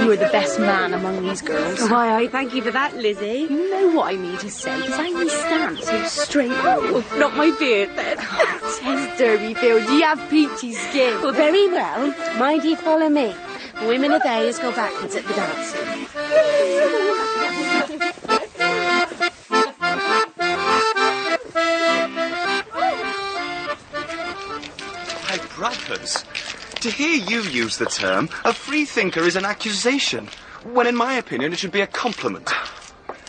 You are the best man among these girls. Oh, aye, thank you for that, Lizzie. You know what I mean to say, because I only stand so straight. Oh, not my beard, then. Tess Durbeyfield, you have peachy skin. Well, very well. Mind you follow me. Women of age go backwards at the dancing. My brothers, to hear you use the term, a freethinker is an accusation, when in my opinion it should be a compliment.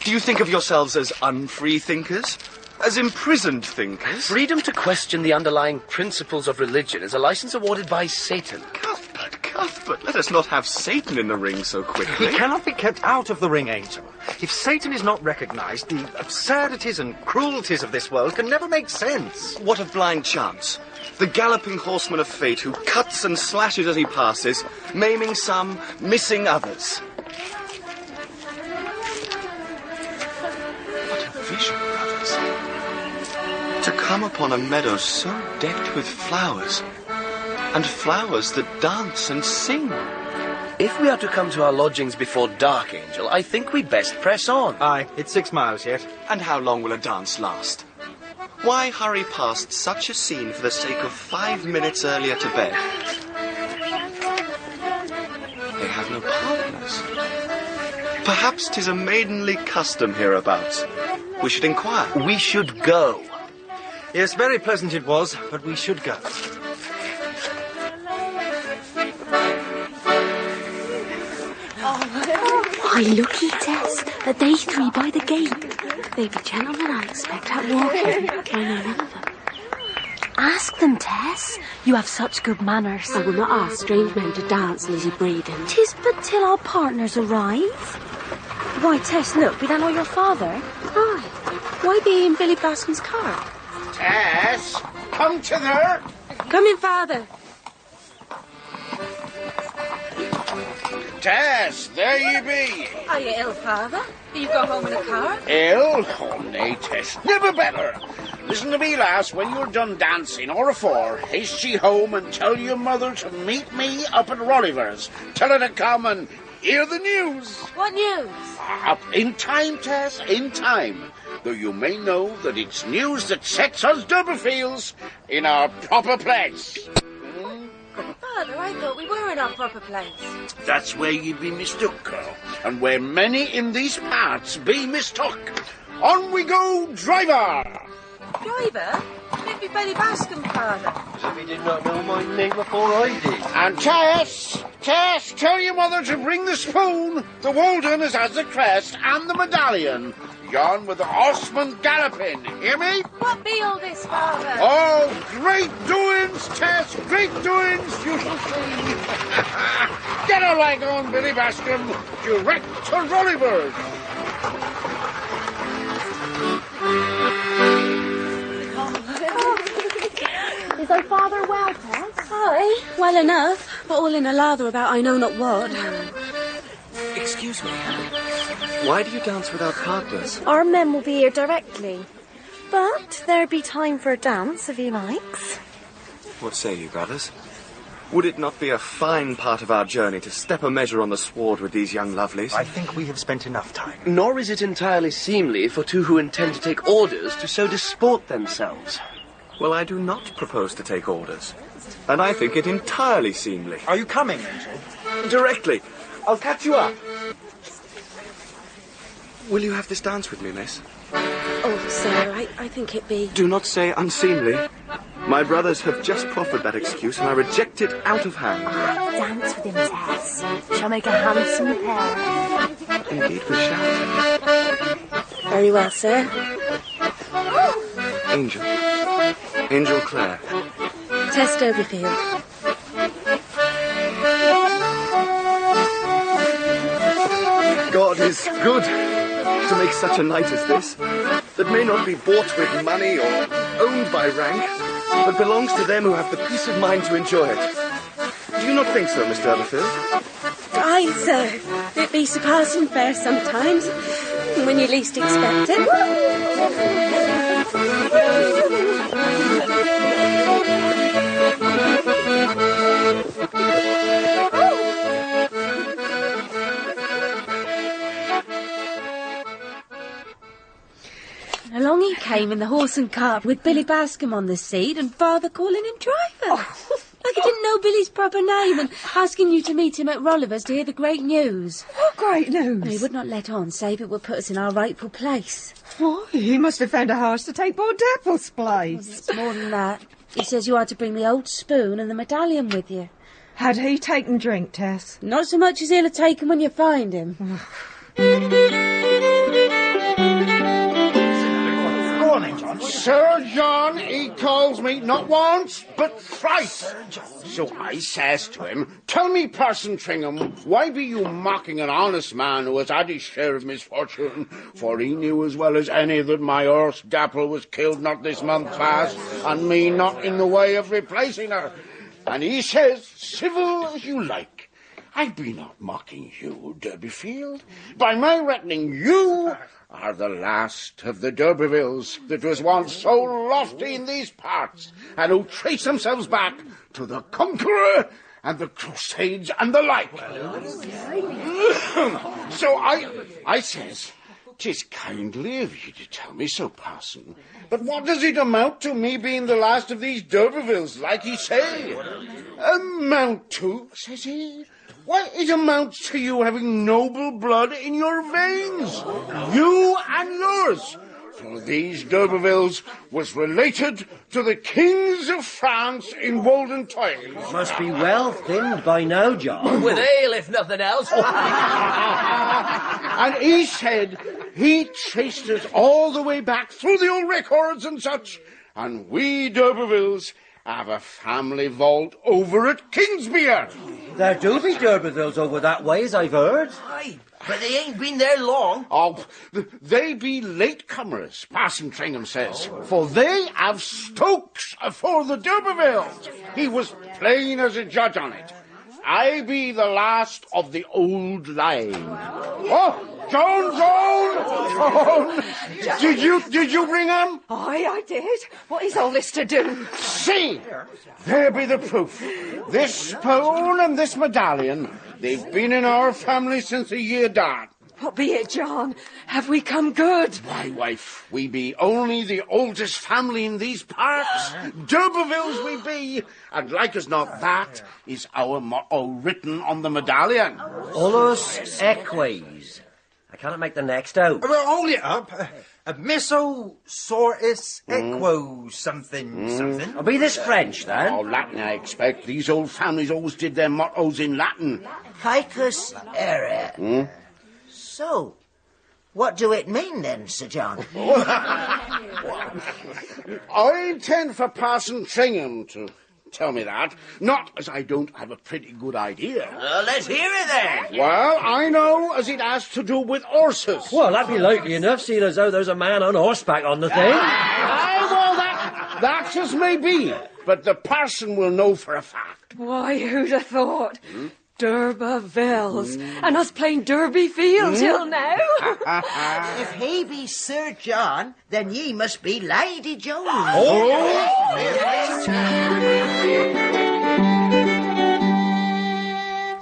Do you think of yourselves as unfree thinkers? As imprisoned thinkers? Freedom to question the underlying principles of religion is a license awarded by Satan. Cuthbert, let us not have Satan in the ring so quickly. He cannot be kept out of the ring, Angel. If Satan is not recognised, the absurdities and cruelties of this world can never make sense. What of blind chance? The galloping horseman of fate who cuts and slashes as he passes, maiming some, missing others. What a vision, brothers. To come upon a meadow so decked with flowers, and flowers that dance and sing. If we are to come to our lodgings before dark, Angel, I think we'd best press on. Aye, it's 6 miles yet. And how long will a dance last? Why hurry past such a scene for the sake of 5 minutes earlier to bed? They have no partners. Perhaps 'tis a maidenly custom hereabouts. We should inquire. We should go. Yes, very pleasant it was, but we should go. Why, looky, Tess, are they three by the gate? They be gentlemen, I expect, at walking. I know none of them. Ask them, Tess. You have such good manners. I will not ask strange men to dance, Lizzie Breeden. 'Tis but till our partners arrive. Why, Tess, look, be that not your father? Aye. Why be he in Billy Bascom's car? Tess, come hither. Come in, father. Tess, there ye be. Are you ill, father? Do you go home in a car? Ill? Oh, nay, Tess, never better. Listen to me, lass, when you're done dancing or afore, haste ye home and tell your mother to meet me up at Rolliver's. Tell her to come and hear the news. What news? Up in time, Tess, in time. Though you may know that it's news that sets us Durbeyfields in our proper place. Father, I thought we were in our proper place. That's where ye be mistook, girl, and where many in these parts be mistook. On we go, driver! Driver? It be Billy Bascom, father. As if he did not know my name before I did. And Tess, tell your mother to bring the spoon. The Walden is as the crest and the medallion. Yon with the horseman galloping. Hear me? What be all this, father? Oh, great doings, Tess, great doings, you shall see. Get a leg on, Billy Bascom, direct to Rolliver's. Is our father well, Tess? Aye, well enough, but all in a lather about I know not what. Excuse me. Why do you dance without partners? Our men will be here directly. But there be time for a dance, if he likes. What say you, brothers? Would it not be a fine part of our journey to step a measure on the sward with these young lovelies? I think we have spent enough time. Nor is it entirely seemly for two who intend to take orders to so disport themselves. Well, I do not propose to take orders. And I think it entirely seemly. Are you coming, Angel? Directly. I'll catch you up. Will you have this dance with me, miss? Oh, sir, I think it be... Do not say unseemly. My brothers have just proffered that excuse, and I reject it out of hand. Dance with him, Tess. Shall make a handsome pair. Indeed, we shall. Very well, sir. Angel. Angel Clare. Tess Durbeyfield. God is good to make such a night as this, that may not be bought with money or owned by rank, but belongs to them who have the peace of mind to enjoy it. Do you not think so, Miss Durbeyfield? Aye, sir. It be surpassing fair sometimes, when you least expect it. Along he came in the horse and cart with Billy Bascom on the seat and father calling him driver. Like he didn't know Billy's proper name and asking you to meet him at Rolliver's to hear the great news. What great news? And he would not let on, save it would put us in our rightful place. Why, he must have found a horse to take poor Dapple's place. It's more than that. He says you are to bring the old spoon and the medallion with you. Had he taken drink, Tess? Not so much as he'll have taken when you find him. Sir John, he calls me not once, but thrice. So I says to him, tell me, Parson Tringham, why be you mocking an honest man who has had his share of misfortune? For he knew as well as any that my horse Dapple was killed not this month past, and me not in the way of replacing her. And he says, civil as you like, I be not mocking you, Durbeyfield. By my reckoning, you are the last of the D'Urbervilles that was once so lofty in these parts, and who trace themselves back to the Conqueror and the Crusades and the like. So I says, 'tis kindly of you to tell me so, Parson, but what does it amount to, me being the last of these D'Urbervilles, like ye say? Amount to, says he? Why, it amounts to you having noble blood in your veins. You and yours. For these D'Urbervilles was related to the kings of France in wolden toils. Must be well thinned by now, John. With ale, if nothing else. And he said he traced us all the way back through the old records and such, and we D'Urbervilles have a family vault over at Kingsbere. There do be D'Urbervilles over that way, as I've heard. Aye, but they ain't been there long. Oh, they be latecomers, Parson Tringham says, for they have Stokes afore the D'Urbervilles. He was plain as a judge on it. I be the last of the old line. Oh, Joan! Did you bring him? Aye, I did. What is all this to do? See, there be the proof. This spoon and this medallion, they've been in our family since the year dawn. What be it, John? Have we come good? Why, wife, we be only the oldest family in these parts. D'Urbervilles we be, and like as not that is our motto written on the medallion. Olus eques. I cannot make the next out. Well, hold it up. Misso sortis equo something. I'll be this French, then. Oh, Latin, I expect. These old families always did their mottos in Latin. Ficus ere. So, what do it mean then, Sir John? I intend for Parson Tringham to tell me that, not as I don't have a pretty good idea. Let's hear it then. Well, I know as it has to do with horses. Well, that'd be likely enough, seeing as though there's a man on horseback on the thing. Aye, well, that's as may be, but the parson will know for a fact. Why, who'd have thought? D'Urbervilles, and us playing Durbeyfield till now. If he be Sir John, then ye must be Lady Joan.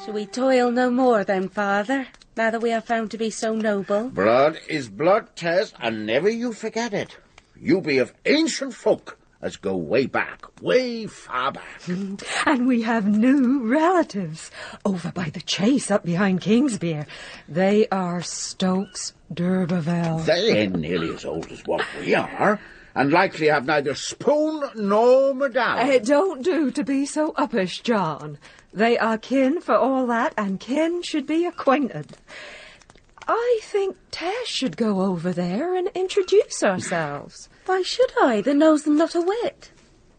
Shall we toil no more then, father, now that we are found to be so noble? Blood is blood, Tess, and never you forget it. You be of ancient folk as go way back, way far back. And we have new relatives over by the chase up behind Kingsbere. They are Stokes D'Urberville. They ain't nearly as old as what we are, and likely have neither spoon nor medallion. It don't do to be so uppish, John. They are kin for all that, and kin should be acquainted. I think Tess should go over there and introduce ourselves. Why should I, that knows them not a whit?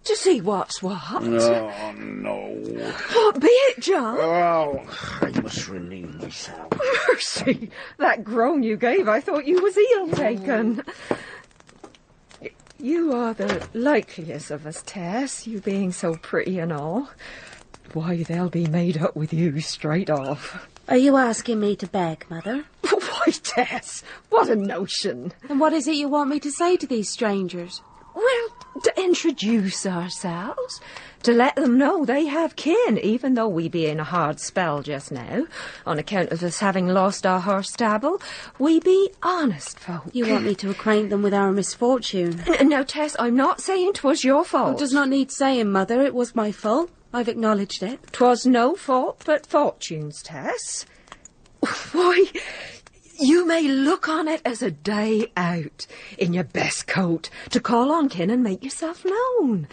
To see what's what. Oh, no. What be it, John? Oh, I must relieve myself. Mercy, that groan you gave, I thought you was ill taken. You are the likeliest of us, Tess, you being so pretty and all. Why, they'll be made up with you straight off. Are you asking me to beg, Mother? Why, Tess, what a notion. And what is it you want me to say to these strangers? Well, to introduce ourselves, to let them know they have kin, even though we be in a hard spell just now, on account of us having lost our horse stable. We be honest folk. You want me to acquaint them with our misfortune? Now, Tess, I'm not saying 'twas your fault. It does not need saying, Mother. It was my fault. I've acknowledged it. 'Twas no fault but fortune's, Tess. Why, you may look on it as a day out, in your best coat, to call on kin and make yourself known.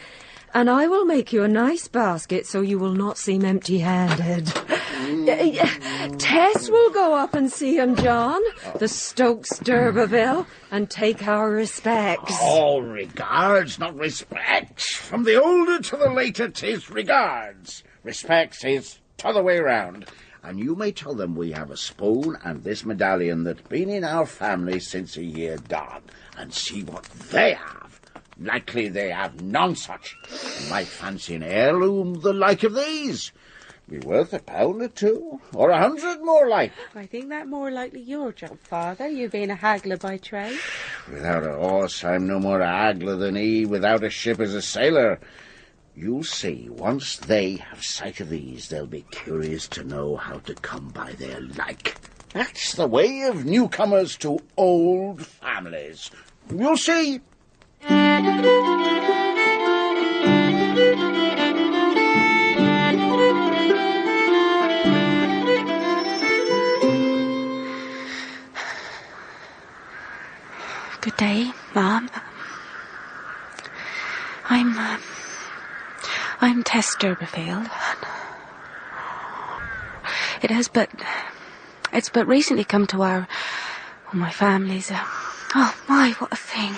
And I will make you a nice basket so you will not seem empty-handed. Tess will go up and see him, John, the Stokes d'Urberville, and take our respects. All regards, not respects. From the older to the later, 'tis regards. Respects is t'other way round. And you may tell them we have a spoon and this medallion that's been in our family since a year gone, and see what they have. Likely they have none such. You might fancy an heirloom the like of these. Be worth £1 or £2, or 100 more like. I think that more likely your job, Father, you being a haggler by trade. Without a horse, I'm no more a haggler than he. Without a ship as a sailor. You'll see, once they have sight of these, they'll be curious to know how to come by their like. That's the way of newcomers to old families. You'll see. Good day, Mom. I'm Tess Durbeyfield. It's but recently come to my family's, oh my, what a thing.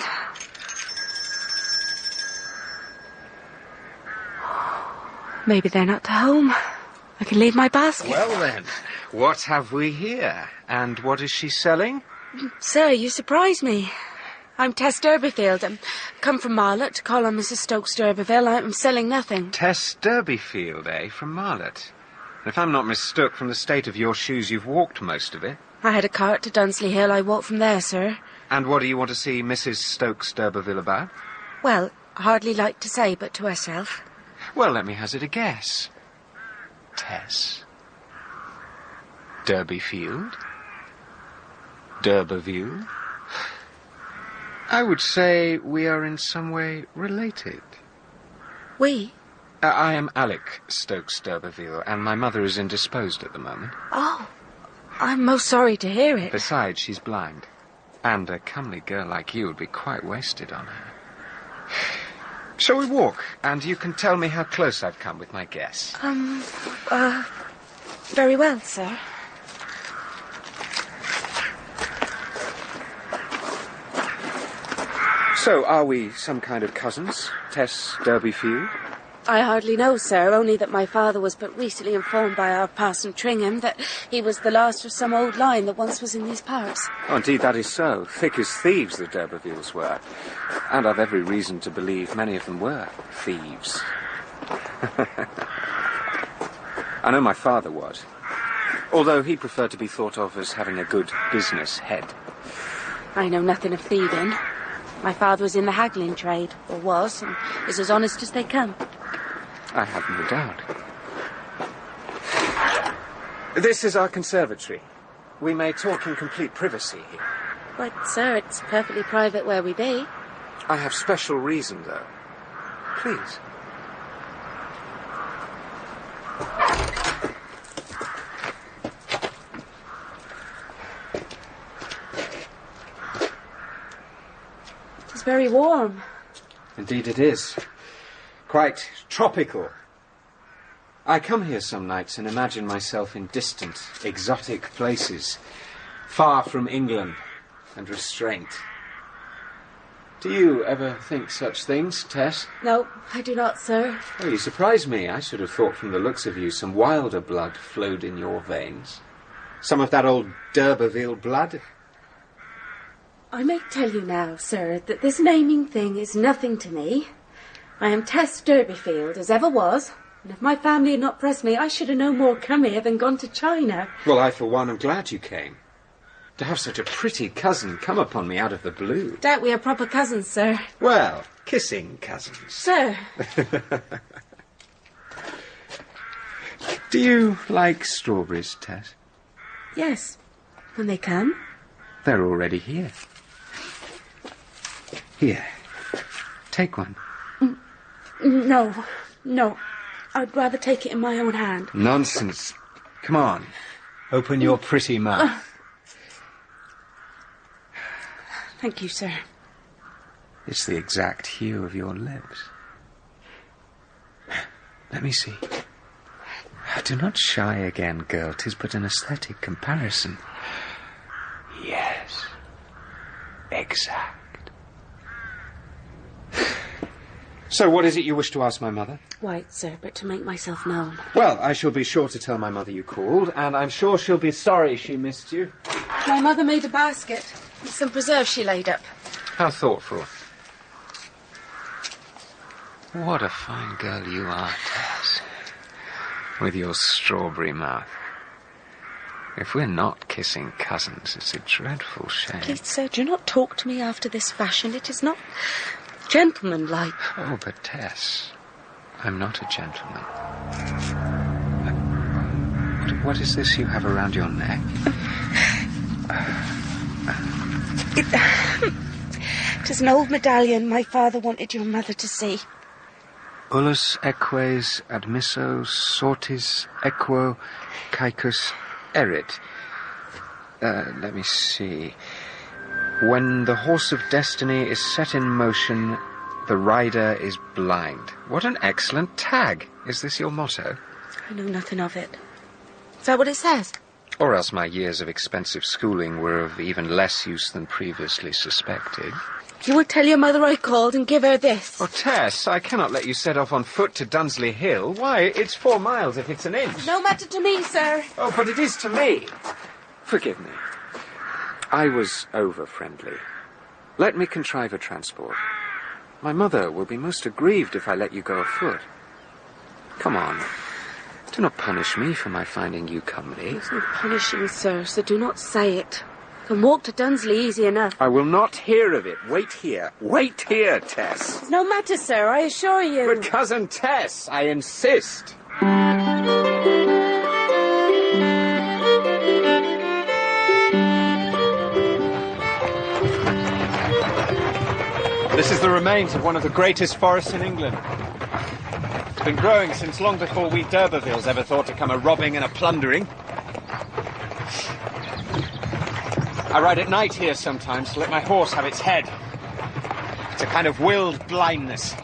Maybe they're not to home. I can leave my basket. Well then, what have we here? And what is she selling? Sir, you surprise me. I'm Tess Durbeyfield. I'm come from Marlott to call on Mrs. Stokes d'Urberville. I'm selling nothing. Tess Durbeyfield, eh, from Marlott? If I'm not mistook, from the state of your shoes, you've walked most of it. I had a cart to Dunsley Hill. I walked from there, sir. And what do you want to see Mrs. Stokes d'Urberville about? Well, hardly like to say, but to herself. Well, let me hazard a guess. Tess Durbeyfield? D'Urberville? I would say we are in some way related. We? I am Alec Stokes d'Urberville, and my mother is indisposed at the moment. Oh, I'm most sorry to hear it. Besides, she's blind, and a comely girl like you would be quite wasted on her. Shall we walk, and you can tell me how close I've come with my guess? Very well, sir. So, are we some kind of cousins, Tess Durbeyfield? I hardly know, sir, only that my father was but recently informed by our Parson Tringham that he was the last of some old line that once was in these parts. Oh, indeed, that is so. Thick as thieves the D'Urbervilles were. And I've every reason to believe many of them were thieves. I know my father was, although he preferred to be thought of as having a good business head. I know nothing of thieving. My father was in the haggling trade, or was, and is as honest as they come. I have no doubt. This is our conservatory. We may talk in complete privacy here. But, sir, it's perfectly private where we be. I have special reason, though. Please. It's very warm. Indeed it is. Quite tropical. I come here some nights and imagine myself in distant, exotic places, far from England and restraint. Do you ever think such things, Tess? No, I do not, sir. Oh, you surprise me. I should have thought from the looks of you some wilder blood flowed in your veins. Some of that old D'Urberville blood. I may tell you now, sir, that this naming thing is nothing to me. I am Tess Durbeyfield, as ever was, And if my family had not pressed me, I should have no more come here than gone to China. Well, I, for one, am glad you came. To have such a pretty cousin come upon me out of the blue. Doubt we are proper cousins, sir. Well, kissing cousins. Sir. Do you like strawberries, Tess? Yes. When they come. They're already here. Here. Take one. No. No. I'd rather take it in my own hand. Nonsense. Come on. Open your pretty mouth. Thank you, sir. It's the exact hue of your lips. Let me see. Do not shy again, girl. 'Tis but an aesthetic comparison. Yes. Exact. So, what is it you wish to ask my mother? White, sir, but to make myself known. Well, I shall be sure to tell my mother you called, and I'm sure she'll be sorry she missed you. My mother made a basket. Some preserves she laid up. How thoughtful. What a fine girl you are, Tess. With your strawberry mouth. If we're not kissing cousins, it's a dreadful shame. Please, sir, do not talk to me after this fashion. It is not gentlemanlike. Oh, but Tess, I'm not a gentleman. What is this you have around your neck? It is an old medallion my father wanted your mother to see. Ullus eques admisso sortis equo caecus erit. Let me see. When the horse of destiny is set in motion, the rider is blind. What an excellent tag. Is this your motto? I know nothing of it. Is that what it says? Or else my years of expensive schooling were of even less use than previously suspected. You would tell your mother I called and give her this. Oh, Tess, I cannot let you set off on foot to Dunsley Hill. Why, it's 4 miles if it's an inch. No matter to me, sir. Oh, but it is to me. Forgive me. I was over-friendly. Let me contrive a transport. My mother will be most aggrieved if I let you go afoot. Come on. Do not punish me for my finding you comely. There's no punishing, sir, so do not say it. I can walk to Dunsley easy enough. I will not hear of it. Wait here. Wait here, Tess. No matter, sir, I assure you. But Cousin Tess, I insist. This is the remains of one of the greatest forests in England. It's been growing since long before we Durbeyfields ever thought to come a-robbing and a-plundering. I ride at night here sometimes to let my horse have its head. It's a kind of willed blindness.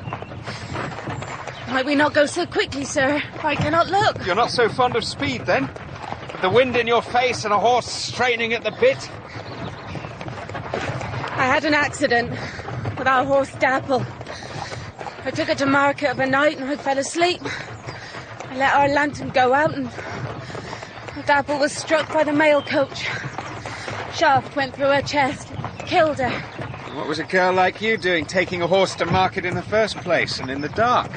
Might we not go so quickly, sir? I cannot look. You're not so fond of speed, then? With the wind in your face and a horse straining at the bit? I had an accident with our horse Dapple. I took her to market of a night and I fell asleep. I let our lantern go out and Dapple was struck by the mail coach. Shaft went through her chest, killed her. What was a girl like you doing, taking a horse to market in the first place and in the dark?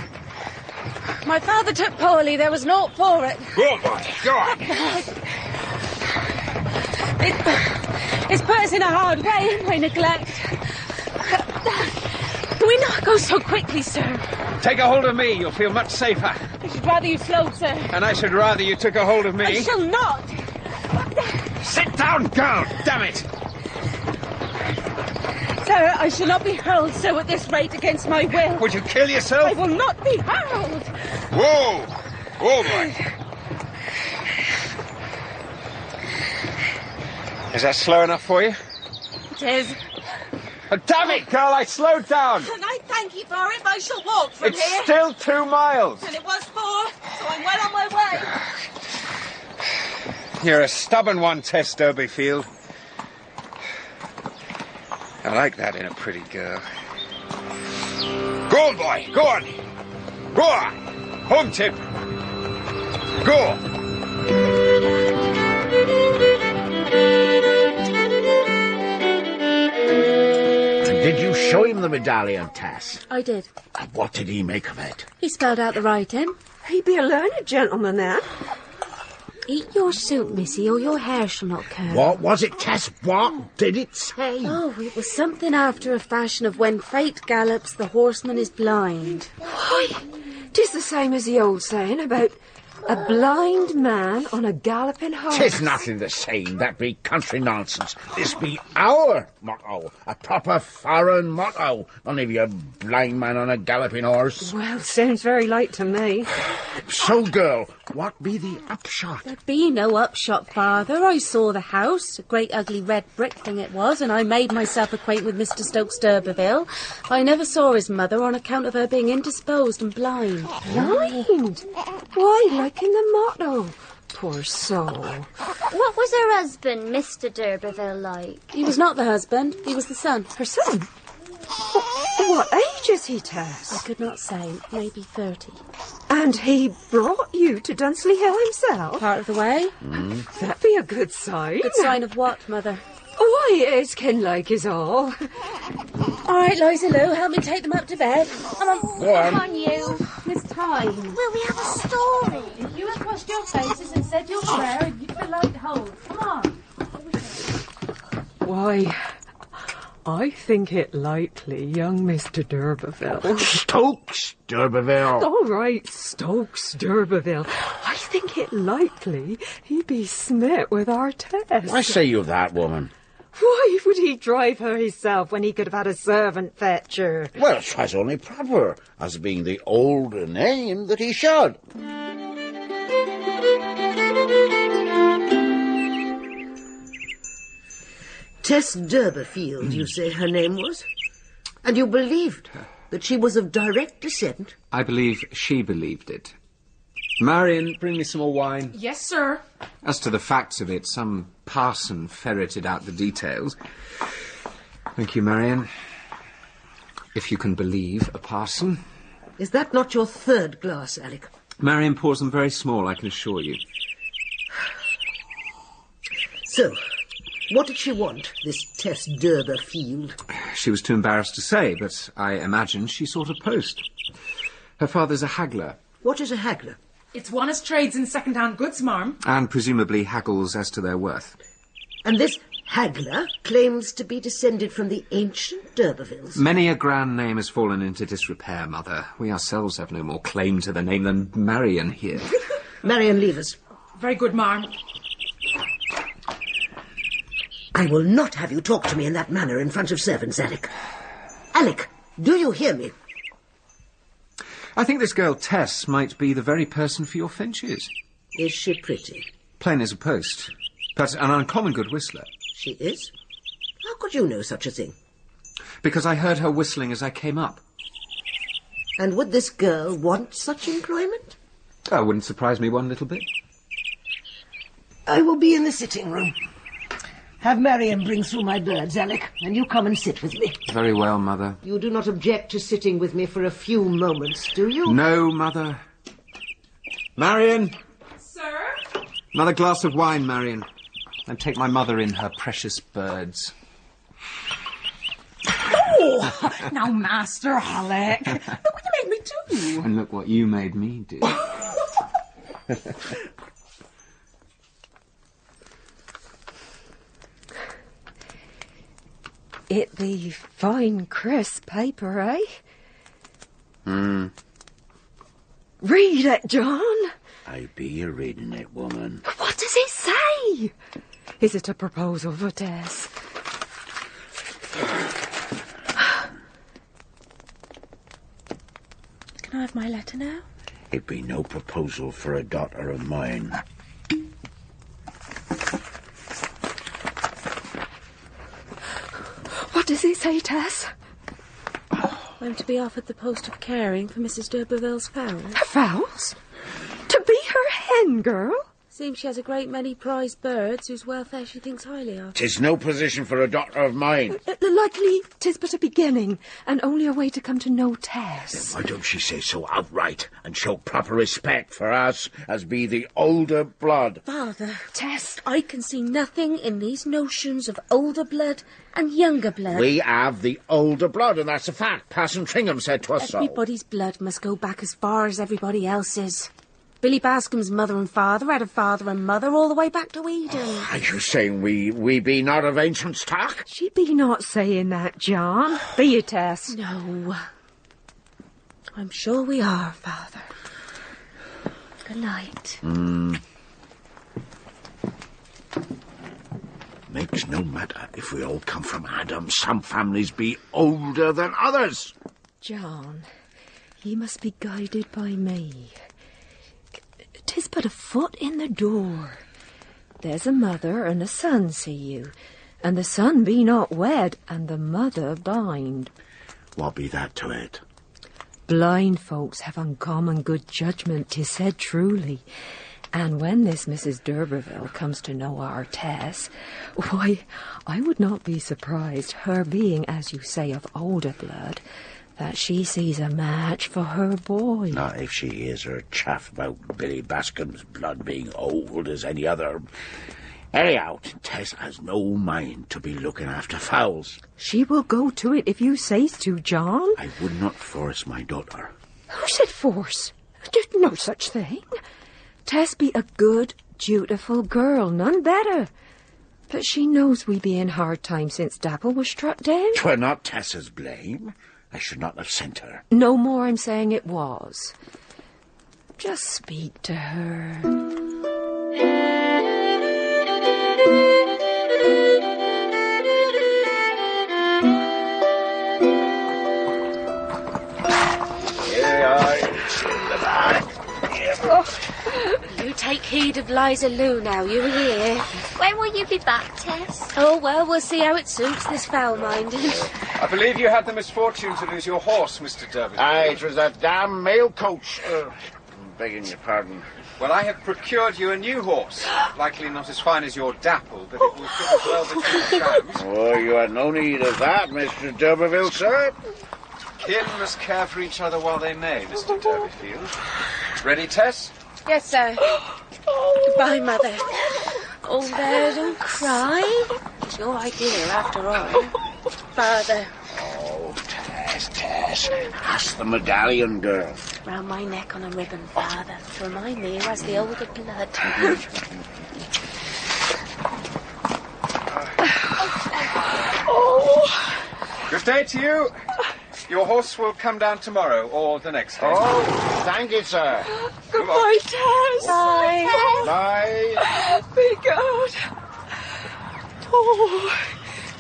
My father took poorly, there was naught for it. Go on, boy, go on. It's put us in a hard way, my neglect. Do we not go so quickly, sir? Take a hold of me, you'll feel much safer. I should rather you slowed, sir. And I should rather you took a hold of me. I shall not. Sit down, girl, damn it! Sir, I shall not be hurled so at this rate against my will. Would you kill yourself? I will not be hurled. Whoa! Whoa, boy. Is that slow enough for you? It is. Oh, damn it, girl, I slowed down. And I thank you for it, I shall walk from It's here. still 2 miles. And it was 4, so I'm well on my way. You're a stubborn one, Tess Durbeyfield. I like that in a pretty girl. Go on, boy, go on. Go on. Home tip. Go. Did you show him the medallion, Tess? I did. And what did he make of it? He spelled out the writing. He be a learned gentleman, then. Eat your soup, missy, or your hair shall not curl. What was it, Tess? What did it say? Oh, it was something after a fashion of when fate gallops, the horseman is blind. Why, 'tis the same as the old saying about a blind man on a galloping horse. 'Tis nothing the same. That be country nonsense. This be our motto. A proper foreign motto. None of your blind man on a galloping horse. Well, sounds very like to me. So, girl, what be the upshot? There be no upshot, father. I saw the house, a great ugly red brick thing it was, and I made myself acquaint with Mr. Stokes Durbeyfield. I never saw his mother on account of her being indisposed and blind. Blind? Why, liking the motto. Poor soul. What was her husband, Mr. Durbeyfield, like? He was not the husband, he was the son. Her son? What age is he, Tess? I could not say, maybe 30. And he brought you to Dunsley Hill himself? Part of the way. That'd be a good sign. Good sign of what, mother? Why, it's kin-like is all. All right, Liza Lou, help me take them up to bed. Come on. Go on. Come on, you. It's time. Will we have a story? If you had washed your faces and said your prayer, you'd be like hold. Come on. Why, I think it likely young Mr. Durbeyfield. Stokes Durbeyfield. All right, Stokes Durbeyfield. I think it likely he be smit with our Tess. Why say you that, woman? Why would he drive her himself when he could have had a servant fetch her? Well, 'twas only proper, as being the older name, that he should. Tess Durbeyfield, you say her name was? And you believed that she was of direct descent? I believe she believed it. Marion, bring me some more wine. Yes, sir. As to the facts of it, some parson ferreted out the details. Thank you, Marion. If you can believe a parson. Is that not your third glass, Alec? Marion pours them very small, I can assure you. So, what did she want, this Tess Durbeyfield? She was too embarrassed to say, but I imagine she sought a post. Her father's a haggler. What is a haggler? It's one as trades in second-hand goods, marm. And presumably haggles as to their worth. And this haggler claims to be descended from the ancient Durbeyfields. Many a grand name has fallen into disrepair, Mother. We ourselves have no more claim to the name than Marion here. Marion, leave us. Very good, marm. I will not have you talk to me in that manner in front of servants, Alec. Alec, do you hear me? I think this girl Tess might be the very person for your Finches. Is she pretty? Plain as a post, but an uncommon good whistler. She is? How could you know such a thing? Because I heard her whistling as I came up. And would this girl want such employment? That wouldn't surprise me one little bit. I will be in the sitting room. Have Marion bring through my birds, Alec, and you come and sit with me. Very well, Mother. You do not object to sitting with me for a few moments, do you? No, Mother. Marion! Sir? Another glass of wine, Marion. And take my mother in her precious birds. Oh! Now, Master Alec, look what you made me do. And look what you made me do. It be fine, crisp paper, eh? Read it, John. I be a-reading it, woman. What does it say? Is it a proposal for Tess? Can I have my letter now? It be no proposal for a daughter of mine. What does it say, Tess? I'm to be offered the post of caring for Mrs. Durbeyfield's fowls. Her fowls? To be her hen girl? Seems she has a great many prized birds whose welfare she thinks highly of. 'Tis no position for a daughter of mine. Likely 'tis but a beginning, and only a way to come to know Tess. Why don't she say so outright, and show proper respect for us, as be the older blood? Father, Tess, I can see nothing in these notions of older blood and younger blood. We have the older blood, and that's a fact. Parson Tringham said 'twas so. Everybody's blood must go back as far as everybody else's. Billy Bascom's mother and father had a father and mother all the way back to Eden. Are you saying we be not of ancient stock? She be not saying that, John. Be you, Tess? No. I'm sure we are, Father. Good night. Makes no matter if we all come from Adam. Some families be older than others. John, ye must be guided by me. 'Tis but a foot in the door. There's a mother and a son, see you, and the son be not wed, and the mother blind. What be that to it? Blind folks have uncommon good judgment, 'tis said truly. And when this Mrs. Durbeyfield comes to know our Tess, why, I would not be surprised, her being, as you say, of older blood, that she sees a match for her boy. Not if she hears her chaff about Billy Bascom's blood being old as any other. Anyhow, Tess has no mind to be looking after fowls. She will go to it if you says to, John. I would not force my daughter. Who said force? There's no such thing. Tess be a good, dutiful girl, none better. But she knows we be in hard times since Dapple was struck down. 'Twere not Tess's blame. I should not have sent her. No more I'm saying it was. Just speak to her. You take heed of Liza Lou now, you hear? When will you be back, Tess? Oh, well, we'll see how it suits this foul-minded. I believe you had the misfortune to lose your horse, Mr. Durbeyfield. Aye, it was that damn mail coach. Begging your pardon. Well, I have procured you a new horse. Likely not as fine as your Dapple, but it will fit as well between the trams. Oh, you had no need of that, Mr. Durbeyfield, sir. Kin must care for each other while they may, Mr. Durbeyfield. Ready, Tess? Yes, sir. Goodbye, Mother. Oh, there, don't cry. It's your idea, after all. Father. Oh, Tess. Ask the medallion girl. Round my neck on a ribbon, Father, to remind me who has the older blood. Good day to you. Your horse will come down tomorrow, or the next day. Oh, thank you, sir. Goodbye, Tess. Bye. Bye. Be good. Oh,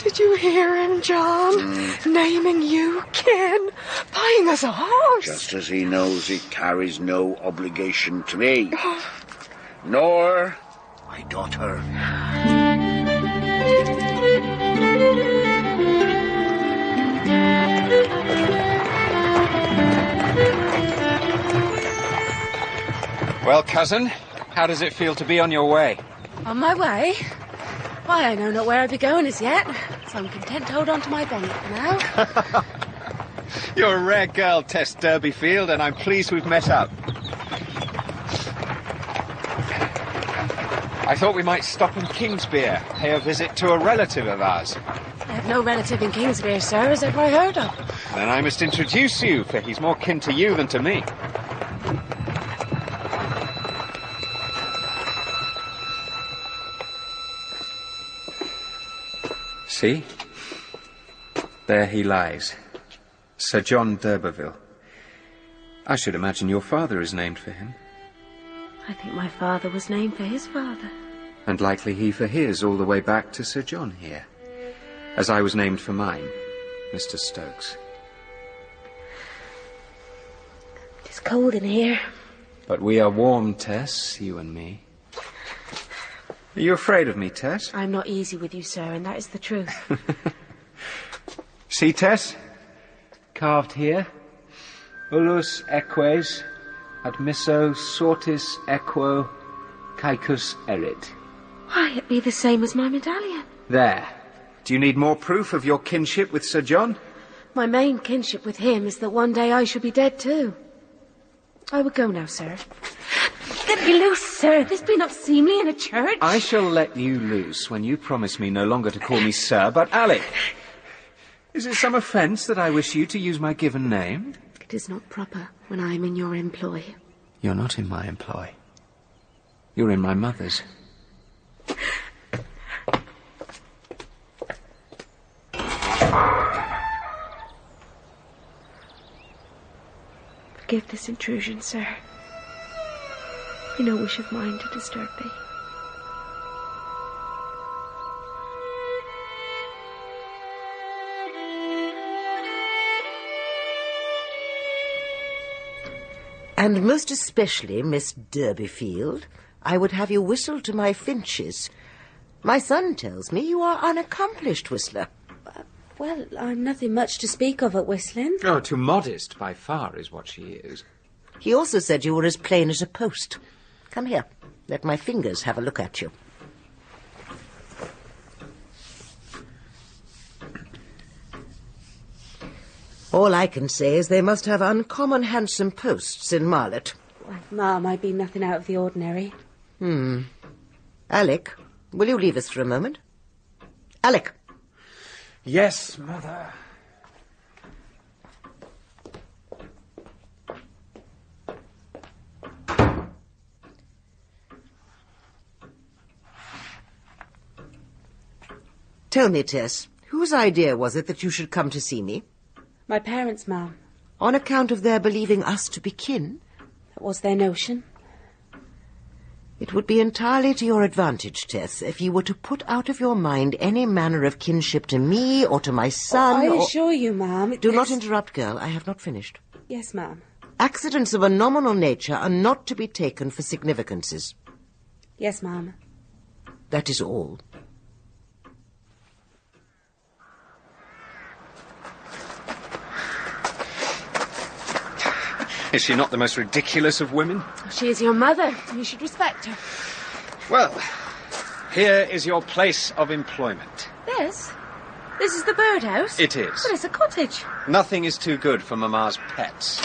did you hear him, John? Naming you kin, buying us a horse. Just as he knows he carries no obligation to me. Nor my daughter. Well, cousin, how does it feel to be on your way? On my way? Why, I know not where I be going as yet, so I'm content to hold on to my bonnet for now. You're a rare girl, Tess Durbeyfield, and I'm pleased we've met up. I thought we might stop in Kingsbere, pay a visit to a relative of ours. I have no relative in Kingsbere, sir, as ever I heard of. Then I must introduce you, for he's more kin to you than to me. See? There he lies. Sir John d'Urberville. I should imagine your father is named for him. I think my father was named for his father. And likely he for his, all the way back to Sir John here. As I was named for mine, Mr. Stokes. It's cold in here. But we are warm, Tess, you and me. Are you afraid of me, Tess? I'm not easy with you, sir, and that is the truth. See, Tess? Carved here. Ullus eques admisso sortis equo caecus erit. Why, it be the same as my medallion. There. Do you need more proof of your kinship with Sir John? My main kinship with him is that one day I shall be dead too. I would go now, sir. Let me loose, sir. This be not seemly in a church. I shall let you loose when you promise me no longer to call me Sir, but Alec. Is it some offence that I wish you to use my given name? It is not proper when I am in your employ. You're not in my employ. You're in my mother's. Forgive this intrusion, sir. No wish of mine to disturb thee. And most especially, Miss Durbeyfield, I would have you whistle to my finches. My son tells me you are an accomplished whistler. Well, I'm nothing much to speak of at whistling. Oh, too modest by far is what she is. He also said you were as plain as a post. Come here. Let my fingers have a look at you. All I can say is they must have uncommon handsome posts in Marlet. Well, Ma'am, I be nothing out of the ordinary. Alec, will you leave us for a moment? Alec. Yes, Mother. Tell me, Tess, whose idea was it that you should come to see me? My parents, Ma'am. On account of their believing us to be kin? That was their notion. It would be entirely to your advantage, Tess, if you were to put out of your mind any manner of kinship to me or to my son. I assure you, Ma'am. Do not interrupt, girl. I have not finished. Yes, Ma'am. Accidents of a nominal nature are not to be taken for significances. Yes, Ma'am. That is all. Is she not the most ridiculous of women? She is your mother. You should respect her. Well, here is your place of employment. This? This is the birdhouse? It is. But it's a cottage. Nothing is too good for Mamma's pets.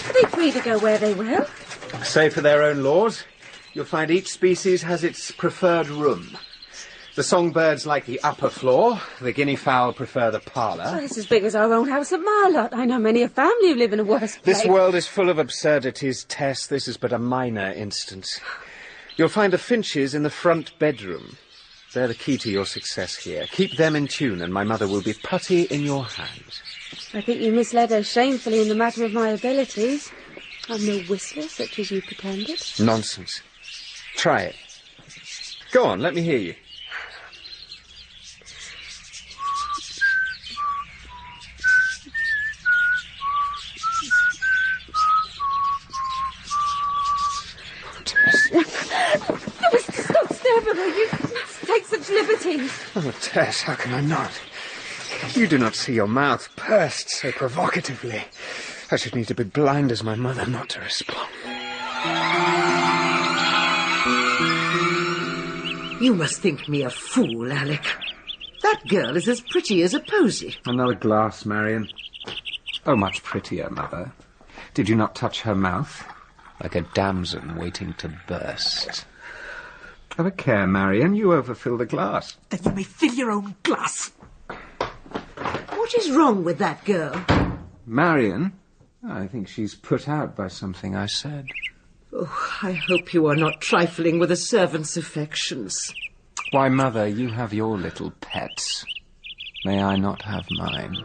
Are they free to go where they will? Save for their own laws, you'll find each species has its preferred room. The songbirds like the upper floor, the guinea fowl prefer the parlour. Oh, it's as big as our own house at Marlott. I know many a family who live in a worse place. This world is full of absurdities, Tess. This is but a minor instance. You'll find the finches in the front bedroom. They're the key to your success here. Keep them in tune, and my mother will be putty in your hands. I think you misled her shamefully in the matter of my abilities. I'm no whistler, such as you pretended. Nonsense. Try it. Go on, let me hear you. Stop disturbing her. You must take such liberties. Oh, Tess, how can I not? You do not see your mouth pursed so provocatively. I should need to be blind as my mother not to respond. You must think me a fool, Alec. That girl is as pretty as a posy. Another glass, Marion. Oh, much prettier, Mother. Did you not touch her mouth? Like a damson waiting to burst. Have a care, Marion. You overfill the glass. Then you may fill your own glass. What is wrong with that girl? Marion? I think she's put out by something I said. Oh, I hope you are not trifling with a servant's affections. Why, Mother, you have your little pets. May I not have mine?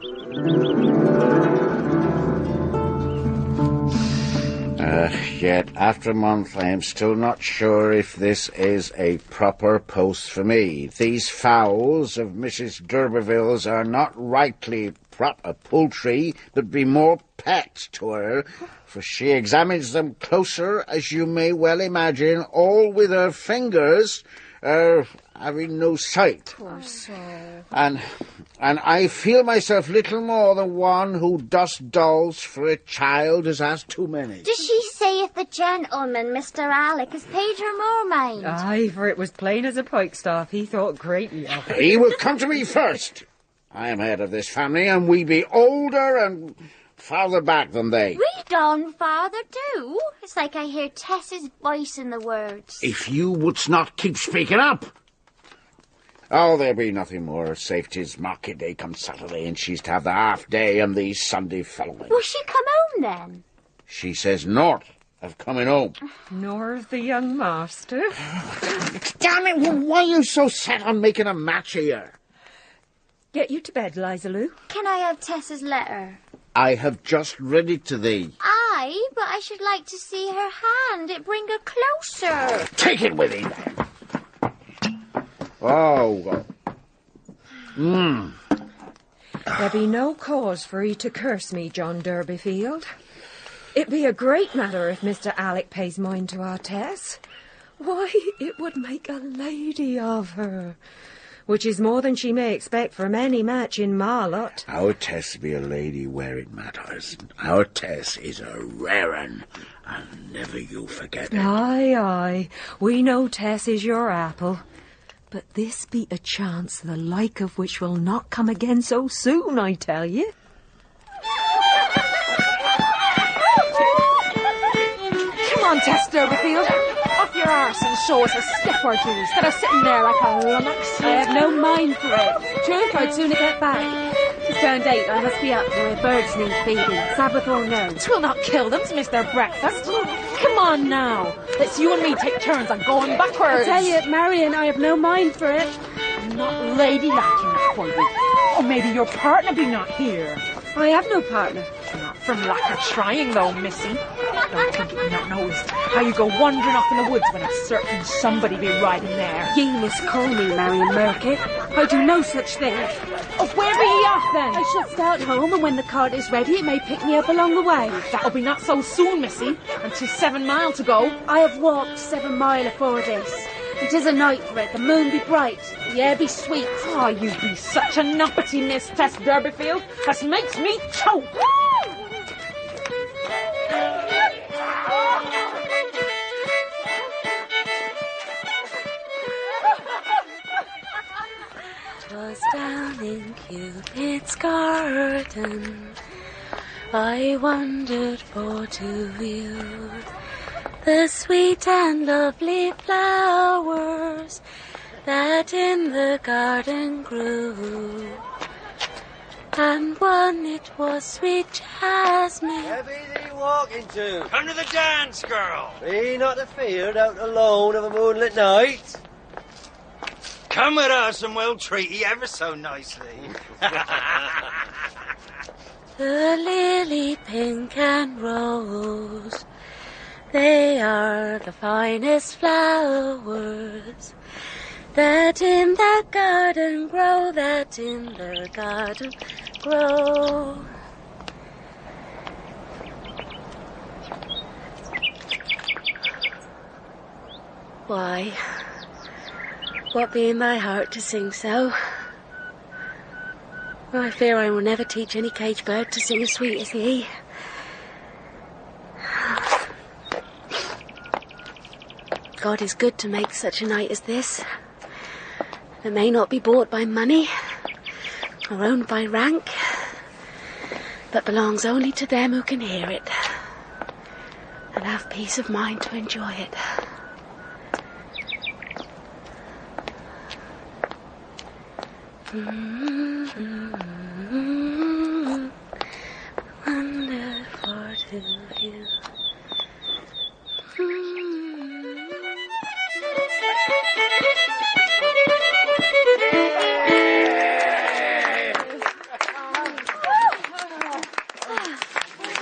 Yet, after a month, I am still not sure if this is a proper post for me. These fowls of Mrs. Durbeyfield's are not rightly proper poultry, but be more pets to her, for she examines them closer, as you may well imagine, all with her fingers, having no sight. Poor soul. And I feel myself little more than one who dust dolls for a child as has too many. Does she say if the gentleman, Mr. Alec, has paid her more mind? Aye, for it was plain as a pikestaff. He thought greatly of it. He will come to me first. I am head of this family, and we be older and farther back than they. Read on farther, too. It's like I hear Tess's voice in the words. If you wouldst not keep speaking up. Oh, there'll be nothing more. Safe 'tis market day come Saturday, and she's to have the half day and the Sunday following. Will she come home, then? She says naught of coming home. Nor the young master. Damn it, why are you so set on making a match here? Get you to bed, Liza Lou. Can I have Tess's letter? I have just read it to thee. Aye, but I should like to see her hand. It bring her closer. Take it with thee, then. Oh. There be no cause for 'ee to curse me, John Durbeyfield. It be a great matter if Mr. Alec pays mind to our Tess. Why, it would make a lady of her, which is more than she may expect from any match in Marlott. Our Tess be a lady where it matters. Our Tess is a rare un, and never you forget it. Aye, aye, we know Tess is your apple. But this be a chance the like of which will not come again so soon, I tell you. Come on, Tess Durbeyfield. Off your arse and show us a step or two instead of sitting there like a lummox. I have no mind for it. Truth, I'd sooner get back. It's turned 8. I must be up for my birds need feeding, Sabbath or no. Twill not kill them to miss their breakfast. Come on now. Let's you and me take turns on going backwards. I tell you, Marion, I have no mind for it. I'm not ladylike enough for you. Or maybe your partner be not here. I have no partner. Not from lack of trying, though, missy. Don't think it not noticed how you go wandering off in the woods when it's certain somebody be riding there. Ye must call me Marion Murky. I do no such thing. Oh, where be ye off, then? I shall start home, and when the cart is ready, it may pick me up along the way. That'll be not so soon, missy, and 'tis 7 mile to go. I have walked 7 mile afore this. It is a night for it, the moon be bright, the air be sweet. Oh, you be such a nuppety, Miss Tess Durbeyfield, as makes me choke. 'Twas down in Cupid's garden I wandered for to view the sweet and lovely flowers that in the garden grew. And one it was sweet jasmine. Where be thee walking to? Come to the dance, girl. Be not afeard out alone of a moonlit night. Come with us and we'll treat ye ever so nicely. The lily, pink and rose, they are the finest flowers that in that garden grow, that in the garden grow. Why, what be in my heart to sing so? I fear I will never teach any cage bird to sing as sweet as he. God is good to make such a night as this. It may not be bought by money or owned by rank, but belongs only to them who can hear it and have peace of mind to enjoy it. Wonderful to you.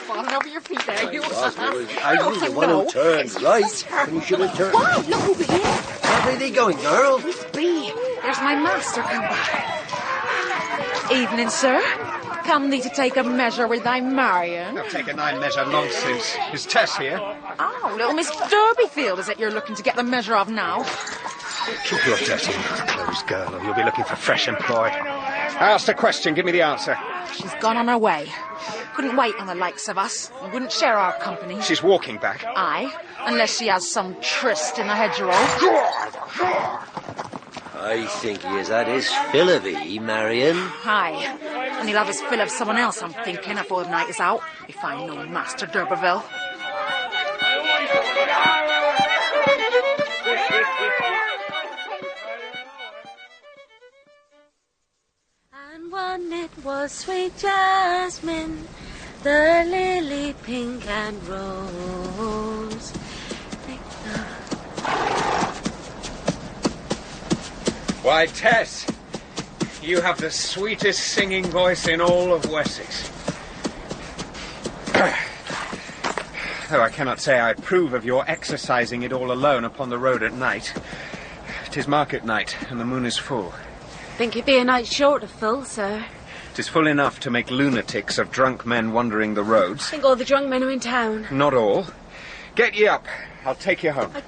Falling over your feet there, you. I knew the one who turned right, and you should have turned. Wow, look over here. Where be thee going, girl? Be, there's my master come by. Evening, sir. Come thee to take a measure with thy Marion. I'll take a 9 measure nonsense. Is Tess here? Oh, little Miss Durbeyfield is it you're looking to get the measure of now? Keep your dirty clothes, girl, or you'll be looking for fresh employ. I asked a question, give me the answer. She's gone on her way. Couldn't wait on the likes of us. And wouldn't share our company. She's walking back. Aye, unless she has some tryst in the hedgerow. I think he has had his fill of ye, Marion. Aye, And he'll have his fill of someone else, I'm thinking, afore the night is out, if I know Master Durbeyfield. And one it was sweet jasmine, the lily pink and rose. Why, Tess, you have the sweetest singing voice in all of Wessex. Though I cannot say I approve of your exercising it all alone upon the road at night. 'Tis market night, and the moon is full. Think it be a night short of full, sir. 'Tis full enough to make lunatics of drunk men wandering the roads. Think all the drunk men are in town. Not all. Get ye up. I'll take you home. I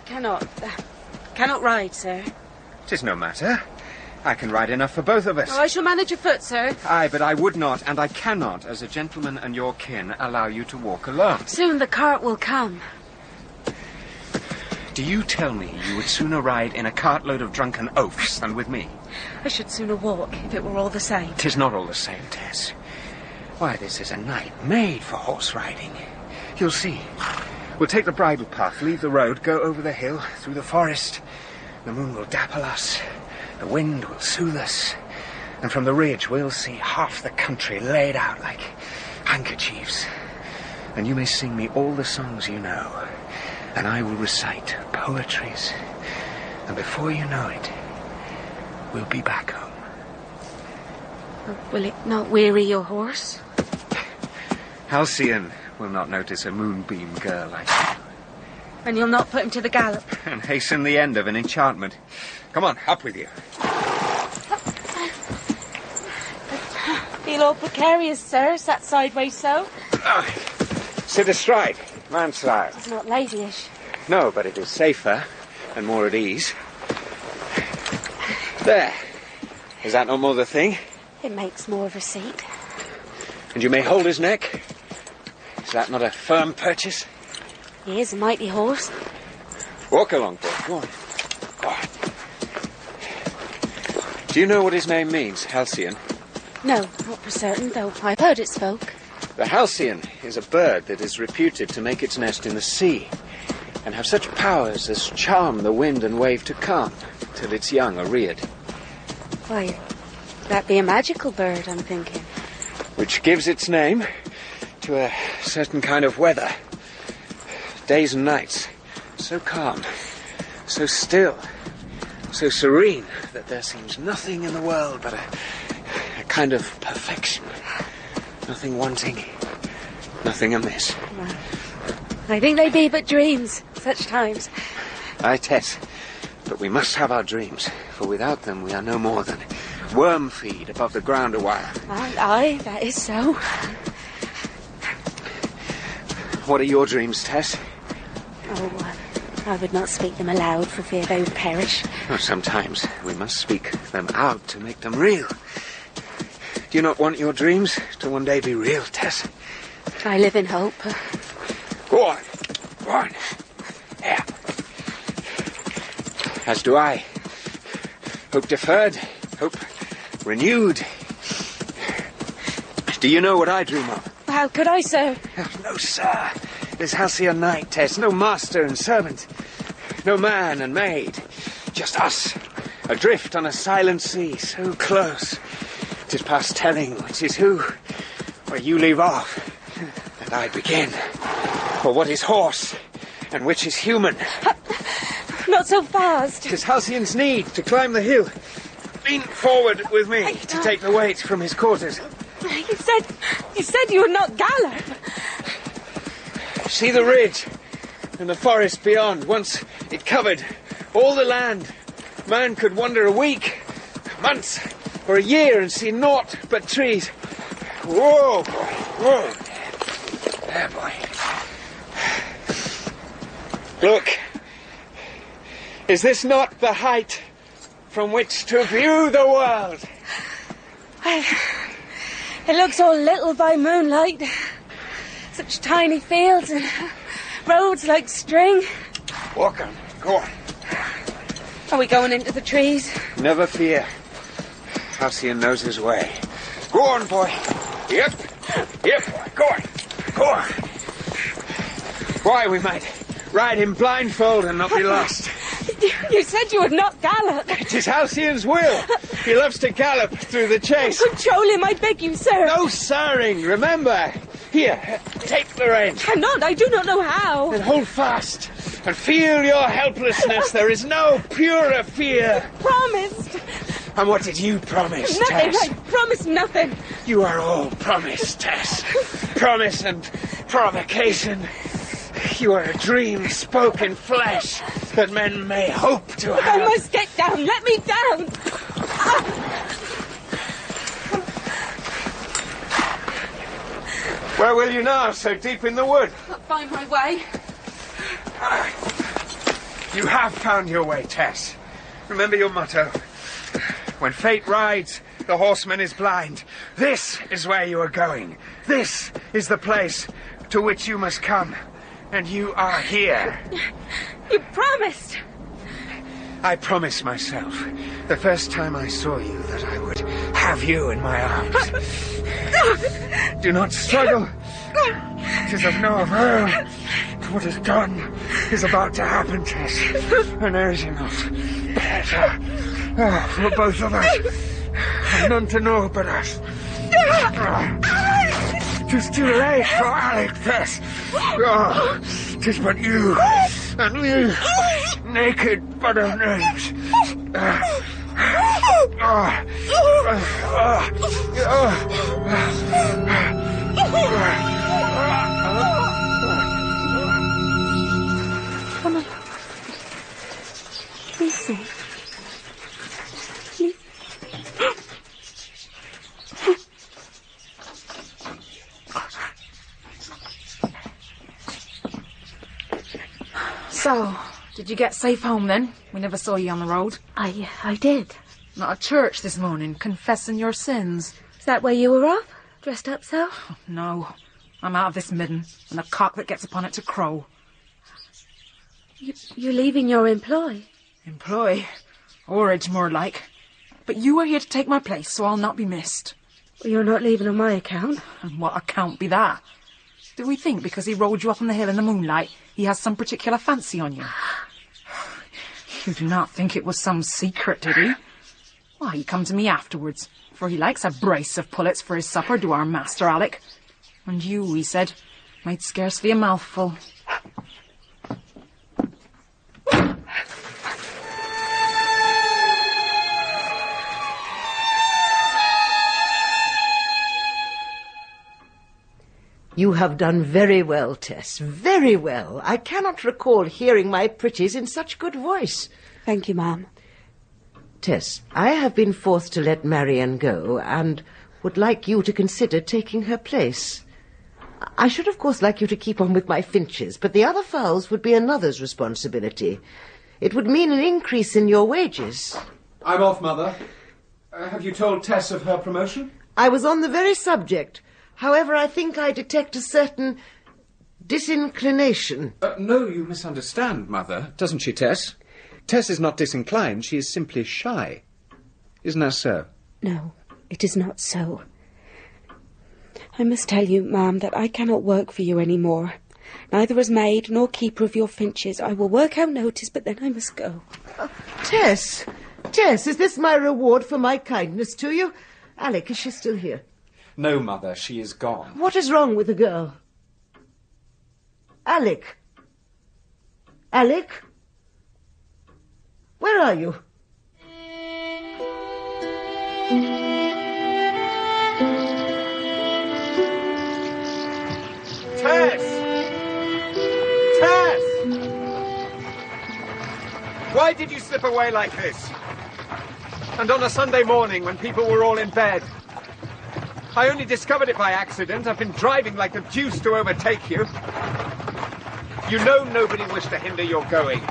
cannot ride, sir. 'Tis no matter. I can ride enough for both of us. Oh, I shall manage afoot, sir. Aye, but I would not, and I cannot, as a gentleman and your kin, allow you to walk alone. Soon the cart will come. Do you tell me you would sooner ride in a cartload of drunken oafs than with me? I should sooner walk, if it were all the same. 'Tis not all the same, Tess. Why, this is a night made for horse riding. You'll see. We'll take the bridle path, leave the road, go over the hill, through the forest. The moon will dapple us. The wind will soothe us. And from the ridge we'll see half the country laid out like handkerchiefs. And you may sing me all the songs you know. And I will recite poetries. And before you know it, we'll be back home. Will it not weary your horse? Halcyon will not notice a moonbeam girl like you. And you'll not put him to the gallop? And hasten the end of an enchantment. Come on, up with you. Feel all precarious, sir, sat sideways so. Sit astride, man style. It's not ladyish. No, but it is safer and more at ease. There. Is that not more the thing? It makes more of a seat. And you may hold his neck. Is that not a firm purchase? He is a mighty horse. Walk along, boy. Go on. Go on. Do you know what his name means, Halcyon? No, not for certain, though I've heard it spoke. The halcyon is a bird that is reputed to make its nest in the sea and have such powers as charm the wind and wave to calm till its young are reared. Why, that be a magical bird, I'm thinking. Which gives its name to a certain kind of weather. Days and nights, so calm, so still, so serene that there seems nothing in the world but a kind of perfection. Nothing wanting, nothing amiss. Well, I think they be but dreams, such times. Aye, Tess, but we must have our dreams, for without them we are no more than worm feed above the ground a while. Aye, that is so. What are your dreams, Tess? Oh, I would not speak them aloud for fear they would perish. Oh, sometimes we must speak them out to make them real. Do you not want your dreams to one day be real, Tess? I live in hope. Go on. Go on. Yeah. As do I. Hope deferred. Hope renewed. Do you know what I dream of? How could I, sir? No, sir. This halcyon night, Tess. No master and servant. No man and maid. Just us. Adrift on a silent sea, so close. 'Tis past telling which is who, where you leave off, and I begin. For what is horse, and which is human? Not so fast. 'Tis Halcyon's need to climb the hill. Lean forward with me to take the weight from his quarters. You said you would not gallop. See the ridge and the forest beyond. Once it covered all the land. Man could wander a week, months, or a year and see naught but trees. Whoa, boy, whoa. There, boy. Look. Is this not the height from which to view the world? It looks all little by moonlight. Such tiny fields and roads like string. Walk on, go on. Are we going into the trees? Never fear. Halcyon knows his way. Go Go on, boy. Yep. Yep. Go on. Go on. Why, we might ride him blindfold and not be lost. You said you would not gallop. It is Halcyon's will. He loves to gallop through the chase. Control him, I beg you, sir. No sirring, remember. Here, take the reins. Cannot, I do not know how. Then hold fast and feel your helplessness. There is no purer fear. Promised. And what did you promise, Nothing, Tess? I promised nothing. You are all promise, Tess. Promise and provocation. You are a dream spoken flesh that men may hope to have. I must get down. Let me down. Where will you now, so deep in the wood? I'll find my way. You have found your way, Tess. Remember your motto. When fate rides, the horseman is blind. This is where you are going. This is the place to which you must come. And you are here. You promised. I promised myself, the first time I saw you, that I would have you in my arms. Do not struggle. It is of no avail. What is done is about to happen, Tess. And there is enough better for both of us. And none to know but us. Tis too late for Alec, Tess. Tis but you and me, naked but of names. Come on. Please sing. Please. So, did you get safe home then? We never saw you on the road. I did. Not at church this morning, confessing your sins. Is that where you were off? Dressed up so? No. I'm out of this midden, and the cock that gets upon it to crow. You're leaving your employ? Employ? Orage, more like. But you are here to take my place, so I'll not be missed. Well, you're not leaving on my account. And what account be that? Do we think because he rode you up on the hill in the moonlight, he has some particular fancy on you? You do not think it was some secret, did he? Why, he come to me afterwards, for he likes a brace of pullets for his supper, do our master Alec. And you, he said, made scarcely a mouthful. You have done very well, Tess, very well. I cannot recall hearing my pretties in such good voice. Thank you, ma'am. Tess, I have been forced to let Marion go, and would like you to consider taking her place. I should, of course, like you to keep on with my finches, but the other fowls would be another's responsibility. It would mean an increase in your wages. I'm off, Mother. Have you told Tess of her promotion? I was on the very subject. However, I think I detect a certain disinclination. No, you misunderstand, Mother. Doesn't she, Tess? Tess is not disinclined. She is simply shy. Isn't that so? No, it is not so. I must tell you, ma'am, that I cannot work for you any more. Neither as maid nor keeper of your finches. I will work out notice, but then I must go. Tess, is this my reward for my kindness to you? Alec, is she still here? No, Mother, she is gone. What is wrong with the girl? Alec? Alec? Where are you? Tess! Tess! Why did you slip away like this? And on a Sunday morning when people were all in bed? I only discovered it by accident. I've been driving like the deuce to overtake you. You know nobody wished to hinder your going.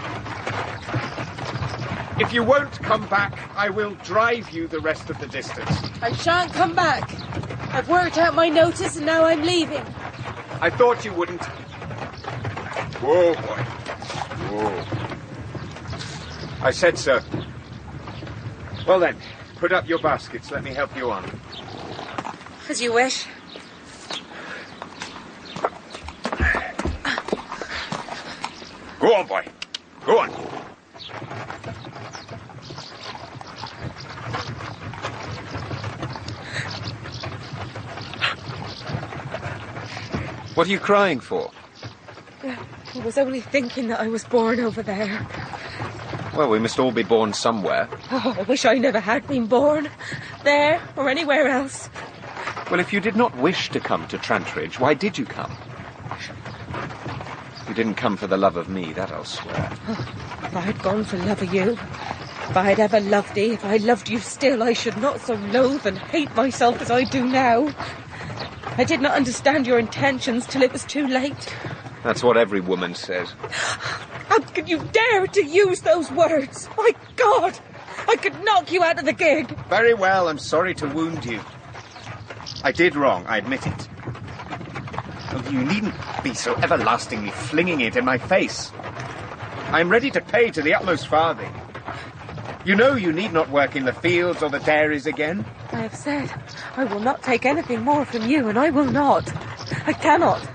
If you won't come back, I will drive you the rest of the distance. I shan't come back. I've worked out my notice and now I'm leaving. I thought you wouldn't. Whoa, boy. Whoa. I said so. Well then, put up your baskets. Let me help you on. As you wish. Go on, boy. Go on. What are you crying for? I was only thinking that I was born over there. Well, we must all be born somewhere. Oh, I wish I never had been born. There, or anywhere else. Well, if you did not wish to come to Trantridge, why did you come? You didn't come for the love of me, that I'll swear. Oh, if I had gone for love of you, if I had ever loved thee, if I loved you still, I should not so loathe and hate myself as I do now. I did not understand your intentions till it was too late. That's what every woman says. How could you dare to use those words? My God! I could knock you out of the gig. Very well, I'm sorry to wound you. I did wrong, I admit it. Oh, you needn't be so everlastingly flinging it in my face. I'm ready to pay to the utmost farthing. You know you need not work in the fields or the dairies again. I have said I will not take anything more from you, and I will not. I cannot.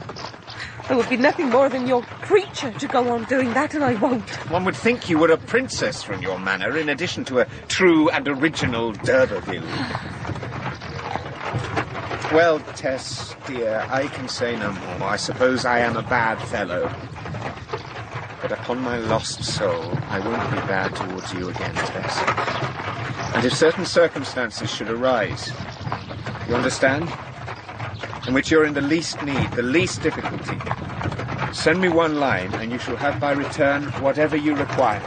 I would be nothing more than your creature to go on doing that, and I won't. One would think you were a princess from your manner, in addition to a true and original Durbeyfield. Well, Tess, dear, I can say no more. I suppose I am a bad fellow. But upon my lost soul, I won't be bad towards you again, Tess. And if certain circumstances should arise, you understand? In which you're in the least need, the least difficulty, send me one line, and you shall have by return whatever you require.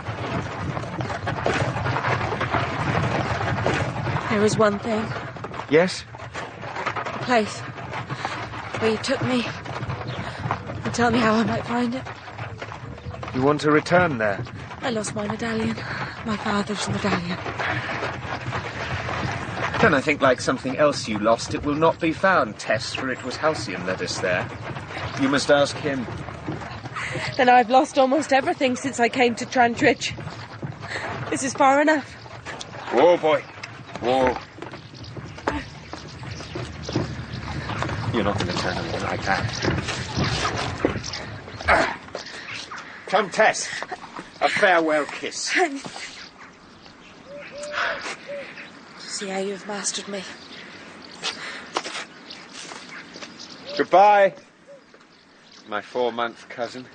There is one thing. Yes? The place where you took me. And tell me how I might find it. You want to return there? I lost my medallion. My father's medallion. Then I think, like something else you lost, it will not be found, Tess, for it was Halcyon led us there. You must ask him. Then I've lost almost everything since I came to Trantridge. This is far enough. Whoa, boy. Whoa. You're not going to turn away like that. Come, Tess. A farewell kiss. See how you've mastered me. Goodbye, my 4-month cousin.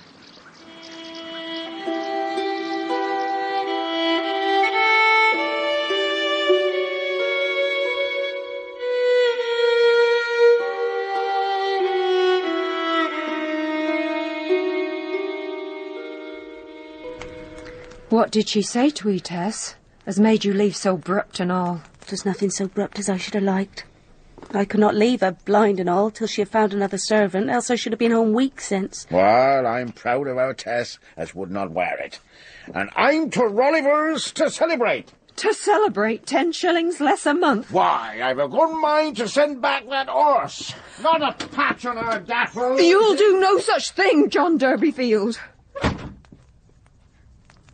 What did she say to you, Tess? Has made you leave so abrupt and all? There's nothing so abrupt as I should have liked. I could not leave her, blind and all, till she had found another servant, else I should have been home weeks since. Well, I'm proud of our Tess, as would not wear it. And I'm to Rolliver's to celebrate. To celebrate 10 shillings less a month? Why, I've a good mind to send back that horse. Not a patch on her dapple. You'll do no such thing, John Durbeyfield.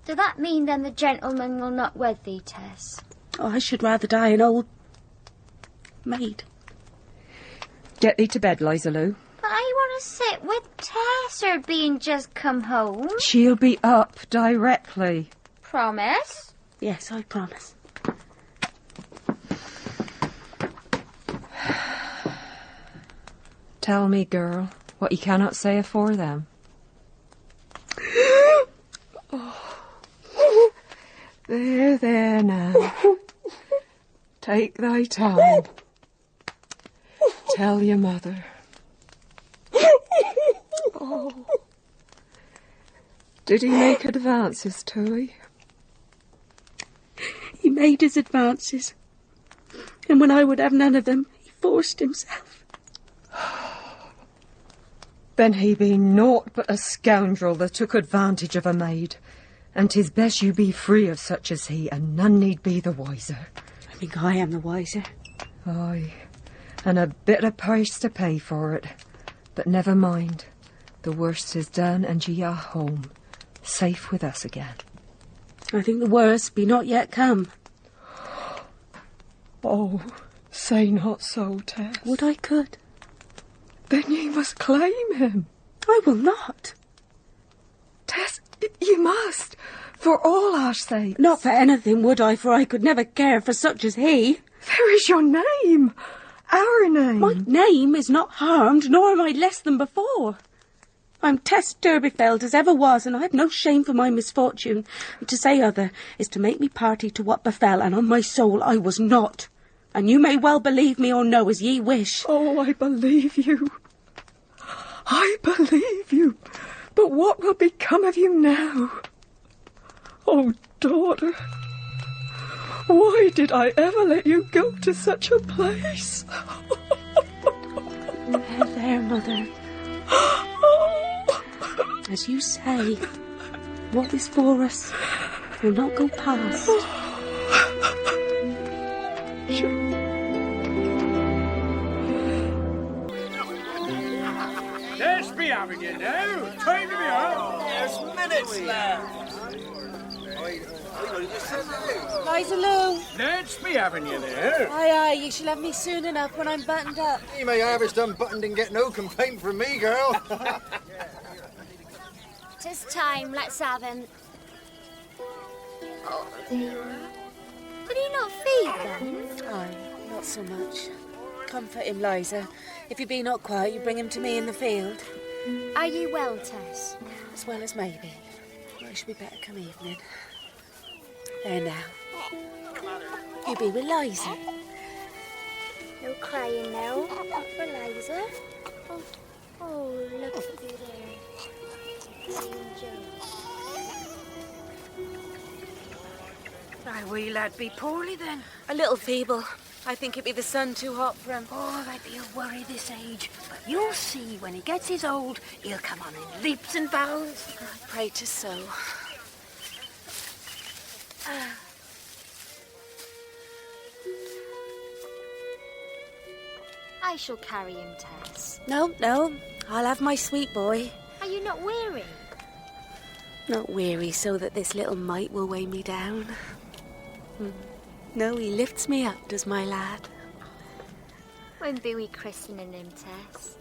Does that mean then the gentleman will not wed thee, Tess? Oh, I should rather die an old maid. Get thee to bed, Liza Lou. But I want to sit with Tess, her being just come home. She'll be up directly. Promise? Yes, I promise. Tell me, girl, what you cannot say afore them. There now. Take thy time. Tell your mother. Oh. Did he make advances to you? He made his advances. And when I would have none of them, he forced himself. Then he be naught but a scoundrel that took advantage of a maid. And 'tis best you be free of such as he, and none need be the wiser. I think I am the wiser. Aye, and a bitter price to pay for it. But never mind. The worst is done, and ye are home, safe with us again. I think the worst be not yet come. Oh, Say not so, Tess. Would I could? Then ye must claim him. I will not. Tess, you must, for all our sakes. Not for anything would I, for I could never care for such as he. There is your name. Our name. My name is not harmed, nor am I less than before. I'm Tess Durbeyfield as ever was, and I have no shame for my misfortune. And to say other is to make me party to what befell, and on my soul I was not. And you may well believe me or no, as ye wish. Oh, I believe you. I believe you. But what will become of you now? Oh, daughter, why did I ever let you go to such a place? There, mother. As you say, what is for us will not go past. Let's be having you now. Time to be up. There's minutes left. Liza Lou. Let's be having you there. Aye, you shall have me soon enough when I'm buttoned up. You may have us unbuttoned and get no complaint from me, girl. 'Tis time, let's have him. Oh, there you are. Could he not feed them? Aye, not so much. Comfort him, Liza. If you be not quiet, you bring him to me in the field. Are you well, Tess? As well as maybe. I should be better come evening. There now. You be with Liza. No crying now. Not for Liza. Oh, look at you there. Why, will lad be poorly then? A little feeble. I think it be the sun too hot for him. Oh, that'd be a worry this age. But you'll see when he gets his old, he'll come on in leaps and bounds. I pray 'tis so. I shall carry him, Tess. No, I'll have my sweet boy. Are you not weary? Not weary so that this little mite will weigh me down. No, he lifts me up, does my lad. When be we christening him, Tess?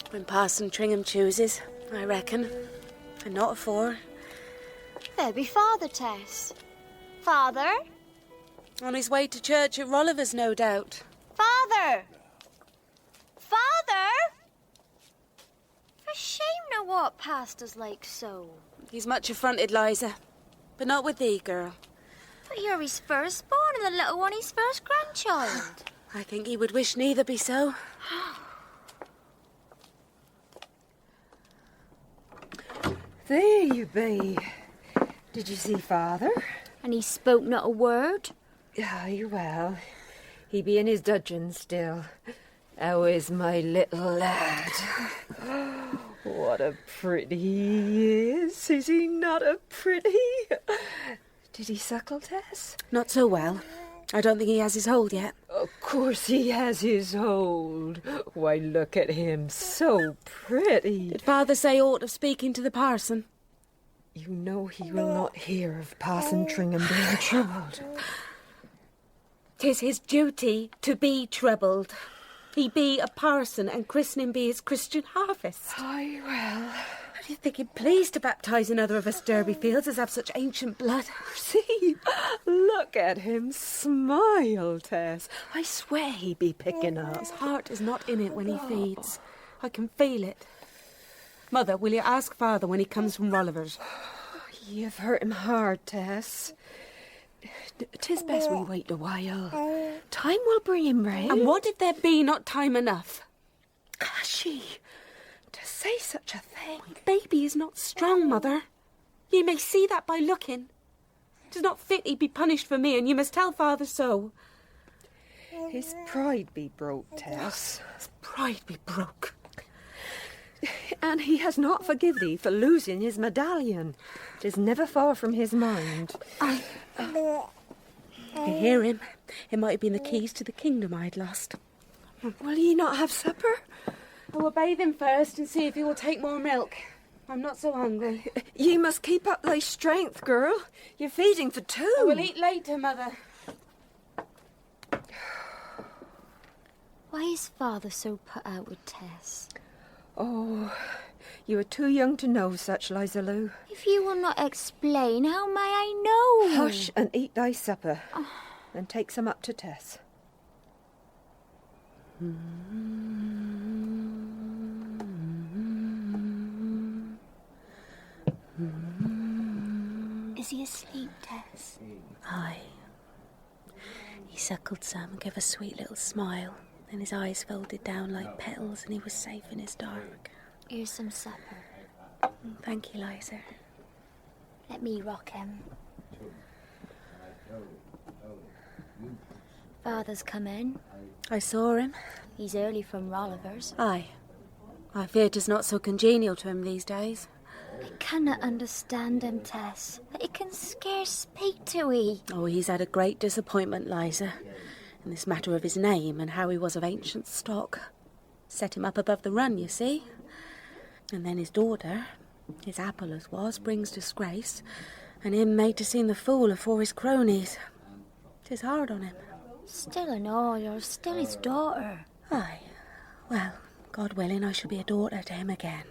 When Parson Tringham chooses, I reckon. And not afore. There be Father, Tess. Father? On his way to church at Rolliver's, no doubt. Father! Father! For shame no walk past us like so. He's much affronted, Liza. But not with thee, girl. But you're his firstborn and the little one his first grandchild. I think he would wish neither be so. There you be. Did you see Father? And he spoke not a word? Aye, well, he be in his dudgeon still. How is my little lad? What a pretty he is. Is he not a pretty? Did he suckle, Tess? Not so well. I don't think he has his hold yet. Of course he has his hold. Why, look at him, so pretty. Did Father say aught of speaking to the parson? You know he will not hear of Parson Tringham being troubled. 'Tis his duty to be troubled. He be a parson, and christening be his Christian harvest. Aye, well. Do you think he'd pleased to baptise another of us Durbeyfields as have such ancient blood? See, look at him smile, Tess. I swear he be picking up. His heart is not in it when he feeds. I can feel it. Mother, will you ask Father when he comes from Rolliver's? You've hurt him hard, Tess. 'Tis best we wait a while. Time will bring him round. And what if there be not time enough? She, to say such a thing. My baby is not strong, Mother. Ye may see that by looking. 'Tis not fit he be punished for me, and you must tell Father so. His pride be broke, Tess. His pride be broke. And he has not forgive thee for losing his medallion. 'Tis never far from his mind. You hear him? It might have been the keys to the kingdom I had lost. Will ye not have supper? I will bathe him first and see if he will take more milk. I'm not so hungry. Ye must keep up thy strength, girl. You're feeding for two. I will eat later, Mother. Why is Father so put out with Tess? Oh, you are too young to know such, Liza Lou. If you will not explain, how may I know? Hush and eat thy supper, and take some up to Tess. Is he asleep, Tess? Aye. He suckled some and gave a sweet little smile, then his eyes folded down like petals and he was safe in his dark. Here's some supper. Thank you, Liza. Let me rock him. Father's come in. I saw him. He's early from Rolliver's. Aye. I fear 'tis not so congenial to him these days. I cannot understand him, Tess. He can scarce speak to he. Oh, he's had a great disappointment, Liza, in this matter of his name and how he was of ancient stock. Set him up above the run, you see. And then his daughter, his apple as was, brings disgrace, and him made to seem the fool afore his cronies. 'Tis hard on him. Still an all, you're still his daughter. Aye. Well, God willing, I shall be a daughter to him again.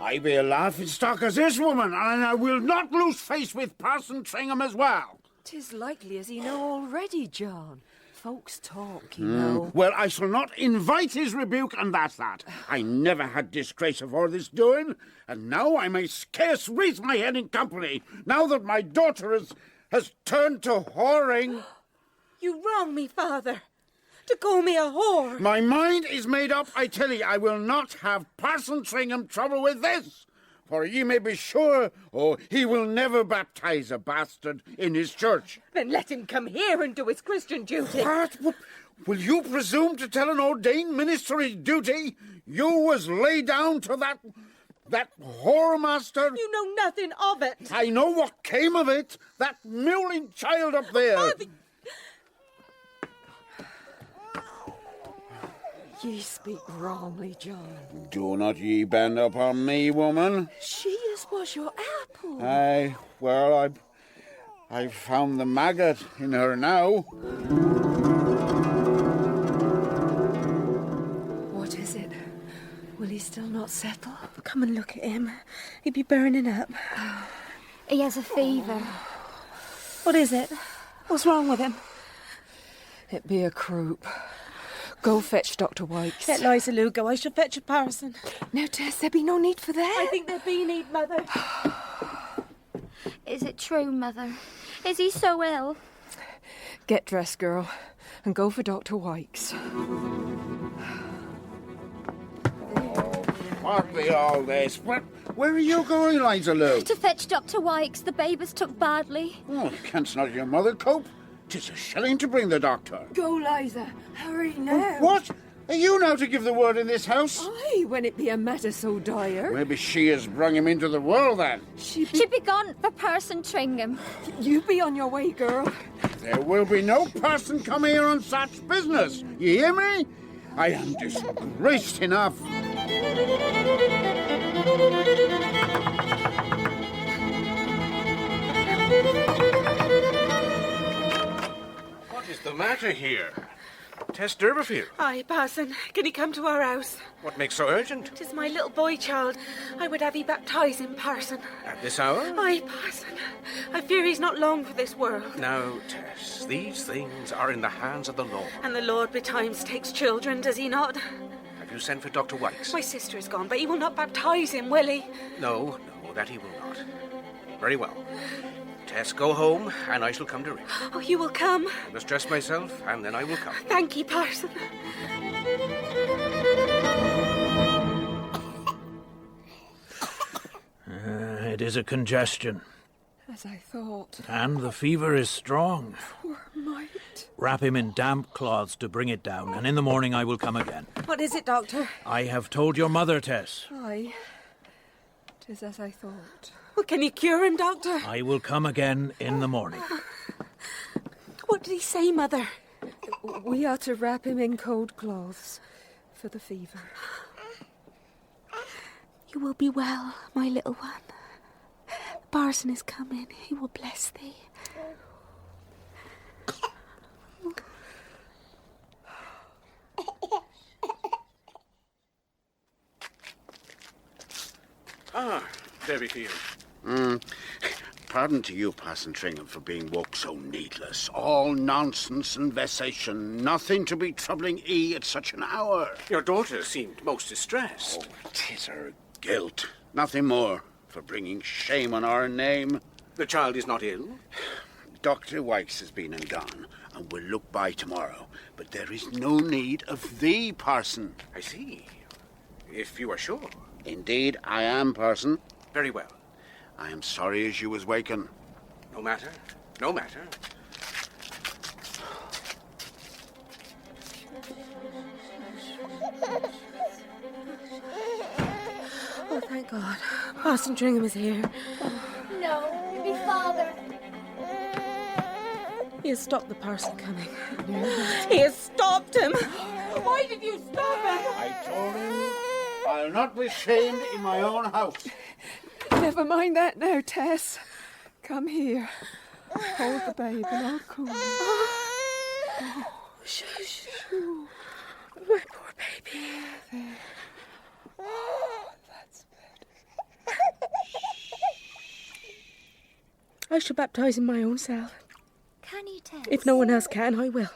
I be a laughing stock as this woman, and I will not lose face with Parson Tringham as well. 'Tis likely as he know already, John. Folks talk, you know. Well, I shall not invite his rebuke, and that's that. I never had disgrace afore this doing, and now I may scarce raise my head in company, now that my daughter has turned to whoring. You wrong me, Father. To call me a whore. My mind is made up, I tell ye. I will not have Parson Tringham trouble with this. For ye may be sure, he will never baptize a bastard in his church. Then let him come here and do his Christian duty. What? Will you presume to tell an ordained minister his duty? You was laid down to that whoremaster? You know nothing of it. I know what came of it. That mewling child up there. Father. Ye speak wrongly, John. Do not ye bend upon me, woman. She is was your apple. Aye, well, I've found the maggot in her now. What is it? Will he still not settle? Come and look at him. He'd be burning up. He has a fever. What is it? What's wrong with him? It be a croup. Go fetch Dr. Wykes. Let Liza Lou go. I shall fetch a parson. Now, Tess, there be no need for that. I think there be need, Mother. Is it true, Mother? Is he so ill? Get dressed, girl, and go for Dr. Wykes. What be all this? Where are you going, Liza Lou? To fetch Dr. Wykes. The babe is took badly. Oh, canst not your mother cope? 'Tis a shilling to bring the doctor. Go, Liza. Hurry now. What? Are you now to give the word in this house? Aye, when it be a matter so dire. Maybe she has brung him into the world, then. She be gone for Parson Tringham. You be on your way, girl. There will be no person come here on such business. You hear me? I am disgraced enough. What is the matter here? Tess Durbeyfield. Aye, Parson. Can he come to our house? What makes so urgent? 'Tis my little boy child. I would have he baptise him, Parson. At this hour? Aye, Parson. I fear he's not long for this world. Now, Tess, these things are in the hands of the Lord. And the Lord betimes takes children, does he not? Have you sent for Dr. Wykes? My sister is gone, but he will not baptise him, will he? No, that he will not. Very well. Tess, go home, and I shall come to ring. Oh, you will come? I must dress myself, and then I will come. Thank ye, Parson. It is a congestion. As I thought. And the fever is strong. Poor mite. Wrap him in damp cloths to bring it down, and in the morning I will come again. What is it, Doctor? I have told your mother, Tess. Aye. 'Tis as I thought. Well, can you cure him, Doctor? I will come again in the morning. What did he say, Mother? We are to wrap him in cold cloths for the fever. You will be well, my little one. parson is coming. He will bless thee. Durbeyfield. Pardon to you, Parson Tringham, for being woke so needless. All nonsense and vexation. Nothing to be troubling at such an hour. Your daughter seemed most distressed. Oh, 'tis her guilt. Nothing more, for bringing shame on our name. The child is not ill? Dr. Wykes has been and gone, and will look by tomorrow. But there is no need of thee, Parson. I see. If you are sure. Indeed, I am, Parson. Very well. I am sorry as you was waken. No matter. No matter. Oh, thank God. Parson Tringham is here. No, it'd be father. He has stopped the parson coming. He has stopped him. Why did you stop him? I told him I'll not be shamed in my own house. Never mind that now, Tess. Come here. Hold the baby. I'll cool him. Oh, shush. My poor baby. There. Oh, that's better. I shall baptise in my own cell. Can you, Tess? If no one else can, I will.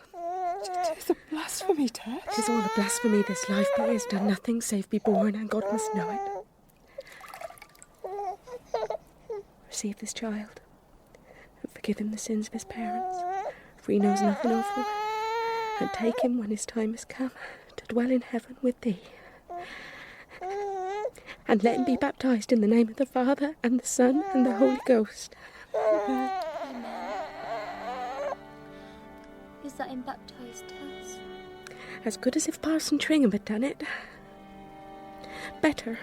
It's a blasphemy, Tess. It is all a blasphemy, this life, but he has done nothing save be born, and God must know it. Receive this child, and forgive him the sins of his parents, for he knows nothing of them, and take him when his time has come to dwell in heaven with thee. And let him be baptised in the name of the Father, and the Son, and the Holy Ghost. Is that him baptised, Tess? As good as if Parson Tringham had done it. Better.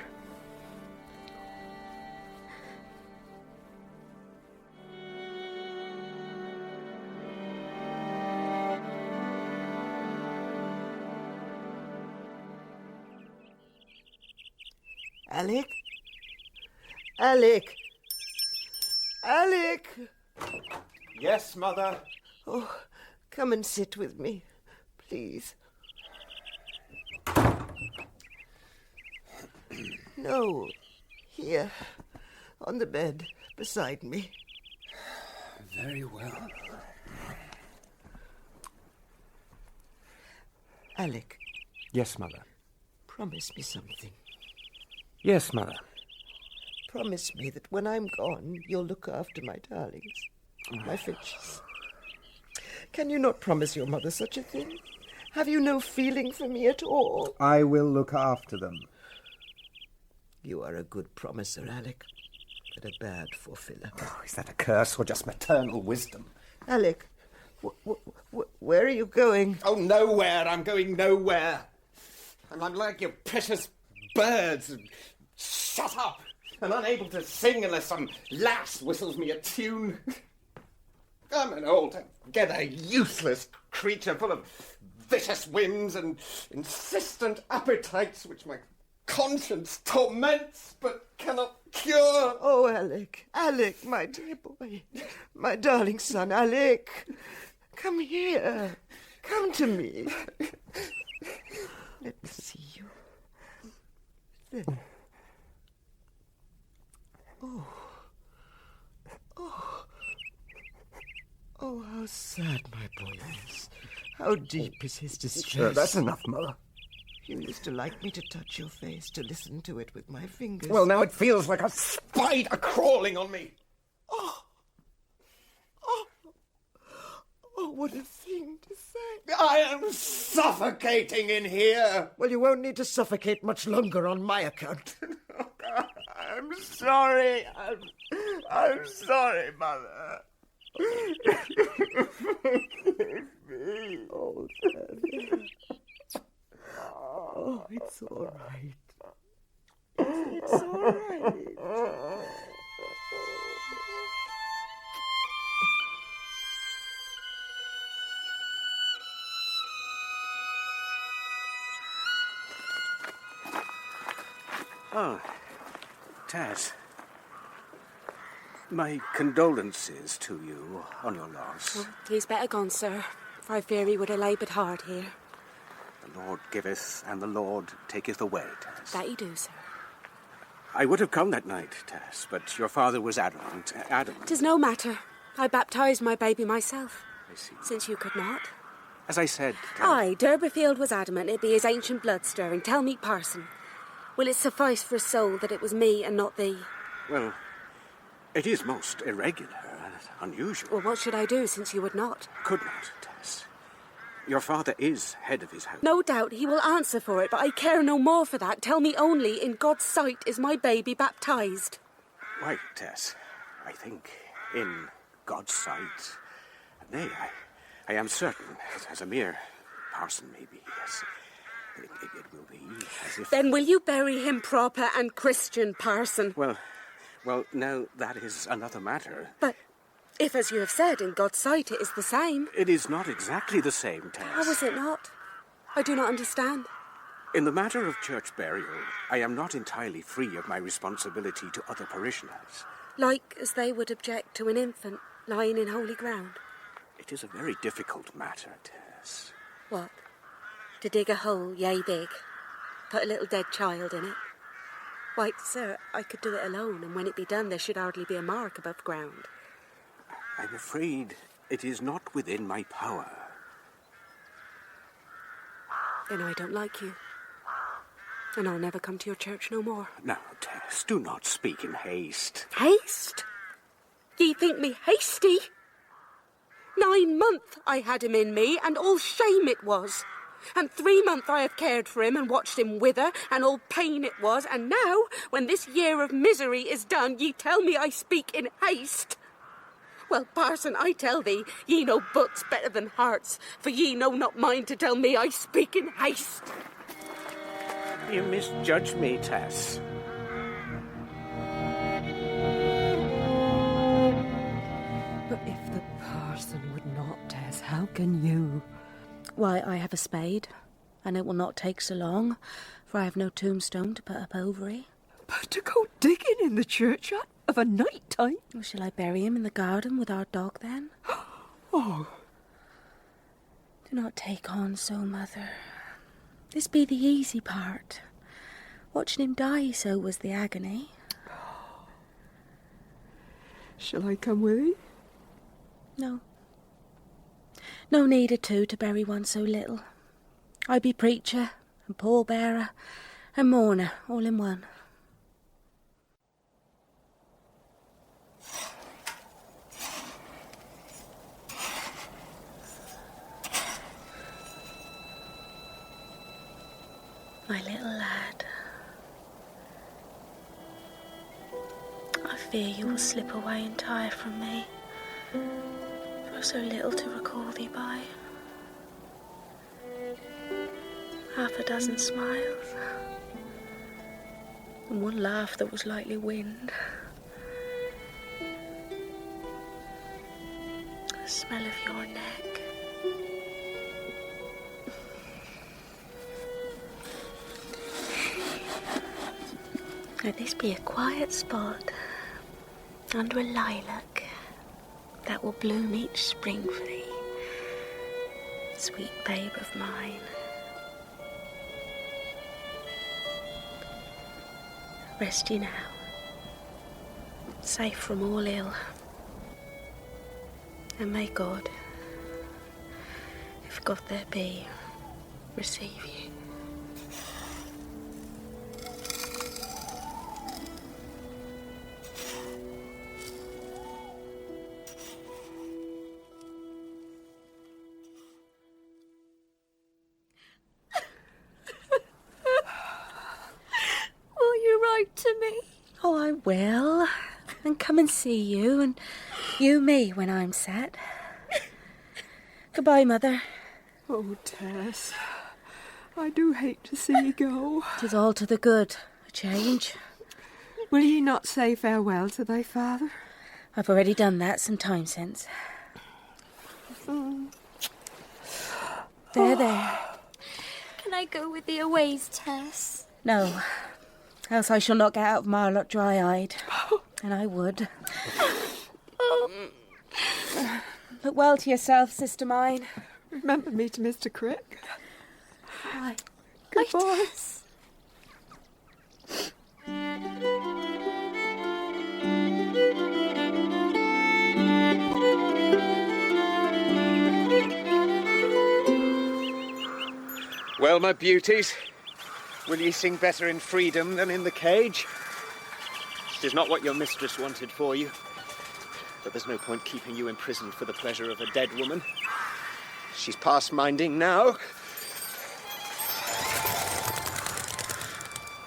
Alec? Alec? Alec! Yes, Mother? Oh, come and sit with me, please. No, here, on the bed, beside me. Very well. Alec. Yes, Mother. Promise me something. Yes, Mother. Promise me that when I'm gone, you'll look after my darlings, my finches. Can you not promise your mother such a thing? Have you no feeling for me at all? I will look after them. You are a good promiser, Alec, but a bad fulfiller. Oh, is that a curse or just maternal wisdom? Alec, where are you going? Oh, nowhere. I'm going nowhere. I'm like your precious birds. Shut up. I'm unable to sing unless some lass whistles me a tune. I'm an altogether useless creature full of vicious whims and insistent appetites which my conscience torments but cannot cure. Oh, Alec, Alec, my dear boy, my darling son, Alec, come here, come to me. Let me see you. There. Oh, how sad my boy is. How deep is his distress. That's enough, Mother. You used to like me to touch your face, to listen to it with my fingers. Well, now it feels like a spider crawling on me. Oh, what a thing to say. I am suffocating in here. Well, you won't need to suffocate much longer on my account. I'm sorry. I'm sorry, Mother. Oh, Daddy. Oh, it's all right. It's all right. Oh, Tess. My condolences to you on your loss. Well, he's better gone, sir, for I fear he would have laboured hard here. The Lord giveth and the Lord taketh away, Tess. That he do, sir. I would have come that night, Tess, but your father was adamant. 'Tis no matter. I baptised my baby myself. I see. Since you could not. As I said... Aye, Durbeyfield was adamant it be his ancient blood stirring. Tell me, parson, will it suffice for a soul that it was me and not thee? Well, it is most irregular and unusual. Well, what should I do, since you would not? Could not, Tess. Your father is head of his house. No doubt he will answer for it, but I care no more for that. Tell me only, in God's sight, is my baby baptised? Why, Tess, I think in God's sight... Nay, I am certain, as a mere parson maybe, yes. It will be as if... Then will you bury him proper and Christian, parson? Well, now that is another matter. But if, as you have said, in God's sight it is the same... It is not exactly the same, Tess. How is it not? I do not understand. In the matter of church burial, I am not entirely free of my responsibility to other parishioners. Like as they would object to an infant lying in holy ground. It is a very difficult matter, Tess. What? To dig a hole yea big, put a little dead child in it? Why, sir, I could do it alone, and when it be done there should hardly be a mark above ground. I'm afraid it is not within my power. Then I don't like you. And I'll never come to your church no more. Now, Tess, do not speak in haste. Haste? Ye think me hasty? 9 months I had him in me, and all shame it was. And 3 months I have cared for him and watched him wither, and all pain it was. And now, when this year of misery is done, ye tell me I speak in haste. Well, parson, I tell thee, ye know books better than hearts, for ye know not mine to tell me I speak in haste. You misjudge me, Tess. But if the parson would not, Tess, how can you? Why, I have a spade, and it will not take so long, for I have no tombstone to put up over it. But to go digging in the churchyard of a night time? Well, shall I bury him in the garden with our dog, then? Oh. Do not take on so, mother. This be the easy part. Watching him die so was the agony. Shall I come with you? No. No need of two to bury one so little. I be preacher, and pallbearer, and mourner, all in one. My little lad, I fear you will slip away entire from me, for so little to recall thee by. 6 smiles, and one laugh that was lightly wind. The smell of your neck. Now this be a quiet spot under a lilac that will bloom each spring for thee, sweet babe of mine. Rest ye now, safe from all ill, and may God, if God there be, receive you. To me. Oh, I will. And come and see you, and you me when I'm set. Goodbye, Mother. Oh, Tess, I do hate to see you go. 'Tis all to the good, a change. Will ye not say farewell to thy father? I've already done that some time since. There. Can I go with thee a ways, Tess? No. Else I shall not get out of Marlock dry-eyed. And I would. well to yourself, sister mine. Remember me to Mr. Crick. Aye. Goodbye. Well, my beauties, will ye sing better in freedom than in the cage? 'Tis not what your mistress wanted for you, but there's no point keeping you imprisoned for the pleasure of a dead woman. She's past minding now.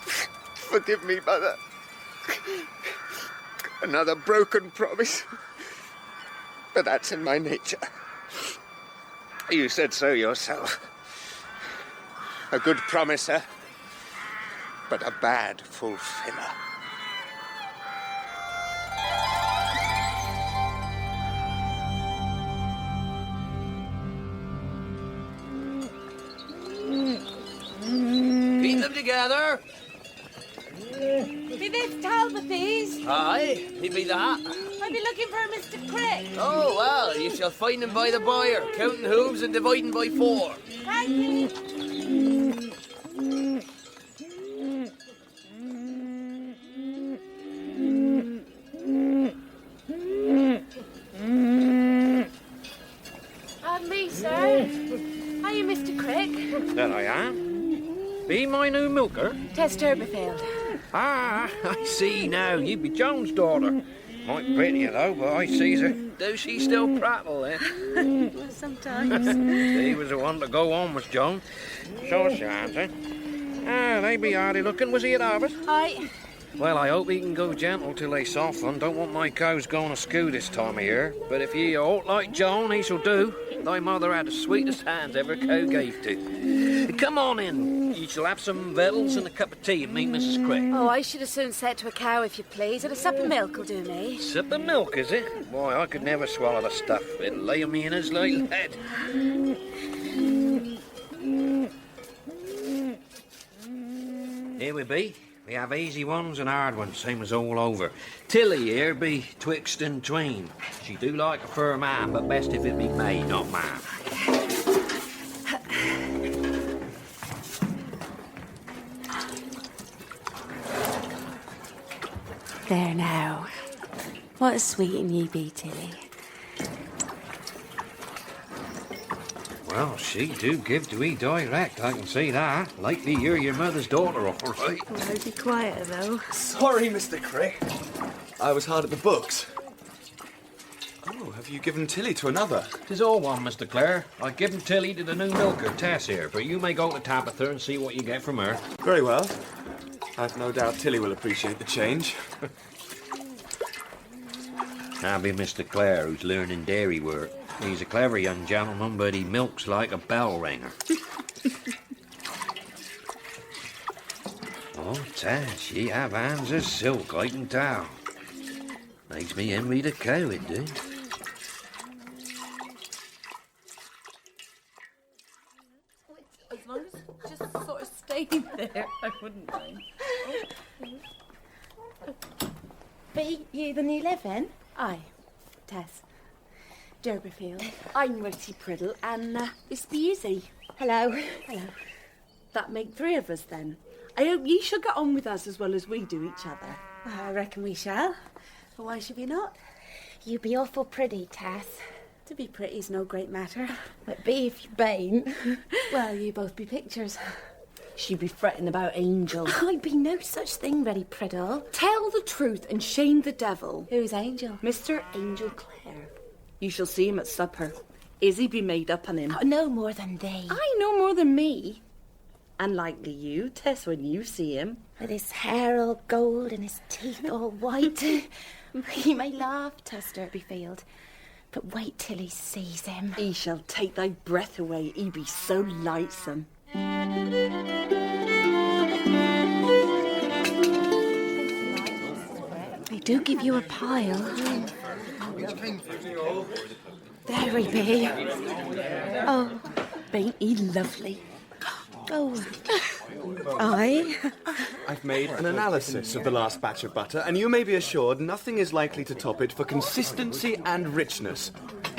Forgive me, mother. Another broken promise. But that's in my nature. You said so yourself. A good promiser, but a bad fulfiller. Keep them together. Be this Talbot, please. Aye, he be that. I'll be looking for Mr. Crick. Oh, well, you shall find him by the byre, counting hooves and dividing by 4. Thank you. Me, sir. Are you Mr. Crick? That I am. Be my new milker? Tess Durbeyfield. Ah, I see now. You be John's daughter. Might pretty though, but I sees her. Does she still prattle, eh? Sometimes. He was the one to go on with John. So she has, eh? Ah, they be hardy looking. Was he at harvest? Aye. Well, I hope he can go gentle till they soften. Don't want my cows going askew this time of year. But if ye ought like John, he shall do. Thy mother had the sweetest hands ever cow gave to. Come on in. You shall have some victuals and a cup of tea and meet Mrs. Crick. Oh, I should as soon set to a cow, if you please, and a sup of milk will do me. Sip of milk, is it? Why, I could never swallow the stuff. It'll lay me in as like lead. Here we be. We have easy ones and hard ones, same as all over. Tilly here be twixt and tween. She do like a fur man, but best if it be maid, not man. There now. What a sweetin' ye be, Tilly. Well, she do give to eat direct, I can see that. Likely you're your mother's daughter, all right. Well, I'd be quieter, though. Sorry, Mr. Crick. I was hard at the books. Oh, have you given Tilly to another? 'Tis all one, Mr. Clare. I've given Tilly to the new milker, Tess here, but you may go to Tabitha and see what you get from her. Very well. I've no doubt Tilly will appreciate the change. Now be Mr. Clare, who's learning dairy work. He's a clever young gentleman, but he milks like a bell ringer. Oh, Tess, ye have hands as silk, I can tell. Makes me envy the cow, it do. As long as it just sort of stayed there, I wouldn't mind. Be you the new living? Aye, Tess. Durbeyfield. I'm Richie Priddle, and this be Izzy. Hello. Hello. That make 3 of us, then. I hope ye shall get on with us as well as we do each other. I reckon we shall. But why should we not? You be awful pretty, Tess. To be pretty's no great matter. But be if you bain't. Well, you both be pictures. She be fretting about Angel. I be no such thing, Reddy Priddle. Tell the truth and shame the devil. Who's Angel? Mr. Angel Clare. You shall see him at supper. Izzy be made up on him. Oh, no more than thee. I know more than me. And likely you, Tess, when you see him. With his hair all gold and his teeth all white. He may laugh, Tess Durbeyfield, but wait till he sees him. He shall take thy breath away, he be so lightsome. They do give you a pile. There he be. Oh, Bain't he lovely? oh, aye. I've made an analysis of the last batch of butter, and you may be assured nothing is likely to top it for consistency and richness.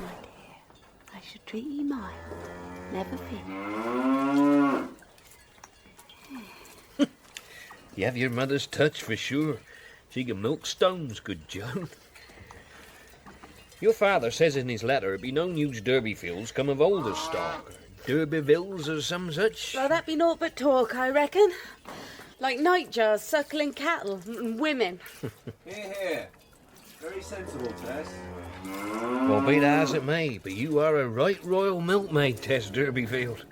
my dear. I should treat ye mild. Never fear. You have your mother's touch for sure. She can milk stones, good Joan. Your father says in his letter it be no news Durbeyfields come of older stock. Durbeyvilles or some such. Well, that be naught but talk, I reckon. Like nightjars suckling cattle and women. Here. Very sensible, Tess. Well, be that as it may, but you are a right royal milkmaid, Tess Durbeyfield.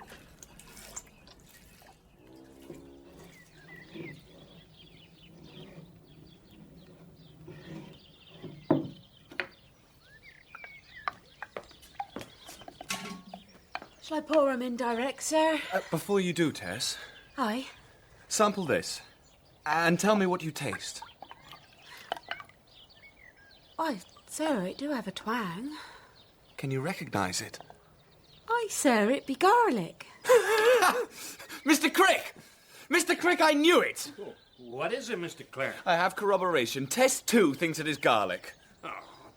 Shall I pour 'em in direct, sir? Before you do, Tess, Aye. sample this. And tell me what you taste. Why, sir, it do have a twang. Can you recognise it? Aye, sir, it be garlic. Mr. Crick! Mr. Crick, I knew it! What is it, Mr. Clare? I have corroboration. Tess, too, thinks it is garlic. Oh,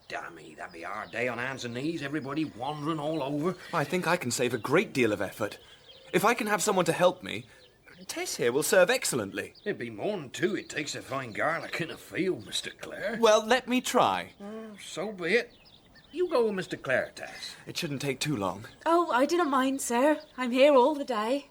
damn me, that'd be a hard day on hands and knees, everybody wandering all over. I think I can save a great deal of effort. If I can have someone to help me, Tess here will serve excellently. It'd be more than two it takes to find garlic in a field, Mr. Clare. Well, let me try. So be it. You go with Mr. Clare, Tess. It shouldn't take too long. Oh, I do not mind, sir. I'm here all the day.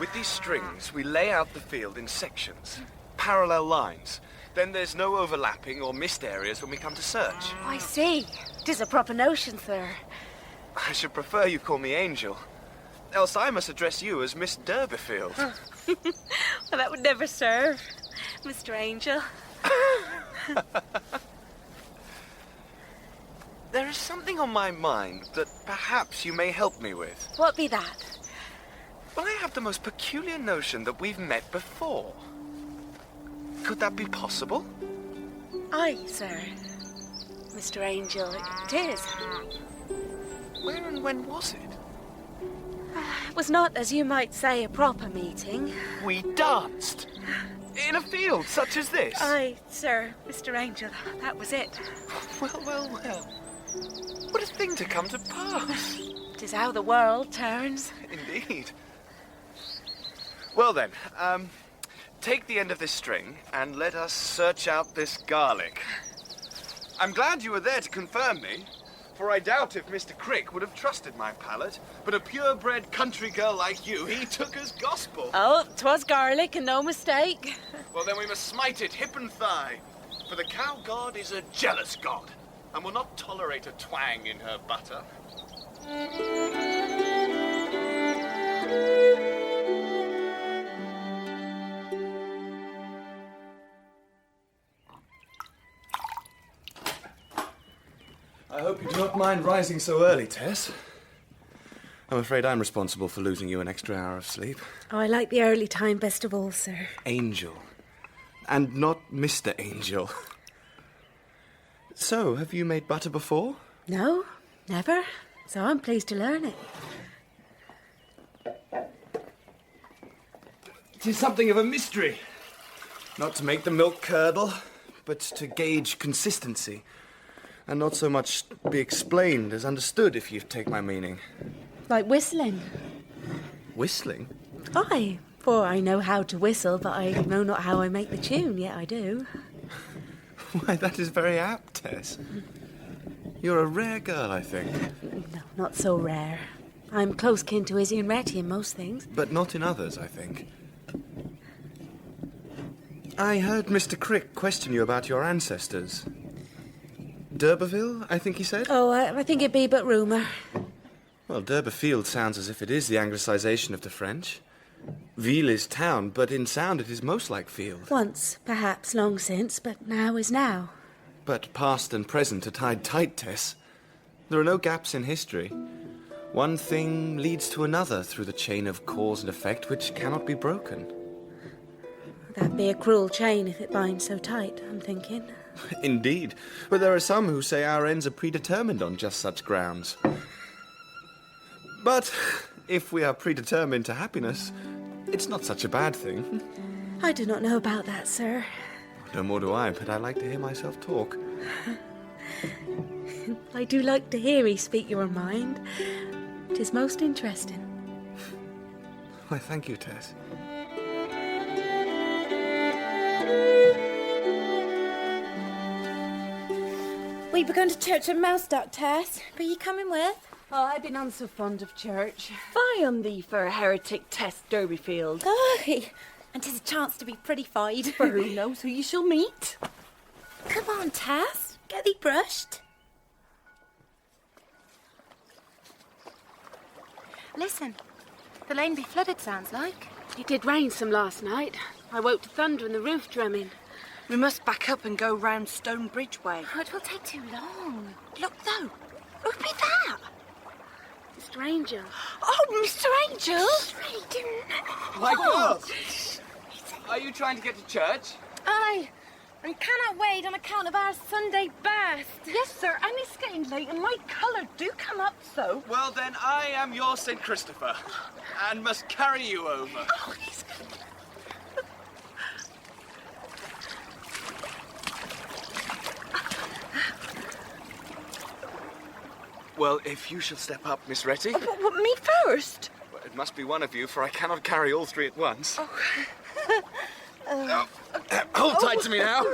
With these strings, we lay out the field in sections, parallel lines. Then there's no overlapping or missed areas when we come to search. I see. 'Tis a proper notion, sir. I should prefer you call me Angel. Else I must address you as Miss Durbeyfield. Well, that would never serve, Mr. Angel. There is something on my mind that perhaps you may help me with. What be that? Well, I have the most peculiar notion that we've met before. Could that be possible? Aye, sir. Mr. Angel, it is. Where and when was it? It was not, as you might say, a proper meeting. We danced. In a field such as this? Aye, sir, Mr. Angel, that was it. Well. What a thing to come to pass. 'Tis how the world turns. Indeed. Well then, take the end of this string and let us search out this garlic. I'm glad you were there to confirm me, for I doubt if Mr. Crick would have trusted my palate, but a purebred country girl like you, he took as gospel. Oh, 'twas garlic and no mistake. Well, then we must smite it hip and thigh, for the cow god is a jealous god, and will not tolerate a twang in her butter. I hope you do not mind rising so early, Tess. I'm afraid I'm responsible for losing you an extra hour of sleep. Oh, I like the early time best of all, sir. Angel. And not Mr. Angel. So, have you made butter before? No, never. So I'm pleased to learn it. It is something of a mystery. Not to make the milk curdle, but to gauge consistency. And not so much be explained as understood, if you take my meaning. Like whistling. Whistling? Aye, for I know how to whistle, but I know not how I make the tune, yet I do. Why, that is very apt, Tess. You're a rare girl, I think. No, not so rare. I'm close kin to Izzy and Retty in most things. But not in others, I think. I heard Mr. Crick question you about your ancestors. Durbeyfield, I think he said? Oh, I think it be but rumour. Well, Durbeyfield sounds as if it is the anglicisation of the French. Ville is town, but in sound it is most like field. Once, perhaps, long since, but now is now. But past and present are tied tight, Tess. There are no gaps in history. One thing leads to another through the chain of cause and effect which cannot be broken. That'd be a cruel chain if it binds so tight, I'm thinking. Indeed, but there are some who say our ends are predetermined on just such grounds. But if we are predetermined to happiness, it's not such a bad thing. I do not know about that, sir. No more do I, but I like to hear myself talk. I do like to hear 'ee speak your mind. 'Tis most interesting. Why, thank you, Tess. We were going to church at Mousedock, Tess. Were you coming with? Oh, I've been on so fond of church. Fie on thee for a heretic Tess Durbeyfield. Aye, and 'tis a chance to be pretty fide. For who knows who you shall meet. Come on, Tess. Get thee brushed. Listen, the lane be flooded, sounds like. It did rain some last night. I woke to thunder and the roof drumming. We must back up and go round Stone Bridge way. Oh, it will take too long. Look, though. Who be that? Mr. Angel. Oh, Mr. Angel! Really do not. My girls! Are you trying to get to church? Aye, and cannot wait on account of our Sunday best. Yes, sir, and it's getting late and my colour do come up so. Well, then I am your St. Christopher, and must carry you over. Oh, he's... Well, if you shall step up, Miss Retty. Oh, me first? Well, it must be one of you, for I cannot carry all three at once. Oh. Hold tight to me now.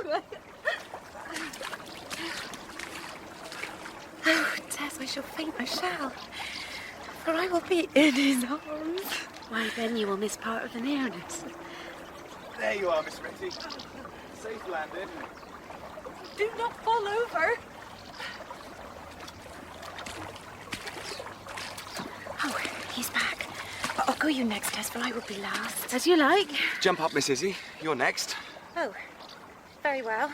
Oh, Tess, I shall faint, I shall. For I will be in his arms. Why, then you will miss part of the nearness. There you are, Miss Retty. Safe landing. Do not fall over. Oh, he's back. I'll go you next, Tess, for I will be last. As you like. Jump up, Miss Izzy. You're next. Oh, very well.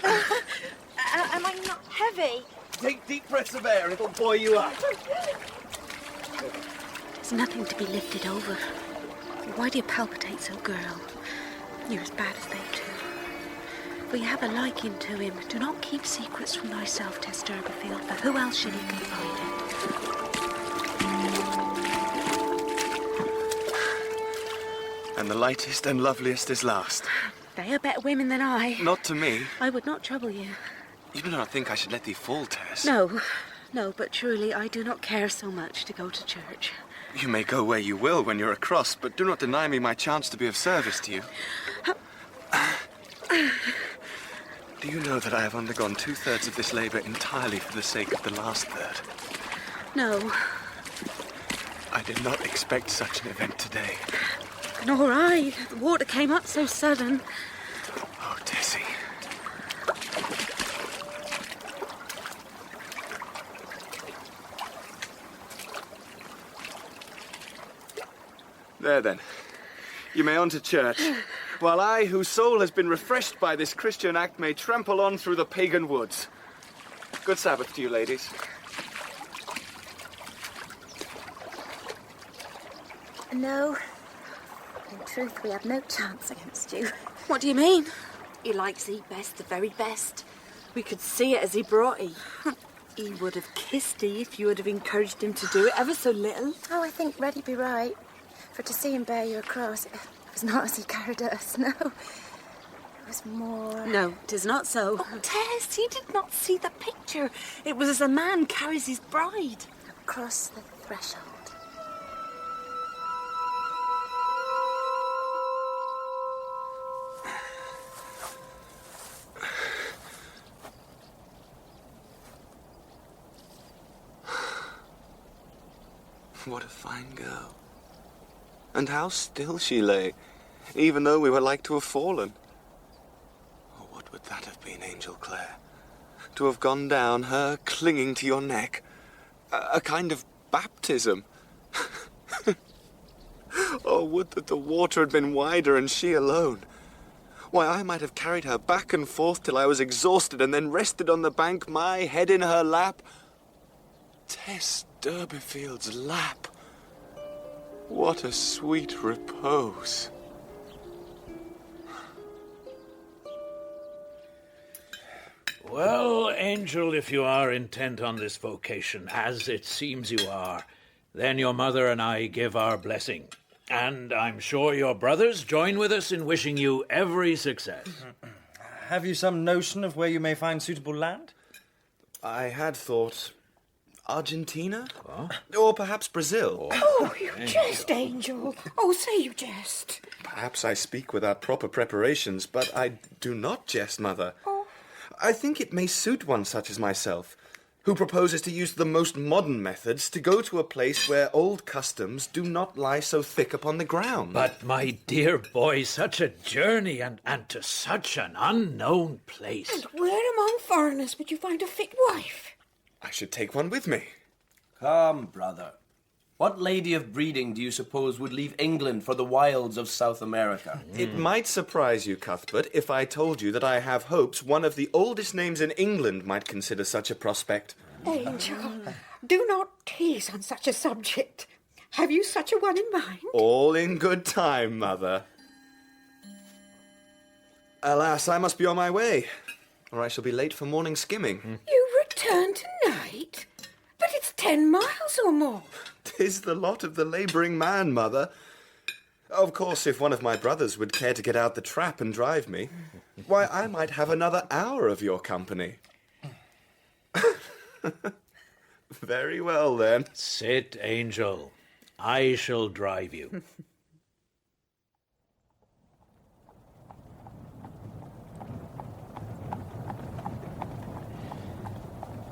Am I not heavy? Take deep breaths of air and it'll buoy you up. There's nothing to be lifted over. Why do you palpitate so, girl? You're as bad as they too. For you have a liking to him. Do not keep secrets from thyself, Tess Durbeyfield, for who else should he confide in? And the lightest and loveliest is last. They are better women than I. Not to me. I would not trouble you. You do not think I should let thee fall, Tess? No, but truly I do not care so much to go to church. You may go where you will when you're across, but do not deny me my chance to be of service to you. Do you know that I have undergone 2/3 of this labour entirely for the sake of the last third? No. I did not expect such an event today. Nor I. The water came up so sudden. Oh, Tessie. There then. You may on to church, while I, whose soul has been refreshed by this Christian act, may trample on through the pagan woods. Good Sabbath to you, ladies. No. In truth, we have no chance against you. What do you mean? He likes thee best, the very best. We could see it as he brought thee. He would have kissed thee if you would have encouraged him to do it ever so little. Oh, I think Reddy be right. For to see him bear you across, it was not as he carried us, no. It was more... No, 'tis not so. Oh, Tess, you did not see the picture. It was as a man carries his bride. Across the threshold. What a fine girl. And how still she lay, even though we were like to have fallen. Oh, what would that have been, Angel Clare? To have gone down, her clinging to your neck. A kind of baptism. Oh, would that the water had been wider and she alone. Why, I might have carried her back and forth till I was exhausted and then rested on the bank, my head in her lap. Tess Durbeyfield's lap. What a sweet repose. Well, Angel, if you are intent on this vocation, as it seems you are, then your mother and I give our blessing. And I'm sure your brothers join with us in wishing you every success. Have you some notion of where you may find suitable land? I had thought Argentina? Or perhaps Brazil. Oh, you jest, Angel. Oh, say you jest. Perhaps I speak without proper preparations, but I do not jest, Mother. I think it may suit one such as myself, who proposes to use the most modern methods to go to a place where old customs do not lie so thick upon the ground. But, my dear boy, such a journey and to such an unknown place. And where among foreigners would you find a fit wife? I should take one with me. Come, brother. What lady of breeding do you suppose would leave England for the wilds of South America? It might surprise you, Cuthbert, if I told you that I have hopes one of the oldest names in England might consider such a prospect. Angel, do not tease on such a subject. Have you such a one in mind? All in good time, Mother. Alas, I must be on my way, or I shall be late for morning skimming. You return tonight? But it's 10 miles or more. 'Tis the lot of the labouring man, Mother. Of course, if one of my brothers would care to get out the trap and drive me, why, I might have another hour of your company. Very well, then. Sit, Angel. I shall drive you.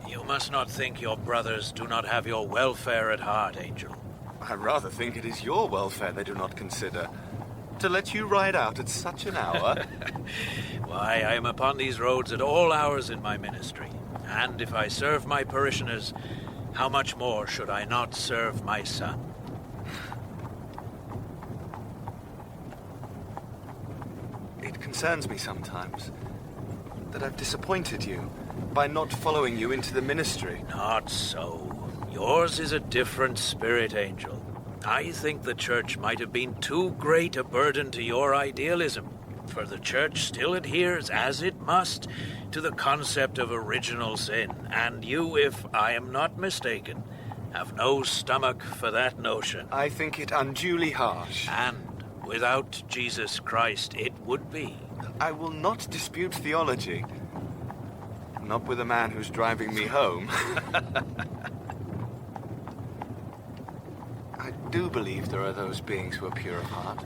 You must not think your brothers do not have your welfare at heart, Angel. I rather think it is your welfare they do not consider. To let you ride out at such an hour? Why, I am upon these roads at all hours in my ministry. And if I serve my parishioners, how much more should I not serve my son? It concerns me sometimes that I've disappointed you by not following you into the ministry. Not so. Yours is a different spirit, Angel. I think the church might have been too great a burden to your idealism, for the church still adheres, as it must, to the concept of original sin, and you, if I am not mistaken, have no stomach for that notion. I think it unduly harsh. And without Jesus Christ, it would be. I will not dispute theology. Not with a man who's driving me home. I do believe there are those beings who are pure of heart.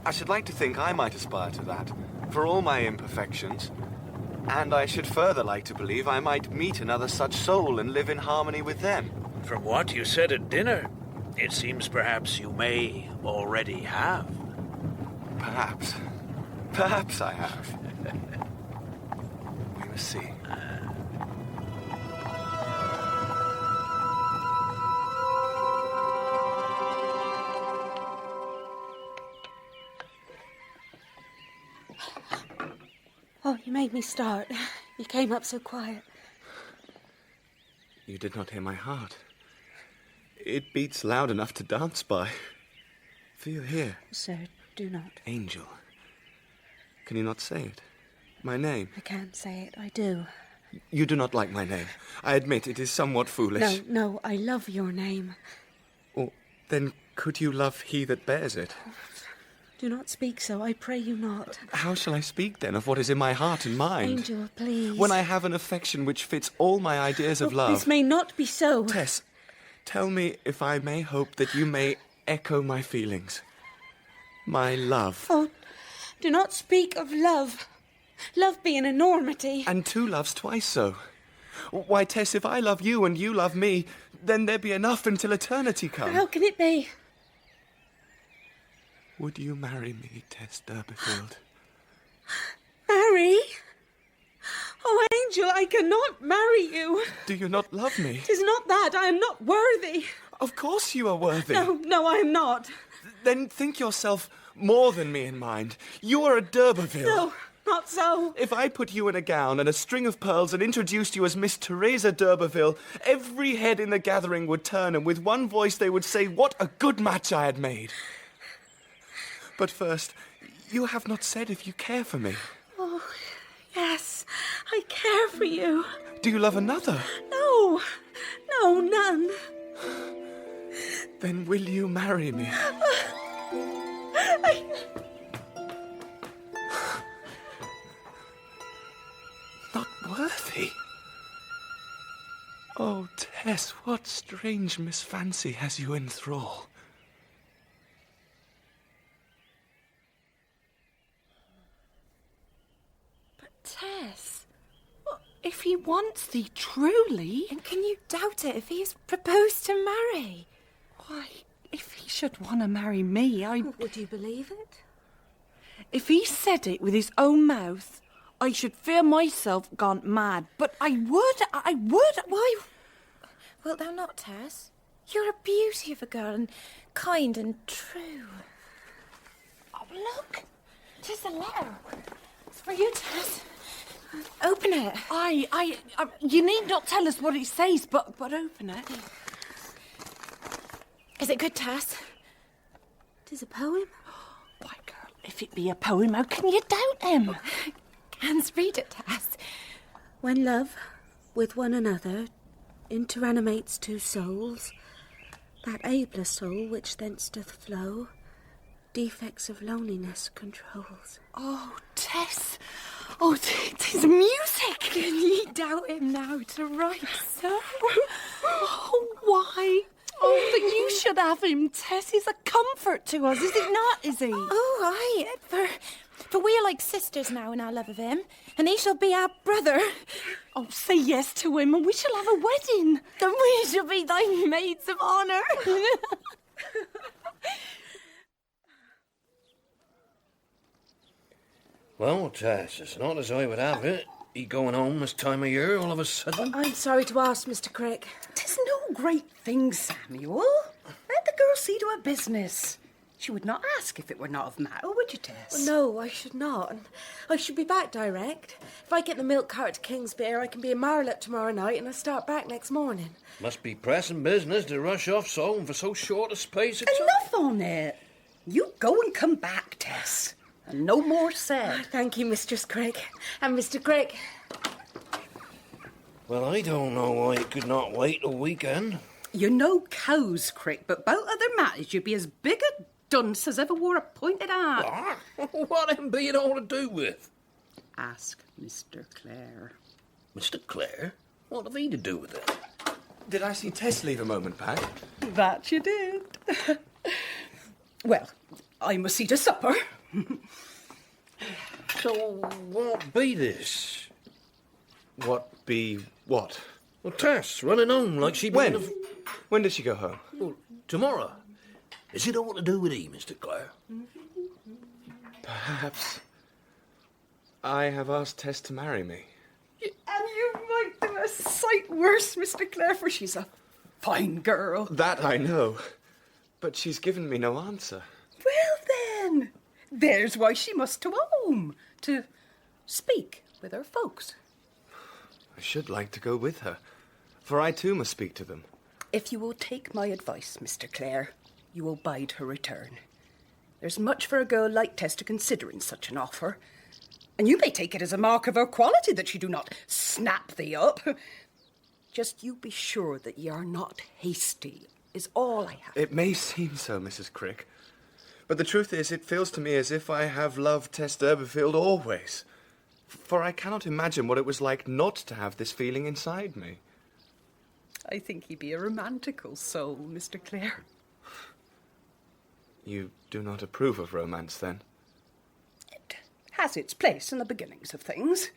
I should like to think I might aspire to that, for all my imperfections. And I should further like to believe I might meet another such soul and live in harmony with them. From what you said at dinner, it seems perhaps you may already have. Perhaps. Perhaps I have. We must see. Oh, you made me start. You came up so quiet. You did not hear my heart. It beats loud enough to dance by. Feel here. Sir, do not. Angel. Can you not say it? My name. I can't say it. I do. You do not like my name. I admit it is somewhat foolish. No, I love your name. Well, then could you love he that bears it? Do not speak so. I pray you not. How shall I speak, then, of what is in my heart and mind? Angel, please. When I have an affection which fits all my ideas of love. This may not be so. Tess, tell me if I may hope that you may echo my feelings. My love. Oh, do not speak of love. Love be an enormity. And two loves twice so. Why, Tess, if I love you and you love me, then there be enough until eternity come. How can it be? Would you marry me, Tess Durbeyfield? Marry? Oh, Angel, I cannot marry you. Do you not love me? 'Tis not that. I am not worthy. Of course you are worthy. No, I am not. Then think yourself more than me in mind. You are a Durbeyfield. No, not so. If I put you in a gown and a string of pearls and introduced you as Miss Teresa Durbeyfield, every head in the gathering would turn, and with one voice they would say what a good match I had made. But first, you have not said if you care for me. Oh, yes, I care for you. Do you love another? No, none. Then will you marry me? Not worthy? Oh, Tess, what strange misfancy has you in thrall? But Tess, if he wants thee truly... And can you doubt it if he has proposed to marry? Why, if he should want to marry me, Would you believe it? If he said it with his own mouth, I should fear myself gone mad. But I would. Why? Wilt thou not, Tess? You're a beauty of a girl, and kind and true. Oh, look! 'Tis a letter. It's for you, Tess. Open it. You need not tell us what it says, but open it. Is it good, Tess? 'Tis a poem. Why, girl, if it be a poem, how can you doubt him? Canst read it, Tess? When love, with one another, interanimates two souls, that abler soul which thence doth flow, defects of loneliness controls. Oh, Tess! Oh, 'tis music! Can ye doubt him now to write so? Oh, why? Oh, that you should have him, Tess. He's a comfort to us, is it not, is he? Oh, aye. For we are like sisters now in our love of him, and he shall be our brother. Oh, say yes to him, and we shall have a wedding. Then we shall be thy maids of honour. Well, Tess, it's not as I would have it. He going home this time of year all of a sudden. I'm sorry to ask, Mr. Crick. 'Tis no great thing, Samuel. Let the girl see to her business. She would not ask if it were not of matter, would you, Tess? No, I should not. And I should be back direct. If I get the milk cart to Kingsbere, I can be in Marlett tomorrow night, and I start back next morning. Must be pressing business to rush off so and for so short a space of time. Enough on it. You go and come back, Tess. And no more said. Thank you, Mistress Crick. And Mr. Crick. Well, I don't know why it could not wait a weekend. You know cows, Crick, but about other matters you'd be as big a dunce as ever wore a pointed hat. What them be it all to do with? Ask Mr. Clare. Mr. Clare? What have he to do with it? Did I see Tess leave a moment back? That you did. Well, I must see to supper. So, what be this? What be what? Well, Tess, running home like she... When? When did she go home? Well, tomorrow. Is it all to do with he, Mr. Clare? Perhaps I have asked Tess to marry me. And you might do a sight worse, Mr. Clare, for she's a fine girl. That I know. But she's given me no answer. Well, then, there's why she must to home, to speak with her folks. I should like to go with her, for I too must speak to them. If you will take my advice, Mr. Clare, you will bide her return. There's much for a girl like Tess to consider in such an offer, and you may take it as a mark of her quality that she do not snap thee up. Just you be sure that ye are not hasty, is all I have. It may seem so, Mrs. Crick, but the truth is, it feels to me as if I have loved Tess Durbeyfield always. For I cannot imagine what it was like not to have this feeling inside me. I think he be a romantical soul, Mr. Clare. You do not approve of romance, then? It has its place in the beginnings of things,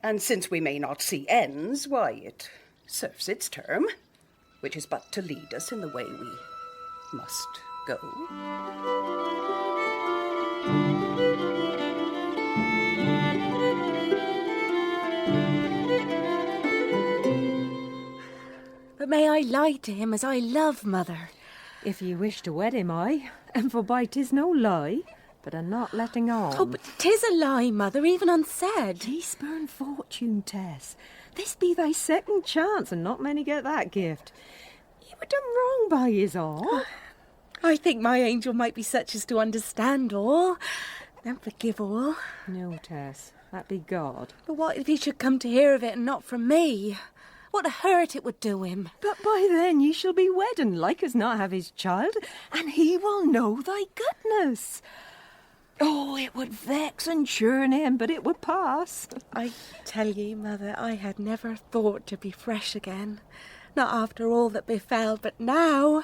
and since we may not see ends, why, it serves its term, which is but to lead us in the way we must go. But may I lie to him as I love, Mother? If you wish to wed him, I. And forby 'tis no lie, but a not letting on. Oh, but 'tis a lie, Mother, even unsaid. Ye spurn fortune, Tess. This be thy second chance, and not many get that gift. You were done wrong by his all. I think my angel might be such as to understand all, and forgive all. No, Tess, that be God. But what if he should come to hear of it and not from me? What hurt it would do him. But by then ye shall be wed and like as not have his child, and he will know thy goodness. Oh, it would vex and churn him, but it would pass. I tell ye, Mother, I had never thought to be fresh again. Not after all that befell, but now,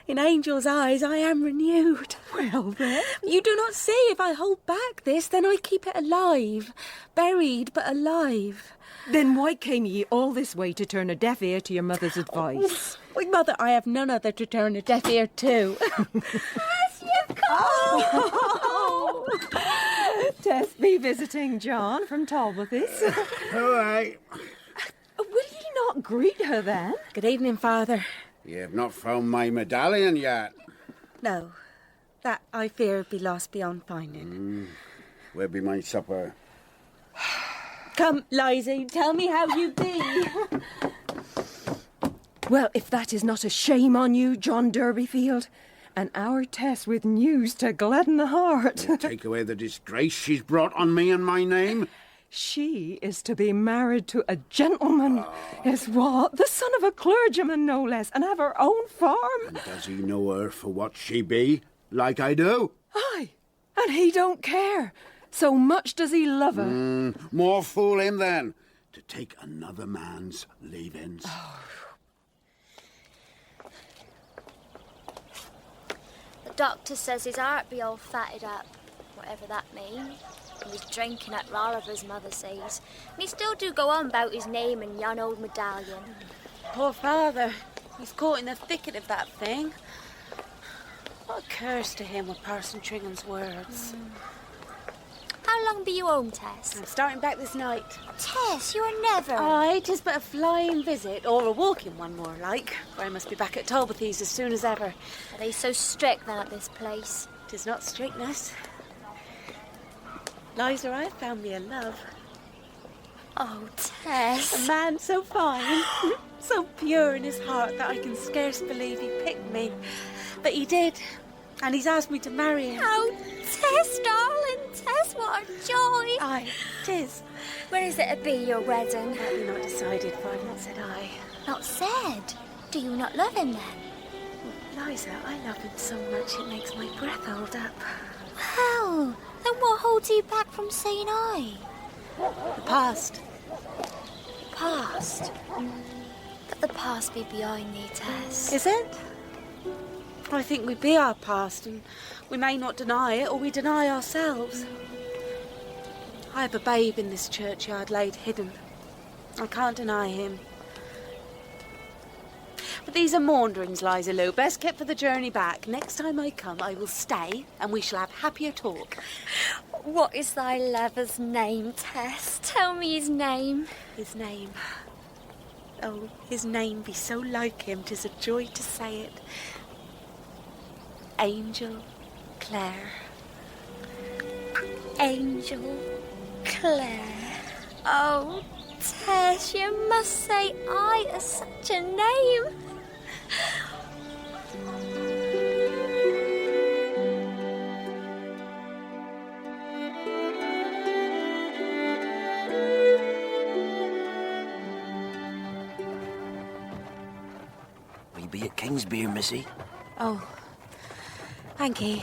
in Angel's eyes, I am renewed. Well, then. You do not see, if I hold back this, then I keep it alive. Buried, but alive. Then why came ye all this way to turn a deaf ear to your mother's advice? Oh, Mother, I have none other to turn a deaf ear to. Yes, you've come! Oh. Tess be visiting John from Talbothy's. All right. Will ye not greet her then? Good evening, Father. You have not found my medallion yet. No, that I fear be lost beyond finding. Where be my supper? Come, Liza, tell me how you be. Well, if that is not a shame on you, John Durbeyfield, and our Tess with news to gladden the heart. Take away the disgrace she's brought on me and my name. She is to be married to a gentleman. Yes, what? The son of a clergyman, no less, and have her own farm. And does he know her for what she be, like I do? Aye, and he don't care. So much does he love her. More fool him, then, to take another man's leavings. The doctor says his heart be all fatted up, whatever that means. He was drinking at Rolliver's, Mother says. And he still do go on about his name and yon old medallion. Poor Father. He's caught in the thicket of that thing. What occurs to him with Parson Tringham's words? How long be you home, Tess? I'm starting back this night. Tess, you are never. Aye, 'tis but a flying visit, or a walking one more like. For I must be back at Talbothy's as soon as ever. Are they so strict then at this place? 'Tis not strictness. Liza, I found me a love. Oh, Tess. A man so fine, so pure in his heart that I can scarce believe he picked me. But he did, and he's asked me to marry him. Oh, Tess, darling, Tess, what a joy. Aye, 'tis. Where is it to be, your wedding? That we not decided, for I've not said I. Not said? Do you not love him then? Liza, I love him so much it makes my breath hold up. Well, then what holds you back from saying I? The past. Past? Let the past be behind thee, Tess. Is it? I think we be our past, and we may not deny it, or we deny ourselves. I have a babe in this churchyard laid hidden. I can't deny him. But these are maunderings, Liza Lou, best kept for the journey back. Next time I come, I will stay, and we shall have happier talk. What is thy lover's name, Tess? Tell me his name. His name? Oh, his name be so like him, 'tis a joy to say it. Angel Clare. Angel Clare. Oh, Tess, you must say I as such a name. Will you be at Kingsbeer, missy? Oh, thank you.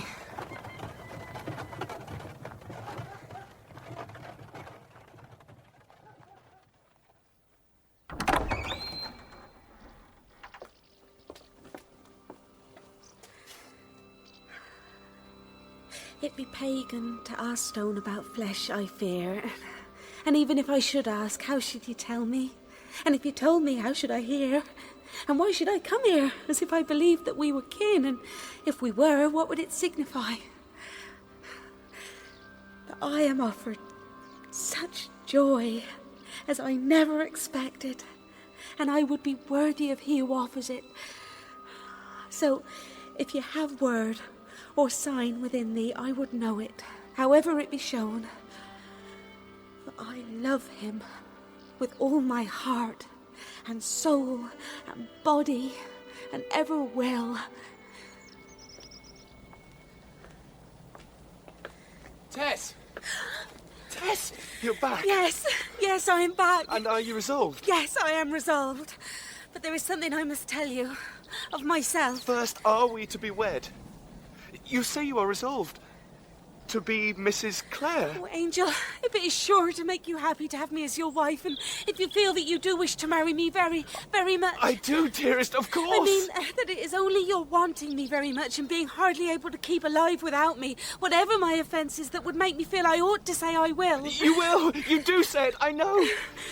It be pagan to ask stone about flesh, I fear. And even if I should ask, how should you tell me? And if you told me, how should I hear? And why should I come here, as if I believed that we were kin? And if we were, what would it signify? But I am offered such joy as I never expected, and I would be worthy of he who offers it. So, if you have word or sign within thee, I would know it, however it be shown. For I love him with all my heart and soul and body and ever will. Tess! Tess, you're back. Yes, I am back. And are you resolved? Yes, I am resolved. But there is something I must tell you of myself. First, are we to be wed? You say you are resolved to be Mrs. Clare. Oh, Angel, if it is sure to make you happy to have me as your wife, and if you feel that you do wish to marry me very, very much... I do, dearest, of course. I mean, that it is only your wanting me very much and being hardly able to keep alive without me, whatever my offences, that would make me feel I ought to say I will. You will. You do say it, I know.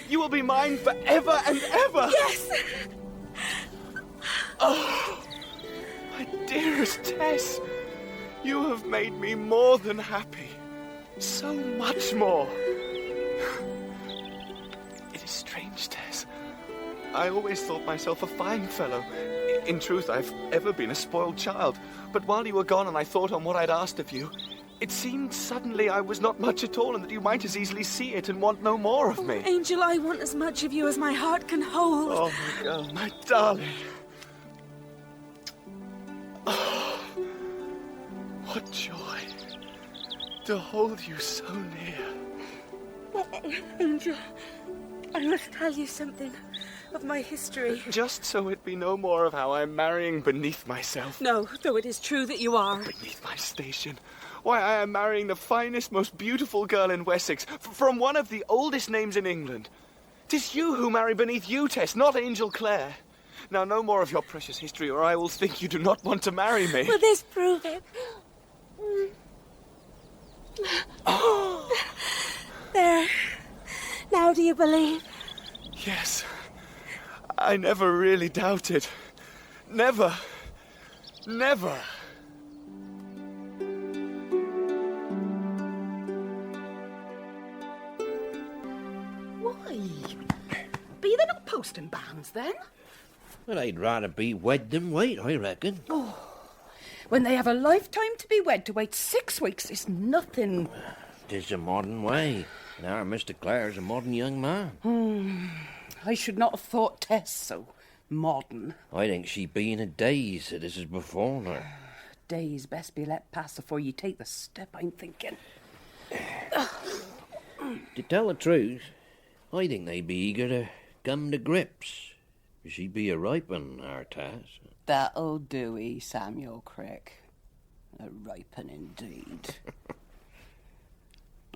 You will be mine forever and ever. Yes. Oh, my dearest Tess. You have made me more than happy. So much more. It is strange, Tess. I always thought myself a fine fellow. In truth, I've ever been a spoiled child. But while you were gone and I thought on what I'd asked of you, it seemed suddenly I was not much at all and that you might as easily see it and want no more of me. Angel, I want as much of you as my heart can hold. Oh, my girl, my darling. What joy to hold you so near. Angel, I must tell you something of my history. Just so it be no more of how I'm marrying beneath myself. No, though it is true that you are. Beneath my station. Why, I am marrying the finest, most beautiful girl in Wessex, from one of the oldest names in England. 'Tis you who marry beneath you, Tess, not Angel Clare. Now, no more of your precious history, or I will think you do not want to marry me. Will this prove it? Oh. There. Now do you believe? Yes. I never really doubted. Never. Never. Why? Be they not posting banns, then? Well, I'd rather be wed than wait, I reckon. Oh, when they have a lifetime to be wed, to wait 6 weeks is nothing. 'Tis a modern way. And our Mr. Clare's a modern young man. I should not have thought Tess so modern. I think she'd be in a daze that this is before her. Days best be let pass before you take the step, I'm thinking. To tell the truth, I think they'd be eager to come to grips. She'd be a ripen, our Tess. That'll do, Samuel Crick. A ripen indeed.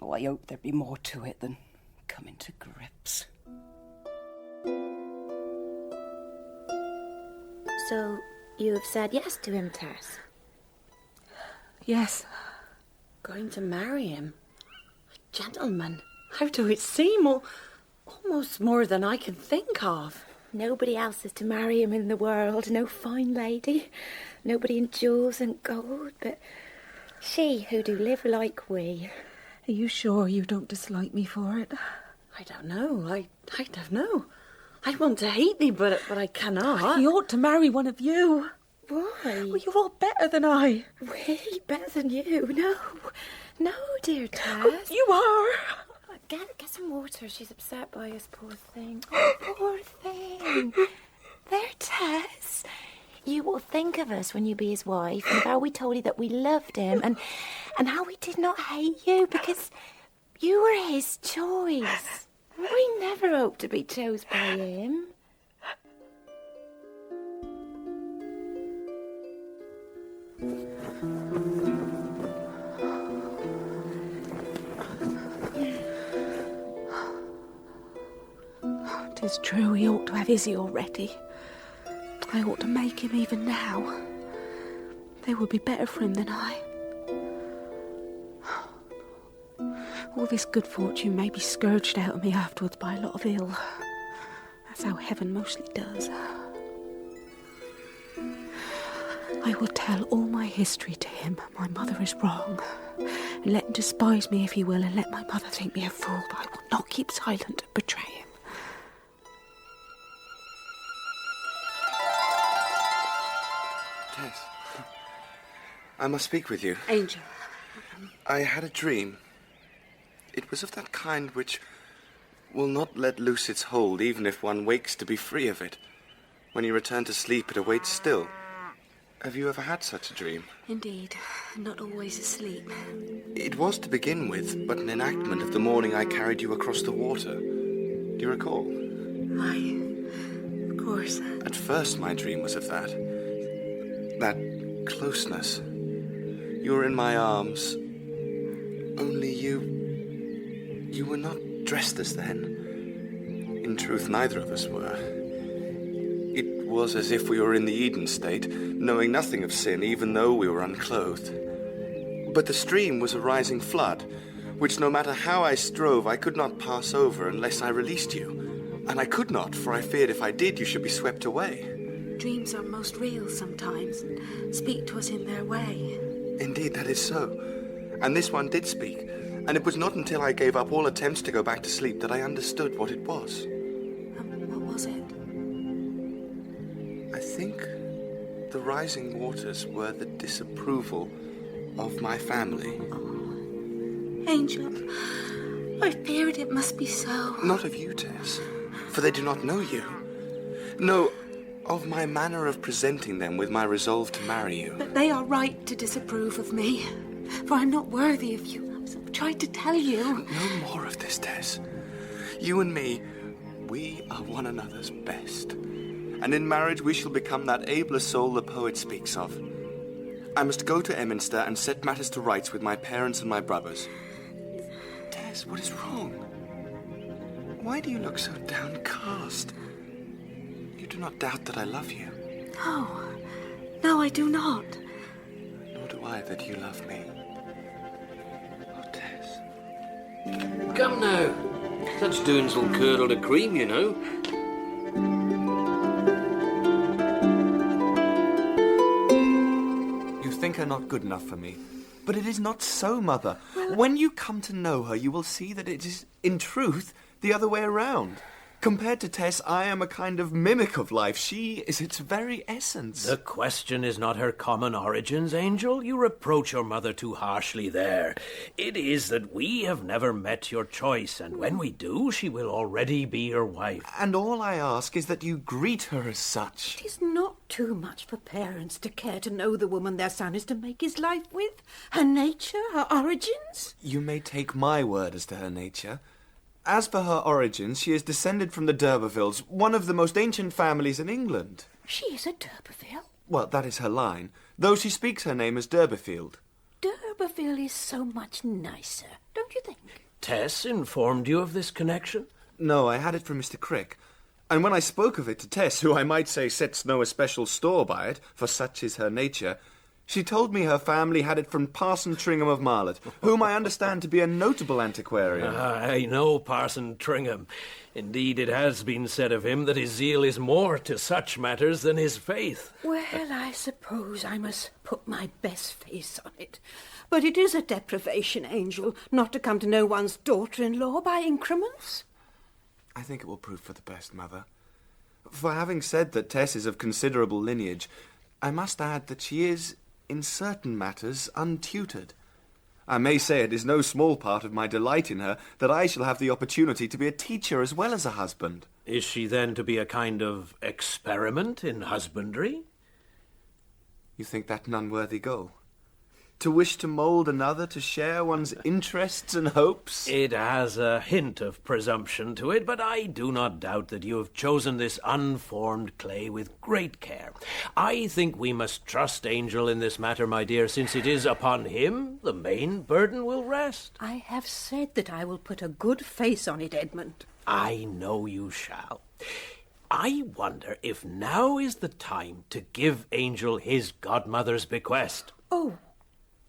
Oh, I hope there'd be more to it than coming to grips. So, you have said yes to him, Tess? Yes. Going to marry him? A gentleman? How do it seem? Almost more than I can think of. Nobody else is to marry him in the world. No fine lady. Nobody in jewels and gold, but she who do live like we. Are you sure you don't dislike me for it? I don't know. I don't know. I want to hate thee, but I cannot. He ought to marry one of you. Why? Well, you're all better than I. We? Better than you? No, dear Tess. Oh, you are. Get some water. She's upset by us, poor thing. Oh, poor thing. There, Tess. You will think of us when you be his wife, and how we told you that we loved him, and how we did not hate you, because you were his choice. We never hoped to be chose by him. It's true, he ought to have Izzy already. I ought to make him even now. They would be better for him than I. All this good fortune may be scourged out of me afterwards by a lot of ill. That's how heaven mostly does. I will tell all my history to him. My mother is wrong. And let him despise me if he will, and let my mother think me a fool, but I will not keep silent and betray him. Tess, I must speak with you. Angel. I had a dream. It was of that kind which will not let loose its hold, even if one wakes to be free of it. When you return to sleep, it awaits still. Have you ever had such a dream? Indeed, not always asleep. It was to begin with, but an enactment of the morning I carried you across the water. Do you recall? Aye, of course. At first my dream was of that. That closeness. You were in my arms. Only you were not dressed as then. In truth, neither of us were. It was as if we were in the Eden state, knowing nothing of sin, even though we were unclothed. But the stream was a rising flood, which no matter how I strove, I could not pass over unless I released you. And I could not, for I feared if I did, you should be swept away. Dreams are most real sometimes, and speak to us in their way. Indeed, that is so. And this one did speak, and it was not until I gave up all attempts to go back to sleep that I understood what it was. What was it? I think the rising waters were the disapproval of my family. Angel, I feared it must be so. Not of you, Tess, for they do not know you. No, of my manner of presenting them with my resolve to marry you. But they are right to disapprove of me, for I'm not worthy of you. I've tried to tell you. No more of this, Tess. You and me, we are one another's best. And in marriage we shall become that abler soul the poet speaks of. I must go to Emminster and set matters to rights with my parents and my brothers. Tess, what is wrong? Why do you look so downcast? You do not doubt that I love you. No, I do not. Nor do I that you love me. Oh, Tess. Come now. Such doings will curdle the cream, you know. You think her not good enough for me. But it is not so, Mother. When you come to know her, you will see that it is, in truth, the other way around. Compared to Tess, I am a kind of mimic of life. She is its very essence. The question is not her common origins, Angel. You reproach your mother too harshly there. It is that we have never met your choice, and when we do, she will already be your wife. And all I ask is that you greet her as such. It is not too much for parents to care to know the woman their son is to make his life with, her nature, her origins. You may take my word as to her nature. As for her origins, she is descended from the Durbeyfields, one of the most ancient families in England. She is a Durbeyfield? Well, that is her line, though she speaks her name as Durbeyfield. Durbeyfield is so much nicer, don't you think? Tess informed you of this connection? No, I had it from Mr. Crick. And when I spoke of it to Tess, who I might say sets no especial store by it, for such is her nature, she told me her family had it from Parson Tringham of Marlett, whom I understand to be a notable antiquarian. I know Parson Tringham. Indeed, it has been said of him that his zeal is more to such matters than his faith. Well, I suppose I must put my best face on it. But it is a deprivation, Angel, not to come to know one's daughter-in-law by increments. I think it will prove for the best, Mother. For having said that Tess is of considerable lineage, I must add that she is, in certain matters, untutored. I may say it is no small part of my delight in her that I shall have the opportunity to be a teacher as well as a husband. Is she then to be a kind of experiment in husbandry? You think that an unworthy goal? To wish to mould another to share one's interests and hopes? It has a hint of presumption to it, but I do not doubt that you have chosen this unformed clay with great care. I think we must trust Angel in this matter, my dear, since it is upon him the main burden will rest. I have said that I will put a good face on it, Edmund. I know you shall. I wonder if now is the time to give Angel his godmother's bequest. Oh,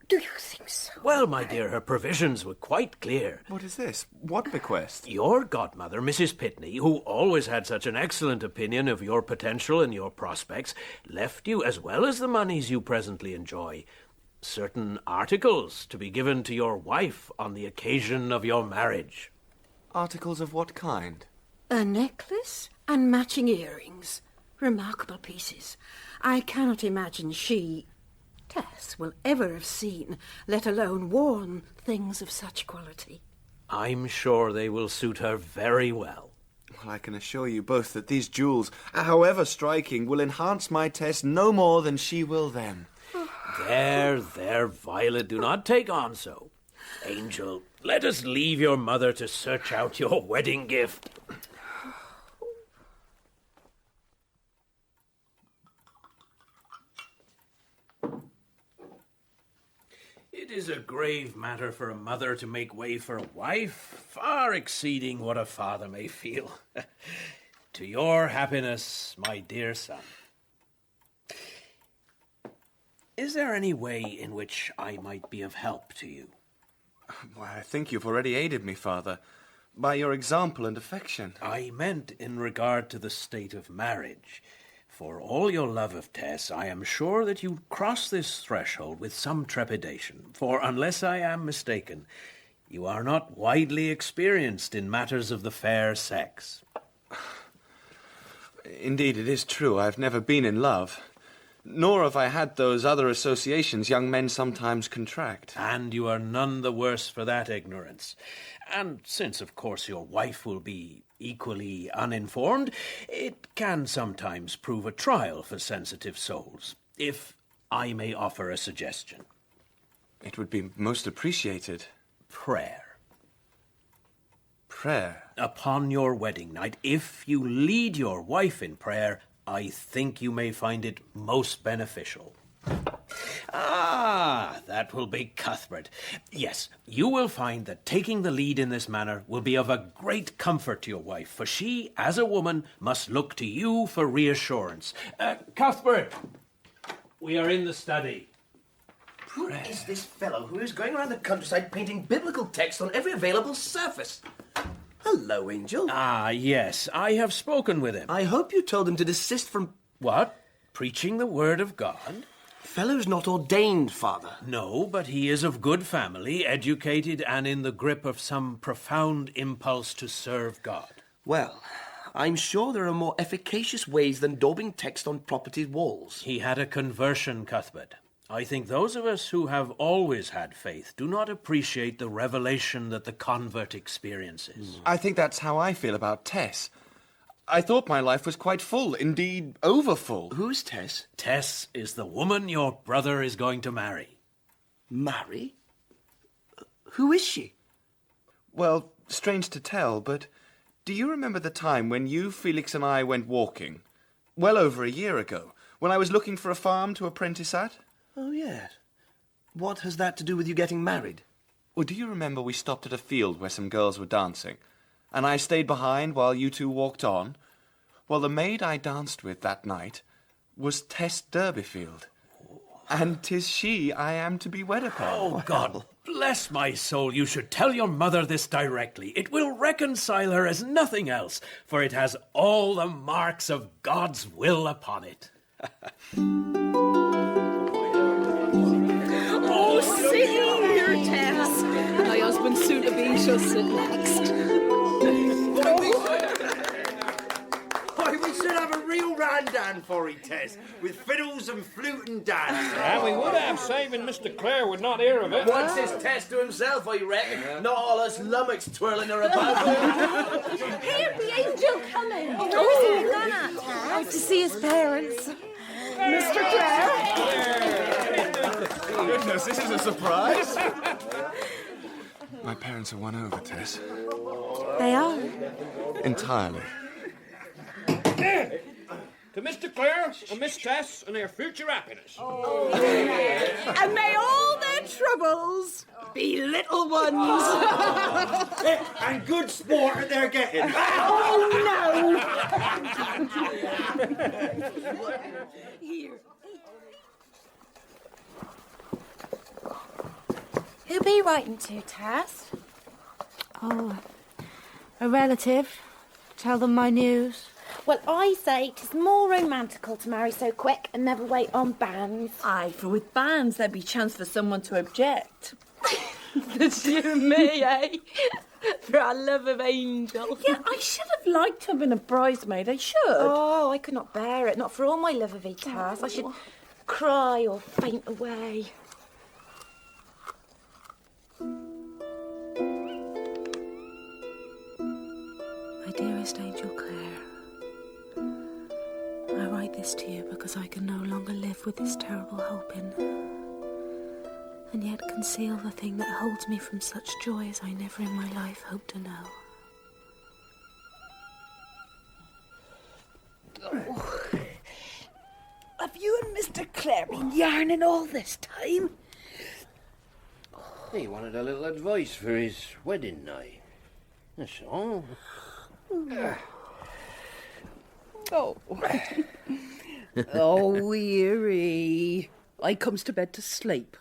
do you think so? Well, my dear, her provisions were quite clear. What is this? What bequest? Your godmother, Mrs. Pitney, who always had such an excellent opinion of your potential and your prospects, left you, as well as the moneys you presently enjoy, certain articles to be given to your wife on the occasion of your marriage. Articles of what kind? A necklace and matching earrings. Remarkable pieces. I cannot imagine Tess will ever have seen, let alone worn, things of such quality. I'm sure they will suit her very well. I can assure you both that these jewels, however striking, will enhance my Tess no more than she will them. There, Violet, do not take on so. Angel, let us leave your mother to search out your wedding gift. It is a grave matter for a mother to make way for a wife, far exceeding what a father may feel. To your happiness, my dear son. Is there any way in which I might be of help to you? Why, I think you've already aided me, Father, by your example and affection. I meant in regard to the state of marriage. For all your love of Tess, I am sure that you cross this threshold with some trepidation, for unless I am mistaken, you are not widely experienced in matters of the fair sex. Indeed, it is true. I've never been in love. Nor have I had those other associations young men sometimes contract. And you are none the worse for that ignorance. And since, of course, your wife will be equally uninformed, it can sometimes prove a trial for sensitive souls, if I may offer a suggestion. It would be most appreciated. Prayer. Prayer? Upon your wedding night, if you lead your wife in prayer, I think you may find it most beneficial. Ah, that will be Cuthbert. Yes, you will find that taking the lead in this manner will be of a great comfort to your wife, for she, as a woman, must look to you for reassurance. Cuthbert, we are in the study. Who is this fellow who is going around the countryside painting biblical text on every available surface? Hello, Angel. Ah, yes, I have spoken with him. I hope you told him to desist from... What? Preaching the word of God? Fellow's not ordained, Father. No, but he is of good family, educated, and in the grip of some profound impulse to serve God. Well, I'm sure there are more efficacious ways than daubing text on property walls. He had a conversion, Cuthbert. I think those of us who have always had faith do not appreciate the revelation that the convert experiences. I think that's how I feel about Tess. I thought my life was quite full, indeed overfull. Who's Tess? Tess is the woman your brother is going to marry. Marry? Who is she? Well, strange to tell, but do you remember the time when you, Felix, and I went walking? Well over a year ago, when I was looking for a farm to apprentice at? Oh, yes. What has that to do with you getting married? Well, do you remember we stopped at a field where some girls were dancing, and I stayed behind while you two walked on? Well, the maid I danced with that night was Tess Durbeyfield, and 'tis she I am to be wed upon. Oh, God bless my soul, you should tell your mother this directly. It will reconcile her as nothing else, for it has all the marks of God's will upon it. Oh, sit here, Tess. My husband soon-to-be shall sit next. Why, we should have a real randan for it, Tess, with fiddles and flute and dance. And we would have, saving Mr. Clare would not hear of it. Wants his Tess to himself, I reckon. Not all us lummox twirling her about. Here, the angel coming. Oh, who's gone at, Tess? Out to see his parents. Mr. Clare? Goodness, this is a surprise. My parents are won over, Tess. They are. Entirely. To Mr. Clare and Miss Tess and their future happiness. And may all their troubles be little ones. And good sport that they're getting. Oh, no. Here. Who be writing to, Tess? Oh, a relative. Tell them my news. Well, I say 'tis more romantical to marry so quick and never wait on banns. Aye, for with banns there'd be chance for someone to object. That's you and me, eh? For our love of Angel. Yeah, I should have liked to have been a bridesmaid, I should. Oh, I could not bear it, not for all my love of thee, Tess. I should cry or faint away. I dearest Angel Clare, I write this to you because I can no longer live with this terrible hope in, and yet conceal the thing that holds me from such joy as I never in my life hoped to know. Oh. Have you and Mr. Clare been yarning all this time? He wanted a little advice for his wedding night. That's all. Oh. Oh, weary. I comes to bed to sleep.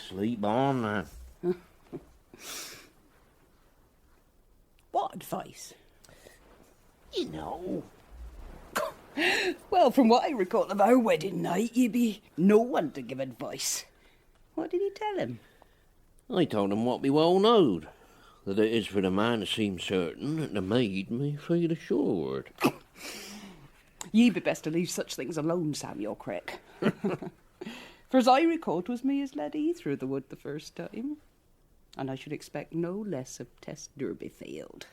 Sleep on, man. What advice? You know. Well, from what I recall of our wedding night, you be no one to give advice. What did he tell him? I told him what we well knowed, that it is for the man to seem certain that the maid may feel assured. Ye be best to leave such things alone, Samuel Crick. For as I recall, 'twas me as led ye through the wood the first time, and I should expect no less of Tess Durbeyfield.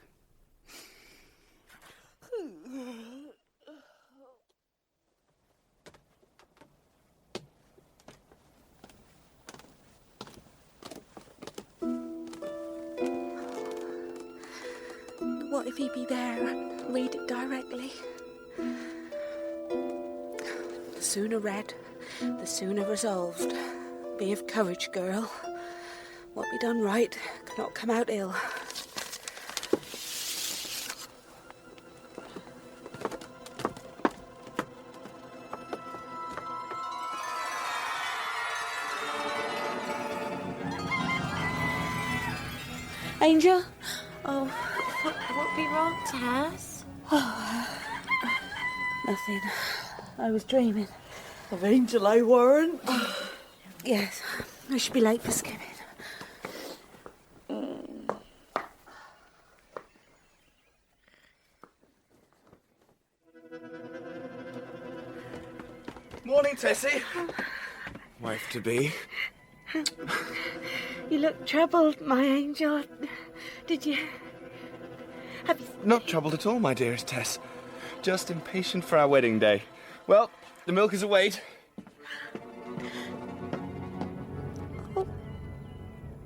What if he be there and read it directly? The sooner read, the sooner resolved. Be of courage, girl. What be done right cannot come out ill. Angel? Oh, what be wrong, Tess? Nothing. I was dreaming. Of Angel, I warrant. Yes, I should be late for skimming. Morning, Tessie. Wife-to-be. You look troubled, my angel. Did you... Have you... Not troubled at all, my dearest Tess. Just impatient for our wedding day. Well, the milk is await. Oh,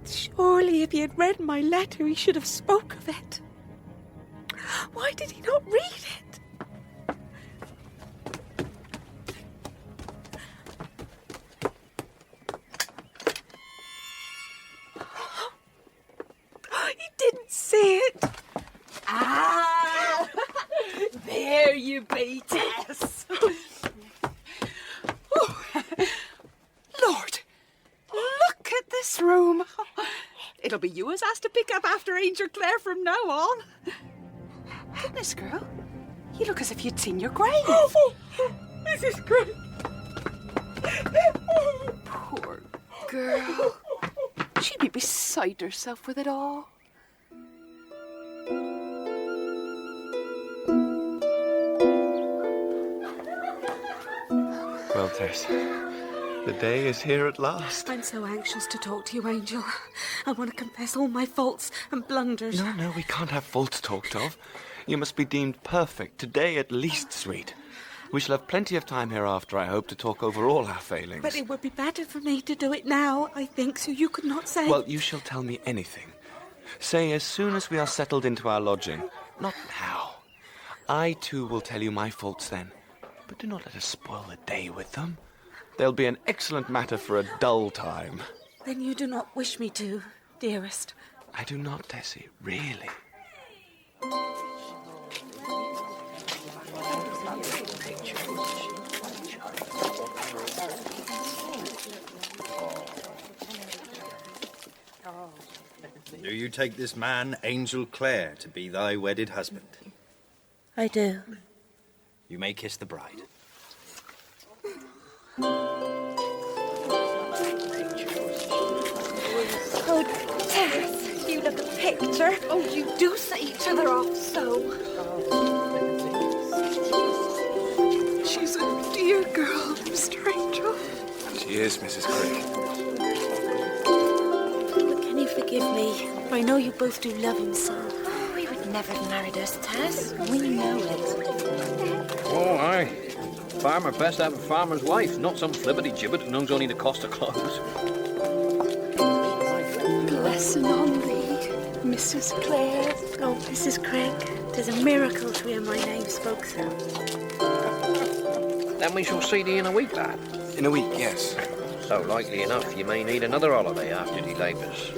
surely if he had read my letter, he should have spoke of it. Why did he not read it? He didn't see it. Ah! There you be, Tess. Oh. Lord, look at this room. It'll be you as has to pick up after Angel Clare from now on. Goodness, girl, you look as if you'd seen your grave. This is great. Poor girl. She'd be beside herself with it all. Well, Tess, the day is here at last. I'm so anxious to talk to you, Angel. I want to confess all my faults and blunders. No, we can't have faults talked of. You must be deemed perfect, today at least, sweet. We shall have plenty of time hereafter, I hope, to talk over all our failings. But it would be better for me to do it now, I think, so you could not say... Well, you shall tell me anything. Say as soon as we are settled into our lodging. Not now. I, too, will tell you my faults then. But do not let us spoil the day with them. They'll be an excellent matter for a dull time. Then you do not wish me to, dearest. I do not, Tessie, really. Do you take this man, Angel Clare, to be thy wedded husband? I do. You may kiss the bride. Oh, Tess, you look a picture. Oh, you do set each other off so. She's a dear girl, Mr. Angel. She is, Mrs. Crick. But can you forgive me, but I know you both do love him so. Oh, we would never have married us, Tess. We know it. Oh, aye. Farmer best have a farmer's wife, not some flibbity-gibbet who knows only the cost of clothes. Blessing on thee, Mrs. Clare. Oh, Mrs. Craig, 'tis a miracle to hear my name spoke so. Then we shall see thee in a week, lad. In a week, yes. So, likely enough, you may need another holiday after thee labours.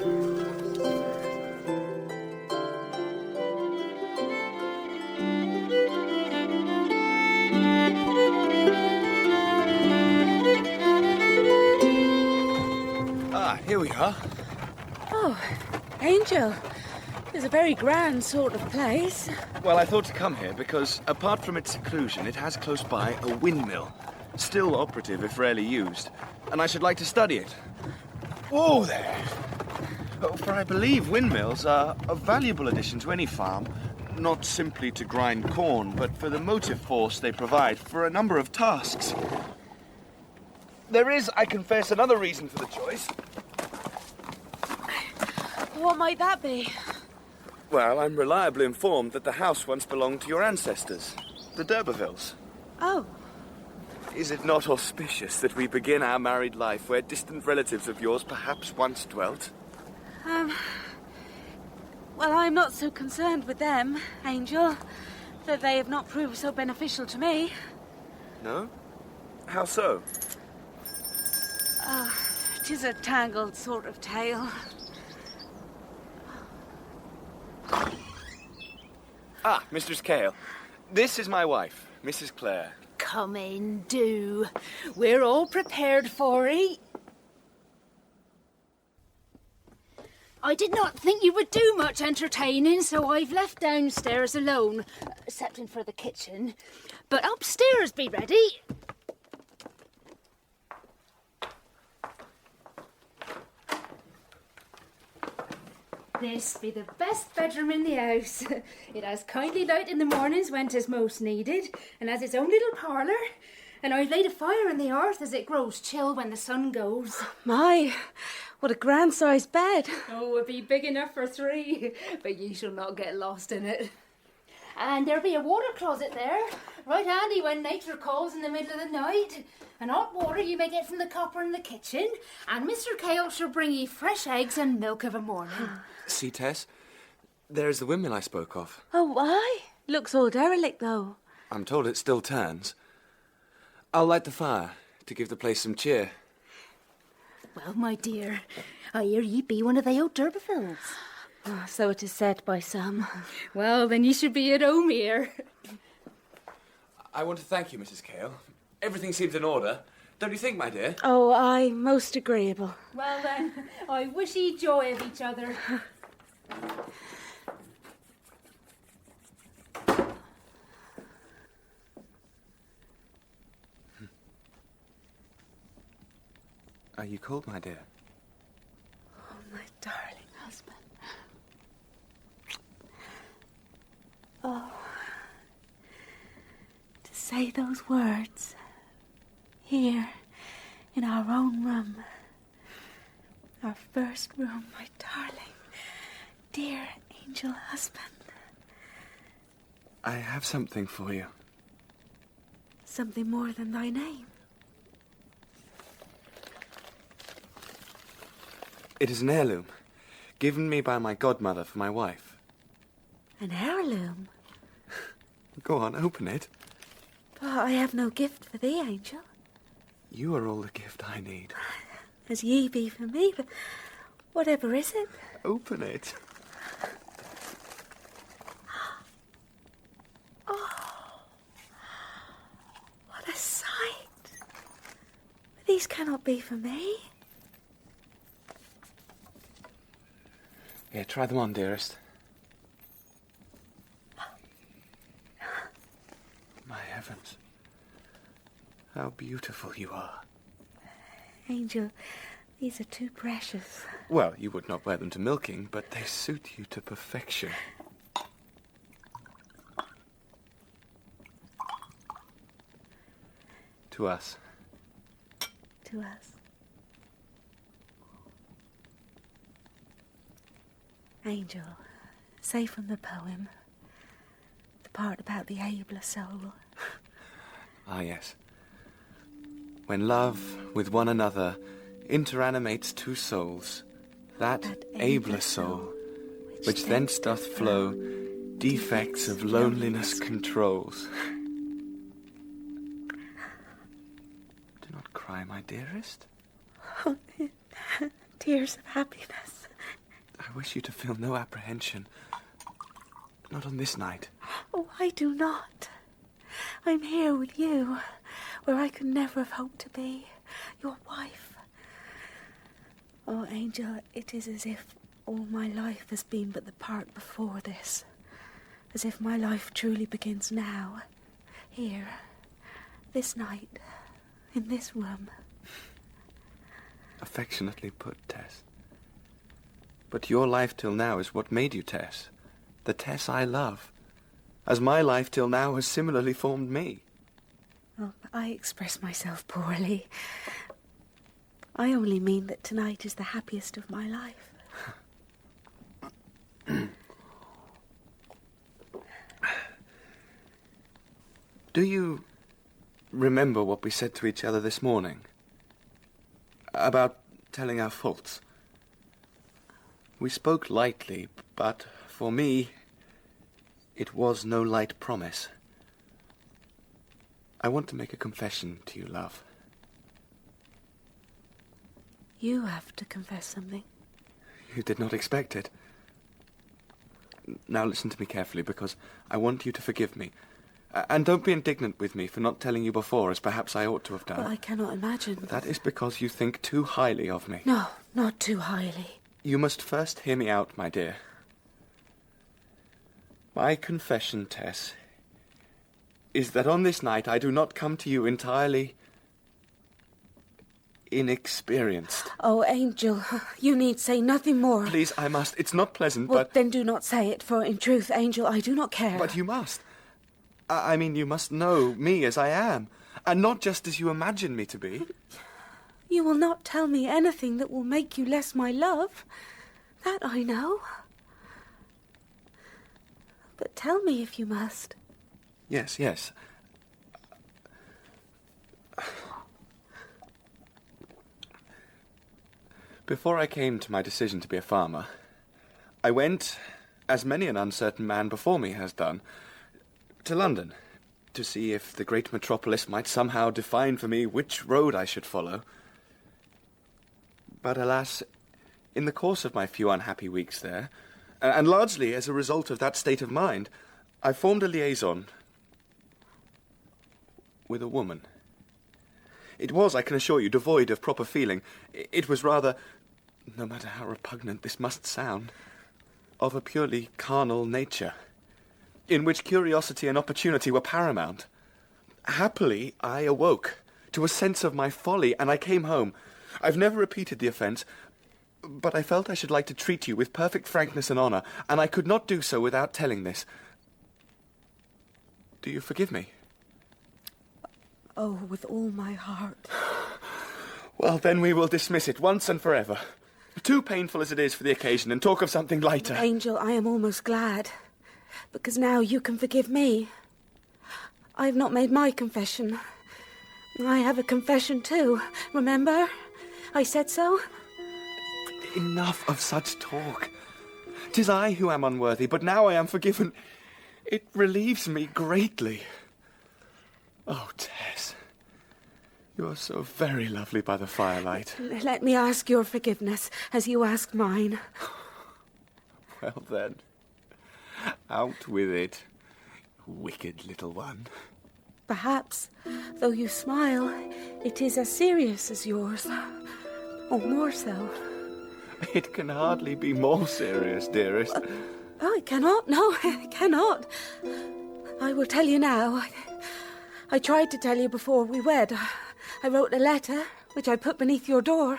Here we are. Oh, Angel. It's a very grand sort of place. Well, I thought to come here because, apart from its seclusion, it has close by a windmill. Still operative if rarely used. And I should like to study it. Whoa there! For I believe windmills are a valuable addition to any farm. Not simply to grind corn, but for the motive force they provide for a number of tasks. There is, I confess, another reason for the choice. What might that be? Well, I'm reliably informed that the house once belonged to your ancestors, the Durbeyfields. Oh. Is it not auspicious that we begin our married life where distant relatives of yours perhaps once dwelt? Well, I'm not so concerned with them, Angel, that they have not proved so beneficial to me. No? How so? Oh, 'tis a tangled sort of tale. Ah, Mistress Cale. This is my wife, Mrs. Clare. Come in, do. We're all prepared for it. I did not think you would do much entertaining, so I've left downstairs alone, excepting for the kitchen. But upstairs be ready. This be the best bedroom in the house. It has kindly light in the mornings when 'tis most needed, and has its own little parlour. And I've laid a fire in the hearth as it grows chill when the sun goes. My, what a grand-sized bed. Oh, it be big enough for 3, but you shall not get lost in it. And there'll be a water closet there, right handy when nature calls in the middle of the night. And hot water you may get from the copper in the kitchen, and Mr. Cale shall bring ye fresh eggs and milk of a morning. See, Tess? There's the windmill I spoke of. Oh, why? Looks all derelict, though. I'm told it still turns. I'll light the fire to give the place some cheer. Well, my dear, I hear ye be one of the old Durbeyfields. Oh, so it is said by some. Well, then you should be at home here. I want to thank you, Mrs. Cale. Everything seems in order. Don't you think, my dear? Oh, aye, most agreeable. Well, then, I wish ye joy of each other. Are you cold, my dear? Oh, my darling husband. Oh, to say those words here in our own room, our first room, my darling, dear angel husband. I have something for you. Something more than thy name. It is an heirloom, given me by my godmother for my wife. An heirloom? Go on, open it. But I have no gift for thee, angel. You are all the gift I need. As ye be for me, but whatever is it? Open it. Oh, what a sight. These cannot be for me. Here, try them on, dearest. My heavens. How beautiful you are. Angel, these are too precious. Well, you would not wear them to milking, but they suit you to perfection. To us. To us. Angel, say from the poem, the part about the abler soul. Ah, yes. When love with one another interanimates two souls, that abler soul, which thence doth flow, defects of loneliness controls. Do not cry, my dearest. Oh, tears of happiness. I wish you to feel no apprehension. Not on this night. Oh, I do not. I'm here with you, where I could never have hoped to be, your wife. Oh, Angel, it is as if all my life has been but the part before this. As if my life truly begins now, here, this night, in this room. Affectionately put, Tess. But your life till now is what made you Tess. The Tess I love. As my life till now has similarly formed me. Oh, I express myself poorly. I only mean that tonight is the happiest of my life. Do you remember what we said to each other this morning? About telling our faults? We spoke lightly, but for me, it was no light promise. I want to make a confession to you, love. You have to confess something. You did not expect it. Now listen to me carefully, because I want you to forgive me. And don't be indignant with me for not telling you before, as perhaps I ought to have done. Well, I cannot imagine. That is because you think too highly of me. No, not too highly. You must first hear me out, my dear. My confession, Tess, is that on this night I do not come to you entirely inexperienced. Oh, Angel, you need say nothing more. Please, I must. It's not pleasant, well, but... then do not say it, for in truth, Angel, I do not care. But you must. I mean, you must know me as I am, and not just as you imagine me to be. You will not tell me anything that will make you less my love. That I know. But tell me if you must. Yes, yes. Before I came to my decision to be a farmer, I went, as many an uncertain man before me has done, to London, to see if the great metropolis might somehow define for me which road I should follow. But alas, in the course of my few unhappy weeks there, and largely as a result of that state of mind, I formed a liaison with a woman. It was, I can assure you, devoid of proper feeling. It was rather, no matter how repugnant this must sound, of a purely carnal nature, in which curiosity and opportunity were paramount. Happily, I awoke to a sense of my folly, and I came home. I've never repeated the offence, but I felt I should like to treat you with perfect frankness and honour, and I could not do so without telling this. Do you forgive me? Oh, with all my heart. Well, then we will dismiss it once and forever. Too painful as it is for the occasion, and talk of something lighter. Angel, I am almost glad, because now you can forgive me. I have not made my confession. I have a confession too, remember? I said so. Enough of such talk. 'Tis I who am unworthy, but now I am forgiven. It relieves me greatly. Oh, Tess, you are so very lovely by the firelight. Let me ask your forgiveness, as you ask mine. Well, then, out with it, wicked little one. Perhaps, though you smile, it is as serious as yours, or more so. It can hardly be more serious, dearest. Oh, it cannot. No, it cannot. I will tell you now. I tried to tell you before we wed. I wrote a letter, which I put beneath your door.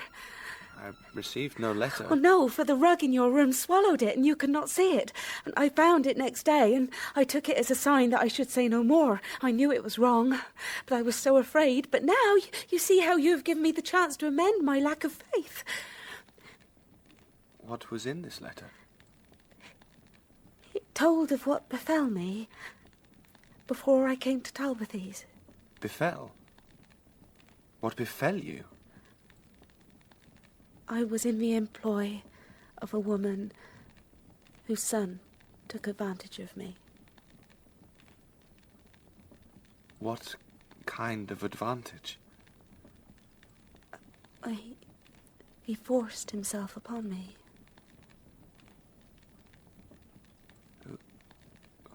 I received no letter. Oh, no, for the rug in your room swallowed it, and you could not see it. And I found it next day, and I took it as a sign that I should say no more. I knew it was wrong, but I was so afraid. But now, you see how you have given me the chance to amend my lack of faith. What was in this letter? told of what befell me before I came to Talbothy's. Befell? What befell you? I was in the employ of a woman whose son took advantage of me. What kind of advantage? He forced himself upon me.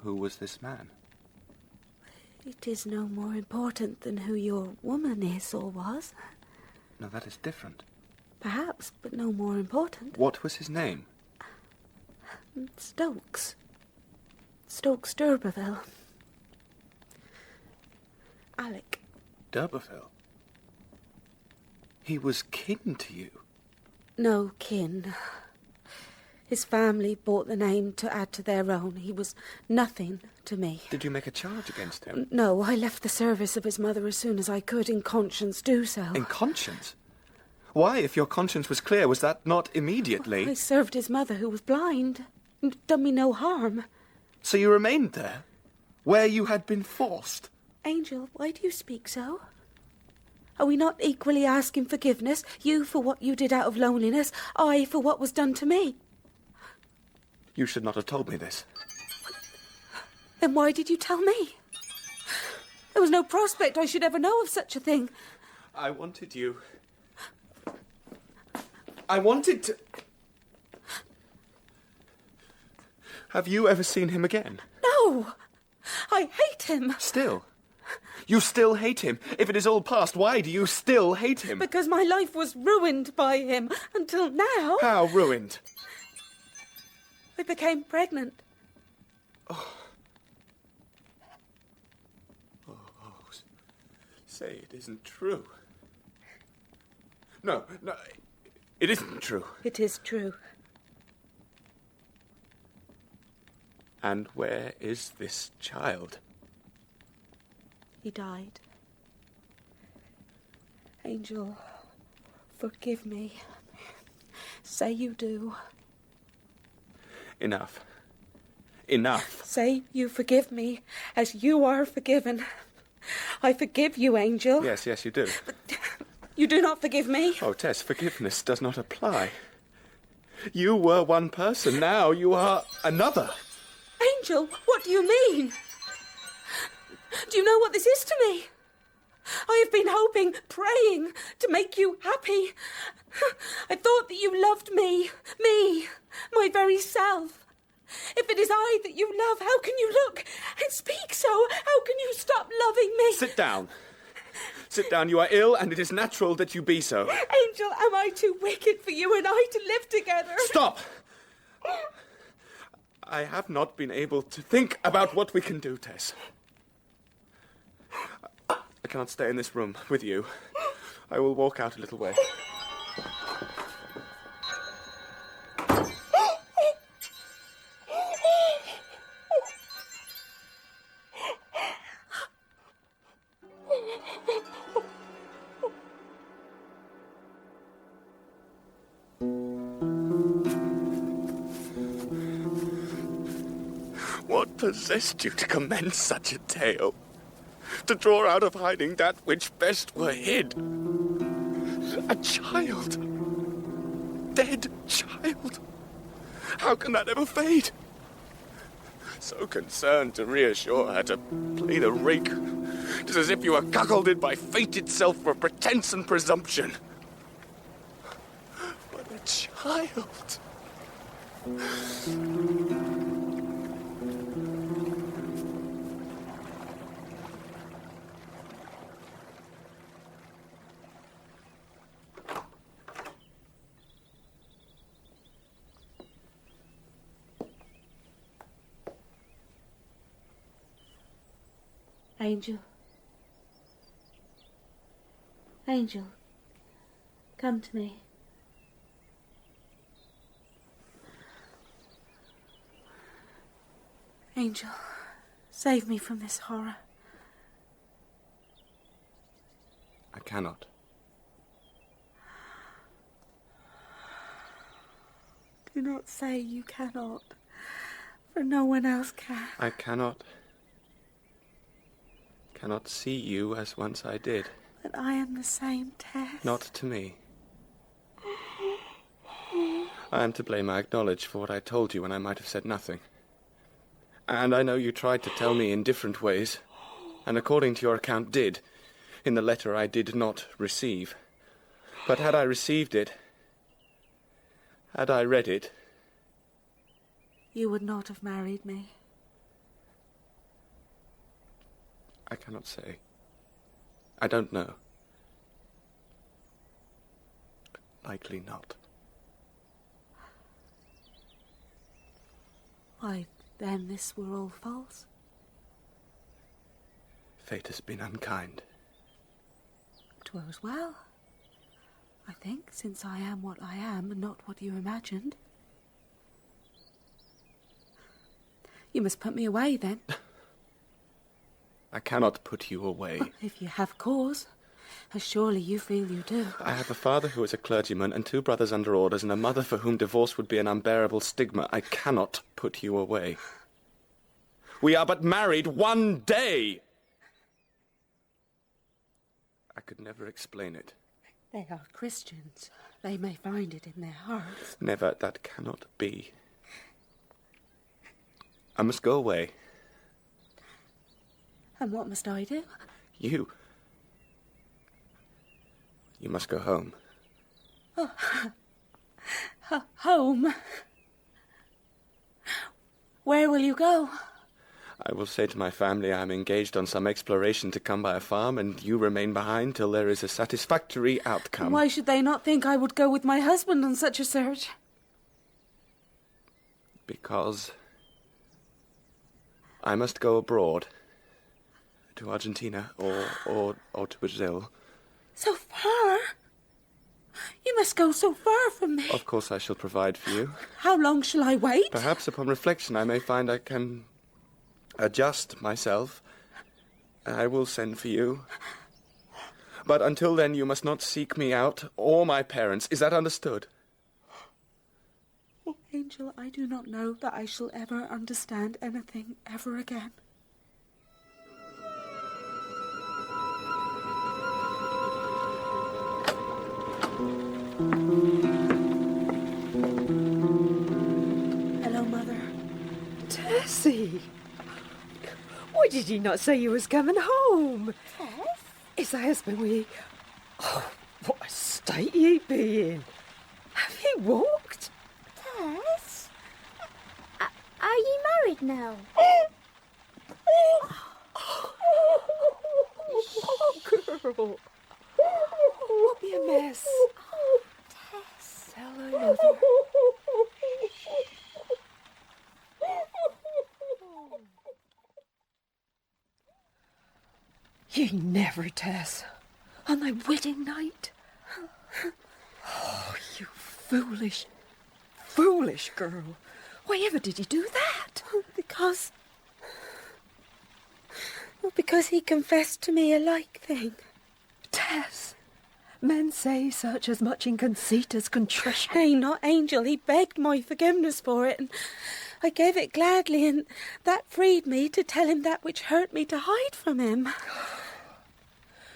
Who was this man? It is no more important than who your woman is or was. No, that is different. Perhaps, but no more important. What was his name? Stokes. Stokes Durbeyfield. Alec. Durbeyfield? He was kin to you? No kin. His family bought the name to add to their own. He was nothing to me. Did you make a charge against him? No, I left the service of his mother as soon as I could, in conscience, do so. In conscience? Why, if your conscience was clear, was that not immediately? I served his mother, who was blind, and done me no harm. So you remained there, where you had been forced? Angel, why do you speak so? Are we not equally asking forgiveness? You for what you did out of loneliness, I for what was done to me. You should not have told me this. Then why did you tell me? There was no prospect I should ever know of such a thing. I wanted you. I wanted to... Have you ever seen him again? No! I hate him. Still? You still hate him? If it is all past, why do you still hate him? Because my life was ruined by him until now. How ruined? I became pregnant. Oh. Say it isn't true. No, it isn't true. It is true. And where is this child? He died. Angel, forgive me. Say you do. Enough. Enough. Say you forgive me as you are forgiven. I forgive you, Angel. Yes, you do. But you do not forgive me. Oh, Tess, forgiveness does not apply. You were one person, now you are another. Angel, what do you mean? Do you know what this is to me? I have been hoping, praying to make you happy. I thought that you loved me, my very self. If it is I that you love, how can you look and speak so? How can you stop loving me? Sit down. Sit down. You are ill, and it is natural that you be so. Angel, am I too wicked for you and I to live together? Stop! I have not been able to think about what we can do, Tess. I cannot stay in this room with you. I will walk out a little way. What possessed you to commence such a tale? To draw out of hiding that which best were hid? A child. Dead child. How can that ever fade? So concerned to reassure her, to play the rake. Just as if you were cuckolded by fate itself for pretense and presumption. But a child. Angel. Angel, come to me. Angel, save me from this horror. I cannot. Do not say you cannot. For no one else can. I cannot see you as once I did. But I am the same, Tess. Not to me. I am to blame, I acknowledge, for what I told you when I might have said nothing. And I know you tried to tell me in different ways, and according to your account did, in the letter I did not receive. But had I received it, had I read it... You would not have married me. I cannot say. I don't know. Likely not. Why, then this were all false? Fate has been unkind. 'Twas well, I think, since I am what I am and not what you imagined. You must put me away, then. I cannot put you away. If you have cause, as surely you feel you do. I have a father who is a clergyman and 2 brothers under orders and a mother for whom divorce would be an unbearable stigma. I cannot put you away. We are but married 1 day! I could never explain it. They are Christians. They may find it in their hearts. Never, that cannot be. I must go away. And what must I do? You must go home. Oh. Home? Where will you go? I will say to my family I am engaged on some exploration to come by a farm, and you remain behind till there is a satisfactory outcome. Why should they not think I would go with my husband on such a search? Because I must go abroad. To Argentina or to Brazil. So far? You must go so far from me. Of course I shall provide for you. How long shall I wait? Perhaps upon reflection I may find I can adjust myself. I will send for you. But until then you must not seek me out or my parents. Is that understood? Oh, Angel, I do not know that I shall ever understand anything ever again. Hello, Mother. Tessie! Why did you not say you was coming home? Tess? Is thy husband with... Oh, what a state ye be in. Have you walked? Tess? Are you married now? Oh, girl. What be a mess? Tess. Tell thy mother. You never, Tess. On thy wedding night? Oh, you foolish, foolish girl. Why ever did you do that? Because he confessed to me a like thing. Tess, men say such as much in conceit as contrition. Hey, not Angel. He begged my forgiveness for it, and I gave it gladly, and that freed me to tell him that which hurt me to hide from him.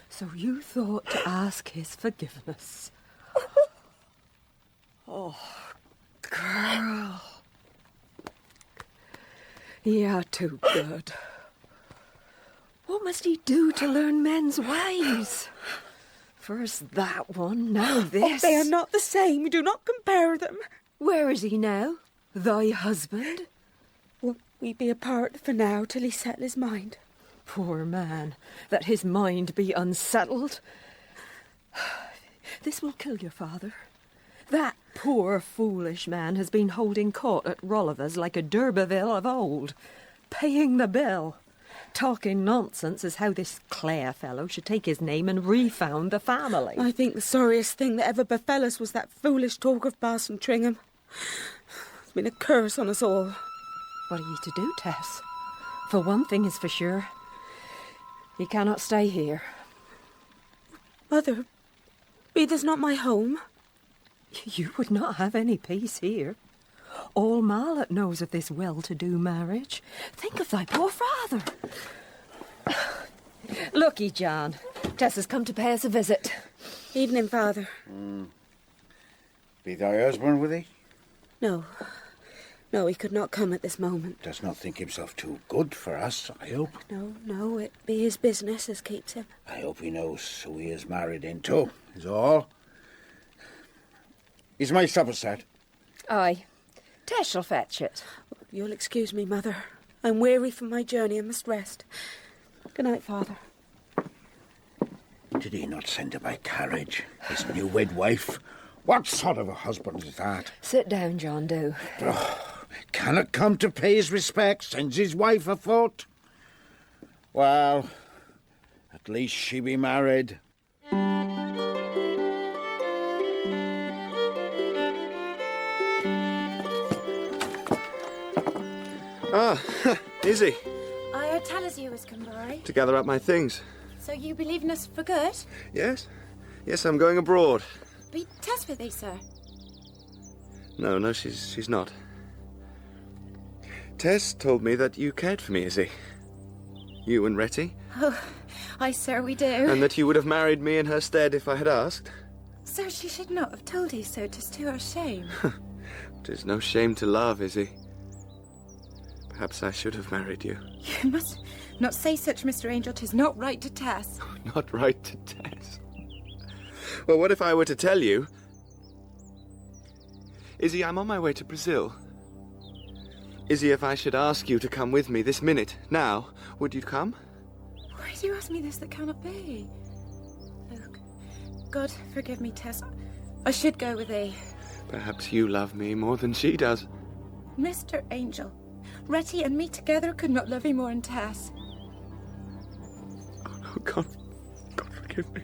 So you thought to ask his forgiveness. Oh, girl. You're too good. What must he do to learn men's ways? First that one, now this. Oh, they are not the same. Do not compare them. Where is he now? Thy husband? Won't we be apart for now till he settle his mind? Poor man, that his mind be unsettled. This will kill your father. That poor foolish man has been holding court at Rolliver's like a Durbeyfield of old, paying the bill, talking nonsense as how this Clare fellow should take his name and refound the family. I think the sorriest thing that ever befell us was that foolish talk of Parson Tringham. It's been a curse on us all. What are you to do, Tess? For one thing is for sure, you cannot stay here. Mother, be this not my home? You would not have any peace here. all Marlott knows of this well-to-do marriage. Think of thy poor father. Looky, John. Tess has come to pay us a visit. Evening, Father. Be thy husband with thee? No. No, he could not come at this moment. Does not think himself too good for us, I hope. No, it be his business as keeps him. I hope he knows who he is married into, is all. Is my supper set? Aye. Tess shall fetch it. You'll excuse me, Mother. I'm weary from my journey and must rest. Good night, Father. Did he not send her by carriage, his new-wed wife? What sort of a husband is that? Sit down, John, do. Can it come to pay his respects, sends his wife afoot? Well, at least she be married. Ah, Izzy. I tell us you was come by. To gather up my things. So you be leaving us for good? Yes? Yes, I'm going abroad. Be Tess with thee, sir? No, she's not. Tess told me that you cared for me, Izzy. You and Retty. Oh, aye, sir, we do. And that you would have married me in her stead if I had asked. Sir, she should not have told you so, 'tis to our shame. 'Tis no shame to love, Izzy. Perhaps I should have married you. You must not say such, Mr. Angel. 'Tis not right to Tess. Not right to Tess. Well, what if I were to tell you? Izzy, I'm on my way to Brazil. Izzy, if I should ask you to come with me this minute, now, would you come? Why do you ask me this that cannot be? Oh, God, forgive me, Tess. I should go with thee. Perhaps you love me more than she does. Mr. Angel, Retty and me together could not love you more than Tess. Oh, God forgive me.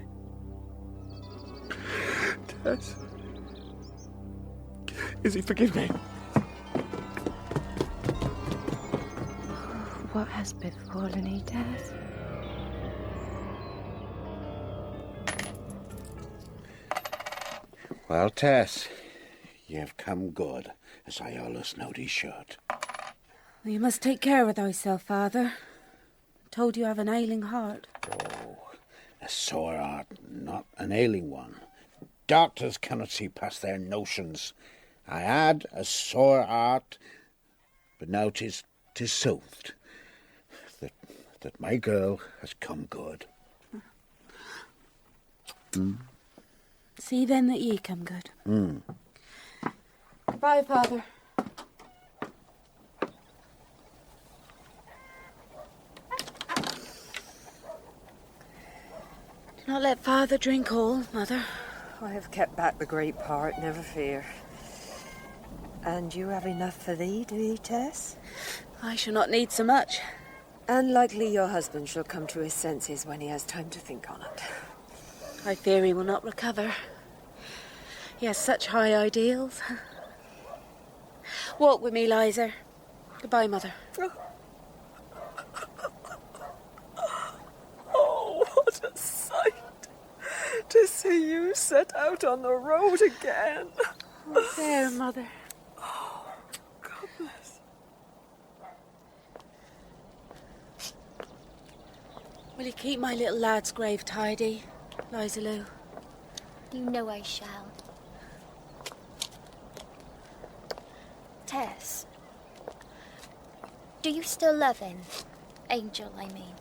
Tess. Izzy, forgive me. What has befallen you, Tess? Well, Tess, you've come good, as I allus knowed he should. You must take care of thyself, Father. Told you have an ailing heart. Oh, a sore heart, not an ailing one. Doctors cannot see past their notions. I had a sore heart, but now 'tis soothed. That my girl has come good. See then that ye come good. Goodbye, Father. Do not let Father drink all, Mother. I have kept back the great part, never fear. And you have enough for thee, do ye, Tess? I shall not need so much. And likely your husband shall come to his senses when he has time to think on it. I fear he will not recover. He has such high ideals. Walk with me, Liza. Goodbye, Mother. Oh, what a sight to see you set out on the road again. Oh, there, Mother. Oh, God bless. Will you keep my little lad's grave tidy, Liza Lou? You know I shall. Tess, do you still love him? Angel, I mean.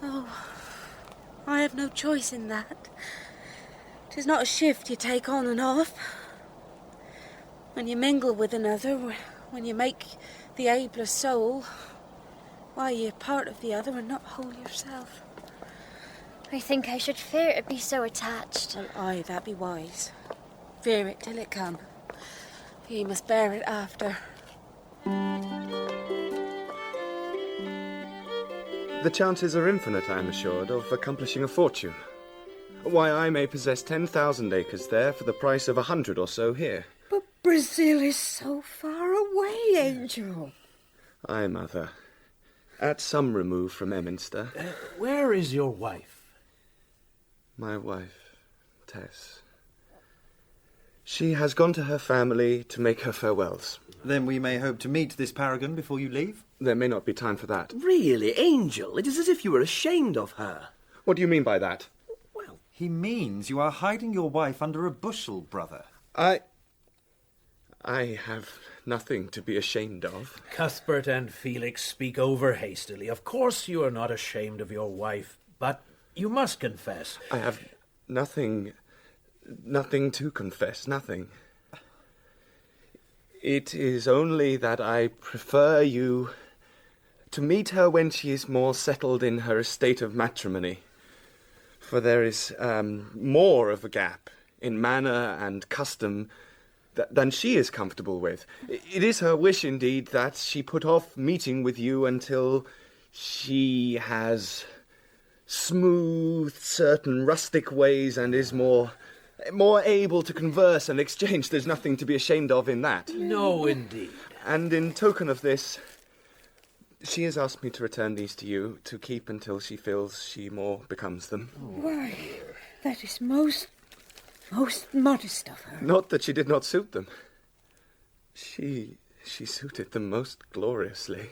Oh, I have no choice in that. 'Tis not a shift you take on and off. When you mingle with another, when you make the abler soul, why, you're part of the other and not whole yourself. I think I should fear to be so attached. Well, aye, that be wise. Fear it till it come. For you must bear it after. The chances are infinite, I am assured, of accomplishing a fortune. Why, I may possess 10,000 acres there for the price of 100 or so here. But Brazil is so far away, Angel. Aye, Mother. At some remove from Emminster. Where is your wife? My wife, Tess. She has gone to her family to make her farewells. Then we may hope to meet this paragon before you leave? There may not be time for that. Really, Angel, it is as if you were ashamed of her. What do you mean by that? Well, he means you are hiding your wife under a bushel, brother. I have nothing to be ashamed of. Cuthbert and Felix speak over hastily. Of course you are not ashamed of your wife, but you must confess. I have nothing to confess, nothing. It is only that I prefer you to meet her when she is more settled in her estate of matrimony. For there is more of a gap in manner and custom than she is comfortable with. It is her wish, indeed, that she put off meeting with you until she has smoothed certain rustic ways and is more able to converse and exchange. There's nothing to be ashamed of in that. No, indeed. And in token of this, she has asked me to return these to you, to keep until she feels she more becomes them. Why, that is most modest of her. Not that she did not suit them. She suited them most gloriously.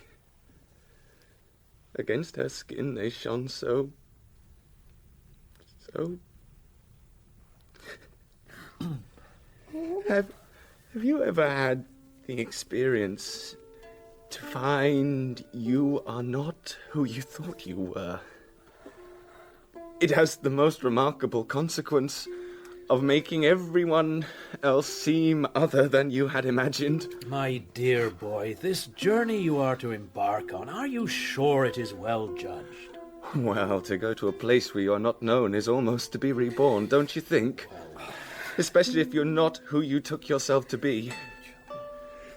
Against her skin they shone so... Have you ever had the experience to find you are not who you thought you were? It has the most remarkable consequence of making everyone else seem other than you had imagined. My dear boy, this journey you are to embark on, are you sure it is well judged? Well, to go to a place where you are not known is almost to be reborn, don't you think? Especially if you're not who you took yourself to be.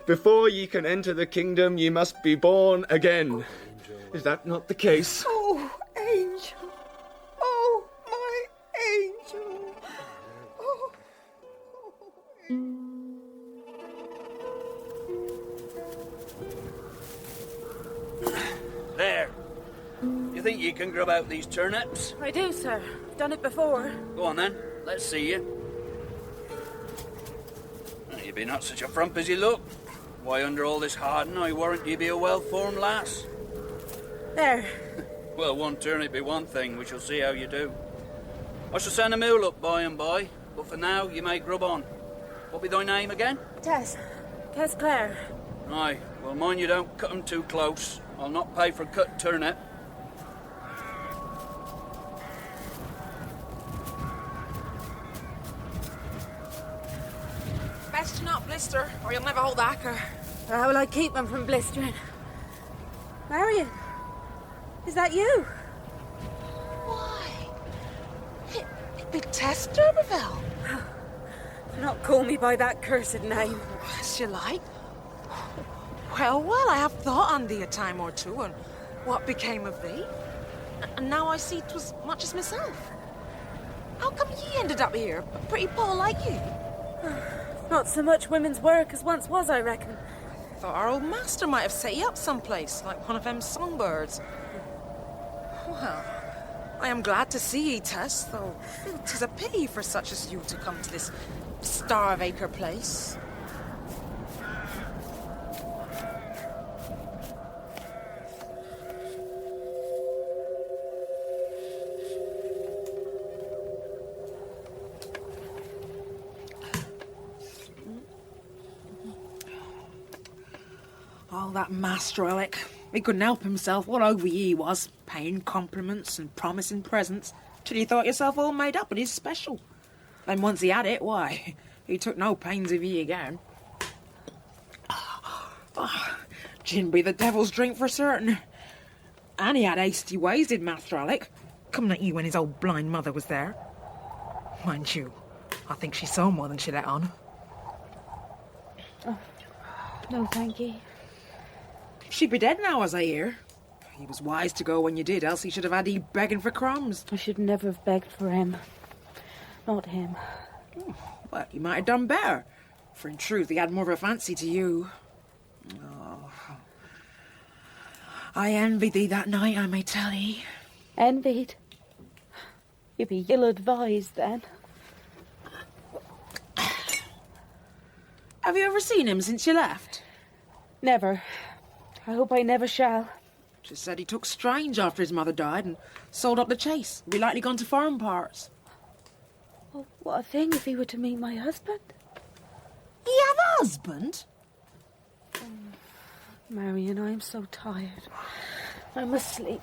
Before ye can enter the kingdom, ye must be born again. Is that not the case? Oh, Angel. Oh, my Angel. Oh. There. You think you can grub out these turnips? I do, sir. I've done it before. Go on then. Let's see you. You be not such a frump as you look. Why, under all this harden, I warrant you be a well-formed lass. There. Well, one turnip be one thing. We shall see how you do. I shall send a mule up by and by, but for now you may grub on. What be thy name again? Tess. Tess Clare. Aye, well, mind you don't cut 'em too close. I'll not pay for a cut turnip. Best to not blister, or you'll never hold the Acquah. How will I keep them from blistering? Marion, is that you? Why? It be Tess Durbeyfield. Do not call me by that cursed name. As you like. Well, I have thought on thee a time or two, and what became of thee. And now I see 'twas much as myself. How come ye ended up here, a pretty poor like you? Not so much women's work as once was, I reckon. I thought our old master might have set you up someplace, like one of them songbirds. Well, I am glad to see ye, Tess, though I feel 'tis a pity for such as you to come to this starve-acre place. Oh, that master, Alec. He couldn't help himself what over he was, paying compliments and promising presents, till you thought yourself all made up and he's special. Then once he had it, why, he took no pains of ye again. Oh, gin be the devil's drink for certain. And he had hasty ways, did Master Alec, coming at you when his old blind mother was there. Mind you, I think she saw more than she let on. Oh, no, thank you. She'd be dead now, as I hear. He was wise to go when you did, else he should have had you begging for crumbs. I should never have begged for him. Not him. Oh, well, you might have done better. For in truth, he had more of a fancy to you. Oh. I envied thee that night, I may tell ye. Envied? You be ill-advised, then. Have you ever seen him since you left? Never. I hope I never shall. Just said he took strange after his mother died and sold up the chase. Be likely gone to foreign parts. Well, what a thing if he were to meet my husband. He have a husband? Marion, I'm so tired. I must sleep.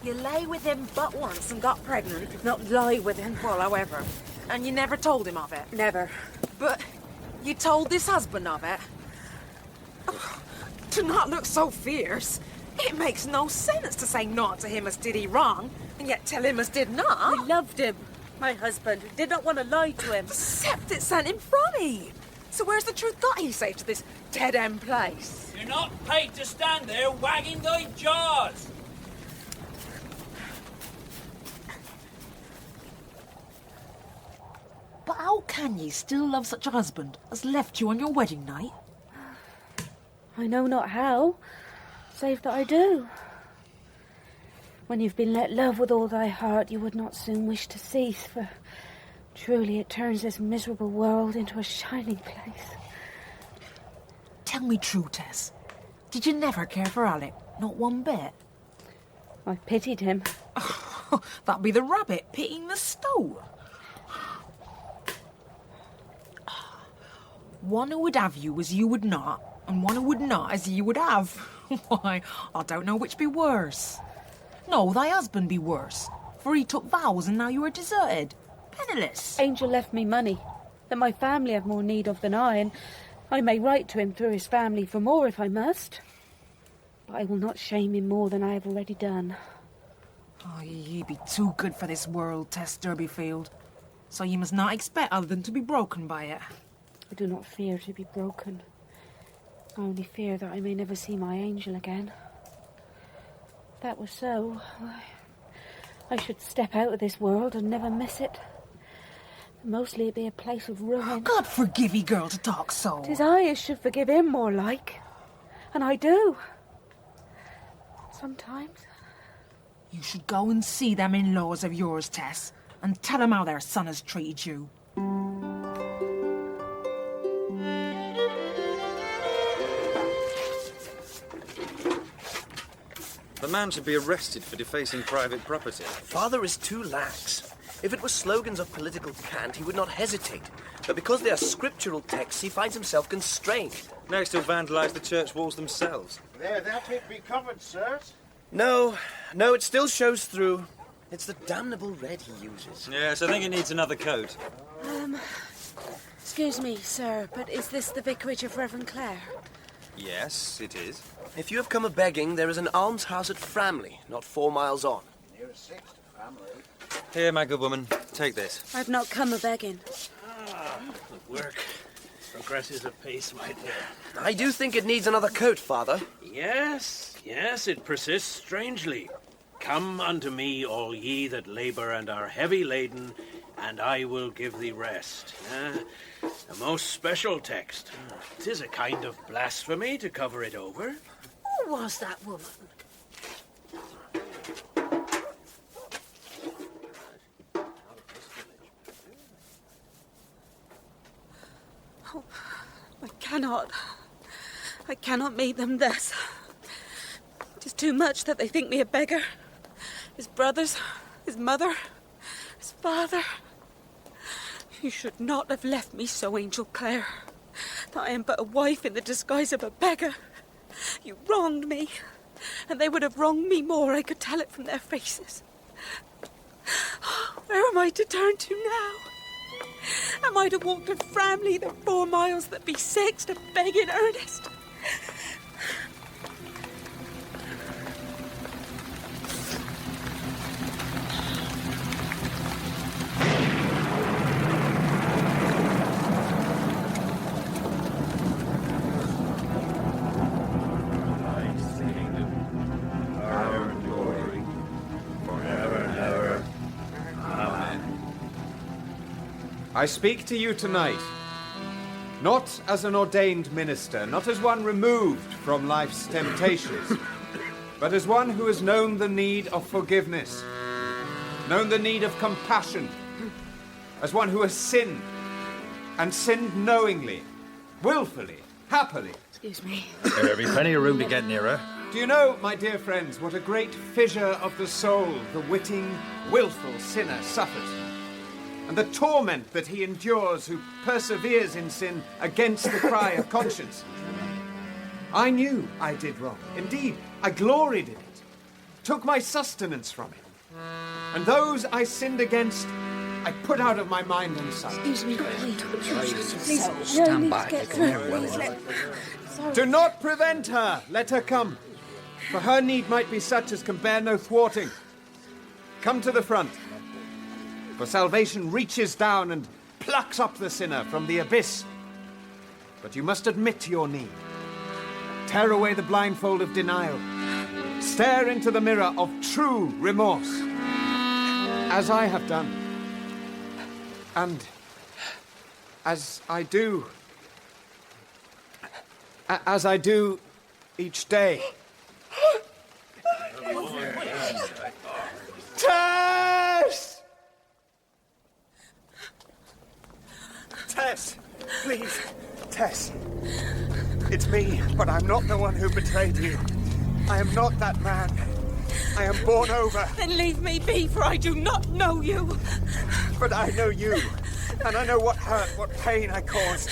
You lay with him but once and got pregnant. Not lie with him, well, however. And you never told him of it? Never. But you told this husband of it? Oh, do not look so fierce. It makes no sense to say naught to him as did he wrong, and yet tell him as did not. I loved him, my husband. I did not want to lie to him. Except it sent him from me. So where's the truth got he safe to this dead-end place? You're not paid to stand there wagging thy jaws. But how can ye still love such a husband as left you on your wedding night? I know not how, save that I do. When you've been let love with all thy heart, you would not soon wish to cease, for truly it turns this miserable world into a shining place. Tell me true, Tess. Did you never care for Alec? Not one bit? I pitied him. That'd be the rabbit pitying the stoat. One who would have you as you would not, and one who would not as you would have. Why, I don't know which be worse. No, thy husband be worse, for he took vows and now you are deserted, penniless. Angel left me money that my family have more need of than I, and I may write to him through his family for more if I must. But I will not shame him more than I have already done. Oh, ye be too good for this world, Tess Durbeyfield. So you must not expect other than to be broken by it. I do not fear to be broken. I only fear that I may never see my angel again. If that was so, I should step out of this world and never miss it. Mostly it'd be a place of ruin. God forgive ye, girl, to talk so. 'Tis I as should forgive him more like. And I do. Sometimes. You should go and see them in-laws of yours, Tess, and tell them how their son has treated you. The man should be arrested for defacing private property. Father is too lax. If it were slogans of political cant, he would not hesitate. But because they are scriptural texts, he finds himself constrained. Next he'll vandalise the church walls themselves. There, that it be covered, sirs. No, it still shows through. It's the damnable red he uses. Yes, I think it needs another coat. Excuse me, sir, but is this the vicarage of Reverend Clare? Yes, it is. If you have come a-begging, there is an almshouse at Framley, not 4 miles on. Near 6 to Framley. Here, my good woman, take this. I've not come a-begging. The work progresses apace, my dear. I do think it needs another coat, Father. Yes, it persists strangely. Come unto me, all ye that labour and are heavy laden, and I will give thee rest. A most special text. 'Tis a kind of blasphemy to cover it over. Who was that woman? Oh, I cannot meet them thus. It is too much that they think me a beggar. His brothers, his mother, his father. You should not have left me so, Angel Clare. That I am but a wife in the disguise of a beggar. You wronged me, and they would have wronged me more. I could tell it from their faces. Where am I to turn to now? Am I to walk to Framley the 4 miles that be 6 to beg in earnest? I speak to you tonight, not as an ordained minister, not as one removed from life's temptations, but as one who has known the need of forgiveness, known the need of compassion, as one who has sinned, and sinned knowingly, willfully, happily. Excuse me. There'll be plenty of room to get nearer. Do you know, my dear friends, what a great fissure of the soul the witting, willful sinner suffers, and the torment that he endures who perseveres in sin against the cry of conscience? I knew I did wrong. Indeed, I gloried in it, took my sustenance from it. And those I sinned against, I put out of my mind and sight. Excuse me, please. Stand back. Do not prevent her. Let her come. For her need might be such as can bear no thwarting. Come to the front. For salvation reaches down and plucks up the sinner from the abyss. But you must admit your need. Tear away the blindfold of denial. Stare into the mirror of true remorse. As I have done. And as I do each day. Tess! Tess, please, Tess. It's me, but I'm not the one who betrayed you. I am not that man. I am born over. Then leave me be, for I do not know you. But I know you, and I know what hurt, what pain I caused.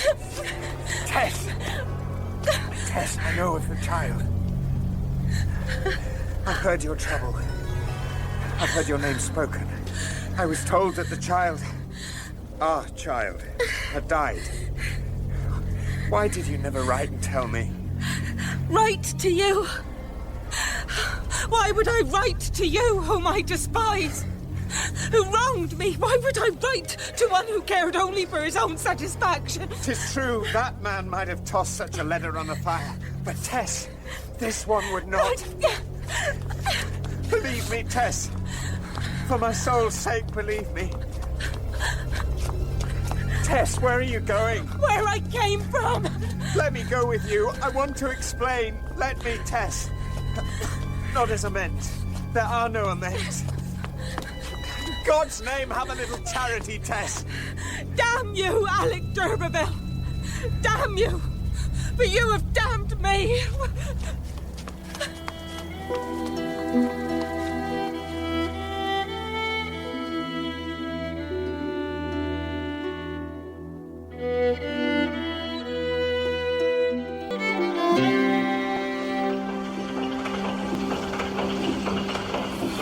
Tess! Tess, I know of the child. I've heard your trouble. I've heard your name spoken. I was told that the child, our child, had died. Why did you never write and tell me? Write to you? Why would I write to you, whom I despise? Who wronged me? Why would I write to one who cared only for his own satisfaction? 'Tis true, that man might have tossed such a letter on the fire. But Tess, this one would not. Believe me, Tess. For my soul's sake, believe me. Tess, where are you going? Where I came from! Let me go with you. I want to explain. Let me, Tess. Not as amends. There are no amends. In God's name, have a little charity, Tess. Damn you, Alec Durbeyfield! Damn you! For you have damned me!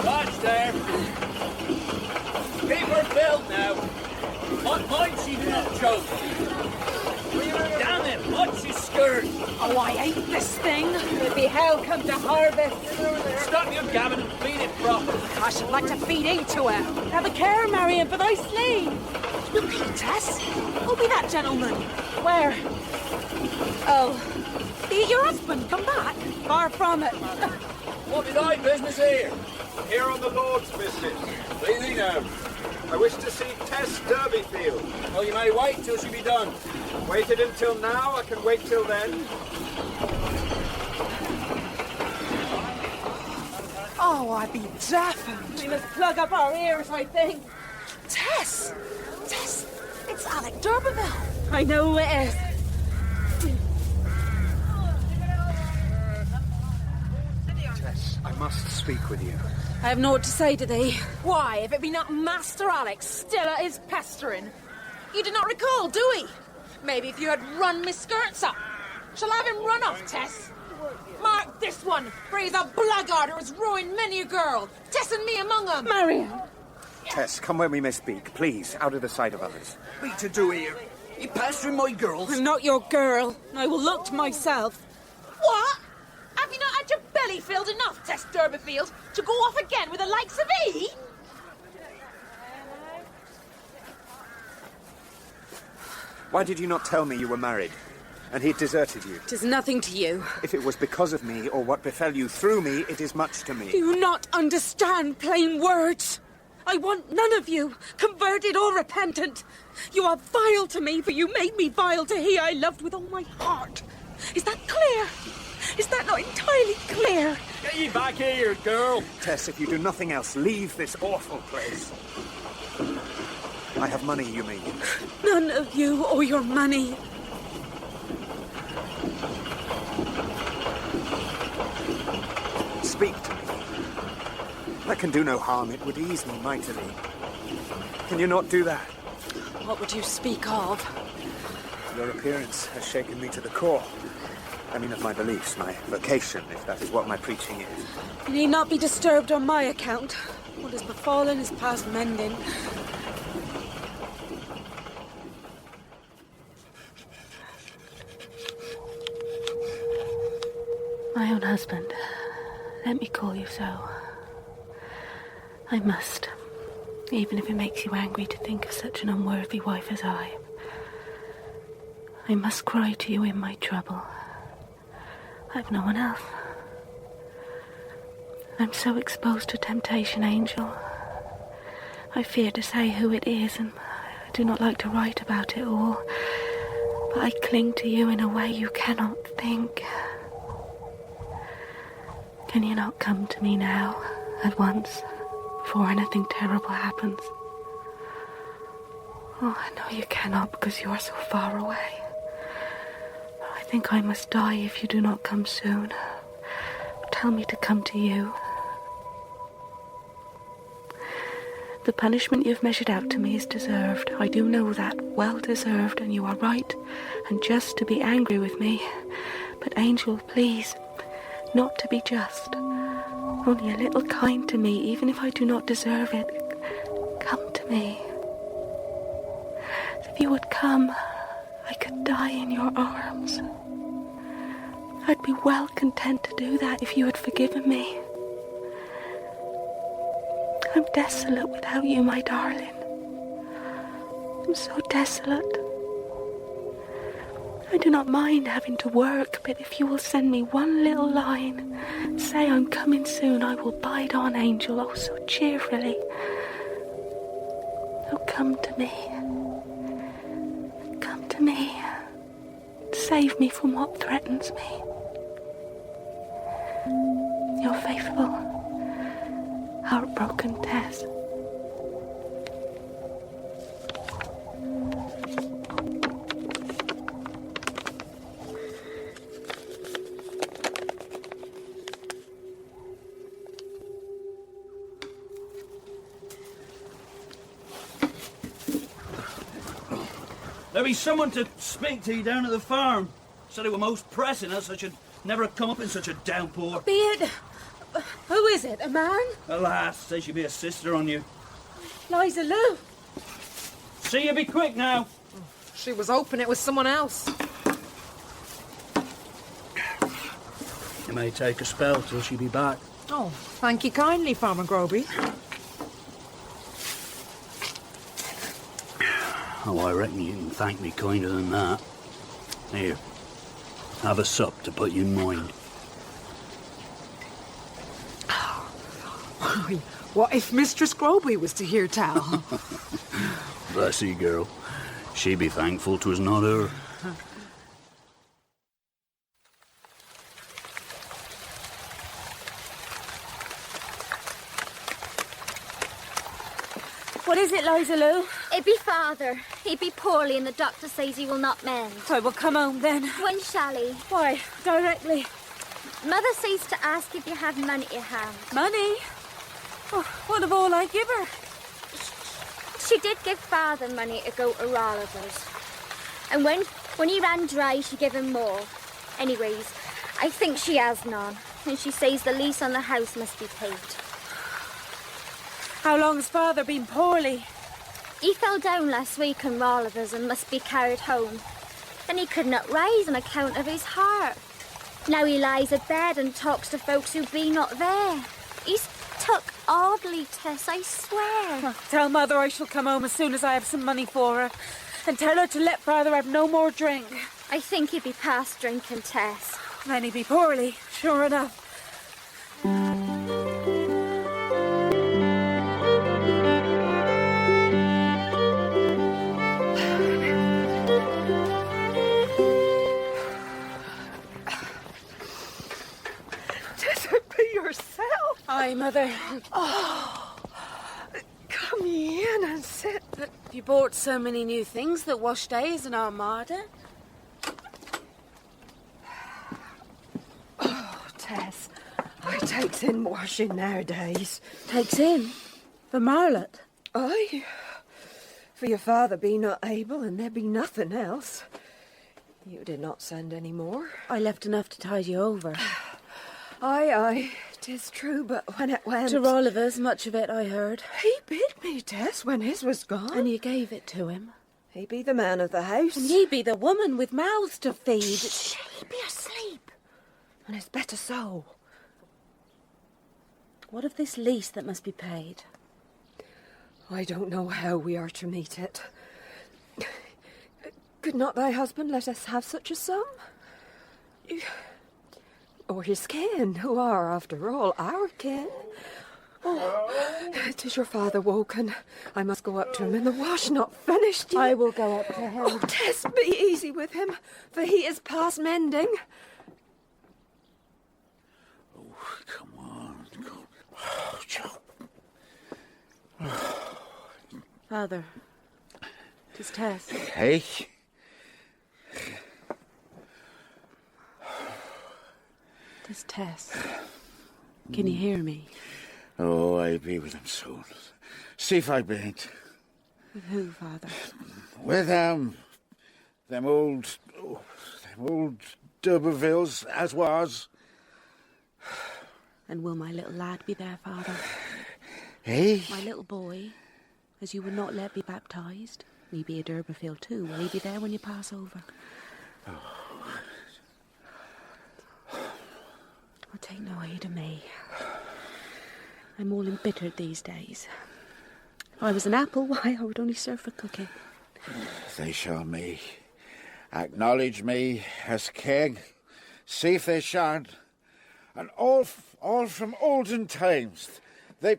Watch there. Keep her filled now. What mind she do not choke? Damn it, watch his skirt. Oh, I hate this thing. It'll be hell come to harvest. Stop your gabbing and feed it proper. I should like to feed into it. Have a care, Marion, for thy slave. Look here, Tess. Who be that gentleman? Where? Oh, be it your husband? Come back. Far from it. What did I business here? Here on the Lord's business. Leave thee now. I wish to see Tess Durbeyfield. Oh, you may wait till she be done. Waited until now, I can wait till then. Oh, I be deafened. We must plug up our ears, I think. Tess! Tess! It's Alec Durbeyfield. I know who it is. Tess, I must speak with you. I have naught to say to thee. Why, if it be not Master Alec still at his pestering? You do not recall, do we? Maybe if you had run my skirts up. Shall I have him run off, Tess? Mark this one, for he's a blackguard who has ruined many a girl. Tess and me among them. Marion! Tess, come where we may speak, please, out of the sight of others. Be to do here. You pestering my girls? I'm not your girl. I will look to myself. What? Have you not had your belly filled enough, Tess Durbeyfield, to go off again with the likes of me? Why did you not tell me you were married? And he'd deserted you? 'Tis nothing to you. If it was because of me, or what befell you through me, it is much to me. Do you not understand plain words? I want none of you, converted or repentant. You are vile to me, for you made me vile to he I loved with all my heart. Is that clear? Is that not entirely clear? Get ye back here, girl! Tess, if you do nothing else, leave this awful place. I have money, you mean? None of you or your money. Speak to me. That can do no harm. It would ease me mightily. Can you not do that? What would you speak of? Your appearance has shaken me to the core. I mean of my beliefs, my vocation, if that is what my preaching is. You need not be disturbed on my account. What has befallen is past mending. My own husband. Let me call you so. I must. Even if it makes you angry to think of such an unworthy wife as I. I must cry to you in my trouble. I've no one else. I'm so exposed to temptation, Angel. I fear to say who it is, and I do not like to write about it all. But I cling to you in a way you cannot think. Can you not come to me now, at once, before anything terrible happens? Oh, I know you cannot because you are so far away. I think I must die if you do not come soon. Tell me to come to you. The punishment you've measured out to me is deserved. I do know that, well deserved, and you are right and just to be angry with me. But, Angel, please, not to be just. Only a little kind to me, even if I do not deserve it. Come to me. If you would come, I could die in your arms. I'd be well content to do that if you had forgiven me. I'm desolate without you, my darling. I'm so desolate. I do not mind having to work, but if you will send me one little line, say I'm coming soon, I will bide on, Angel, oh so cheerfully. Oh, come to me. Come to me. Save me from what threatens me. Your faithful, heartbroken Tess. There be someone to speak to you down at the farm. Said it were most pressing, else I should never have come up in such a downpour. Peate, who is it? A man? Alas, say she be a sister on you. Liza Lou. See you be quick now. She was hoping it was someone else. It may take a spell till she be back. Oh, thank you kindly, Farmer Groby. Oh, I reckon you can thank me kinder than that. Here, have a sup to put you in mind. What if Mistress Groby was to hear tell? Bless you, girl. She be thankful 'twas not her. What is it, Liza Lou? It be father. He be poorly and the doctor says he will not mend. I will come home then. When shall he? Why, directly. Mother says to ask if you have money to hand. Money? Oh, what of all I give her? She did give father money to go to Rolliver's. And when he ran dry, she gave him more. Anyways, I think she has none. And she says the lease on the house must be paid. How long's father been poorly? He fell down last week in Rolliver's and must be carried home. Then he could not rise on account of his heart. Now he lies abed and talks to folks who be not there. He's took oddly, Tess, I swear. Oh, tell Mother I shall come home as soon as I have some money for her. And tell her to let father have no more drink. I think he'd be past drinking, Tess. Then he'd be poorly, sure enough. Mother. Oh, come in and sit. But you bought so many new things that wash day is an armada. Oh, Tess, I takes in washing nowadays. Takes in? For Marlott? Aye. For your father be not able, and there be nothing else. You did not send any more. I left enough to tide you over. Aye, 'tis true, but when it went... To Rolliver's, much of it, I heard. He bid me, Tess, when his was gone. And you gave it to him. He be the man of the house. And ye be the woman with mouths to feed. She be asleep. And it's better so. What of this lease that must be paid? I don't know how we are to meet it. Could not thy husband let us have such a sum? Or his kin, who are, after all, our kin. Oh, 'tis your father woken. I must go up to him, and the wash not finished yet. I will go up to him. Oh, Tess, be easy with him, for he is past mending. Oh, come on. Oh, Joe. Father, 'tis Tess. Hey? 'Tis Tess. Can you hear me? Oh, I'll be with him soon. See if I bean't. With who, Father? With them old Durbeyfields, as was. And will my little lad be there, Father? Eh? My little boy, as you would not let be baptised. He be a Durbeyfield too. Will he be there when you pass over? Oh, take no heed of me. I'm all embittered these days. If I was an apple, why, I would only serve for cooking. They shall me. Acknowledge me as king. See if they shan't. And all from olden times. They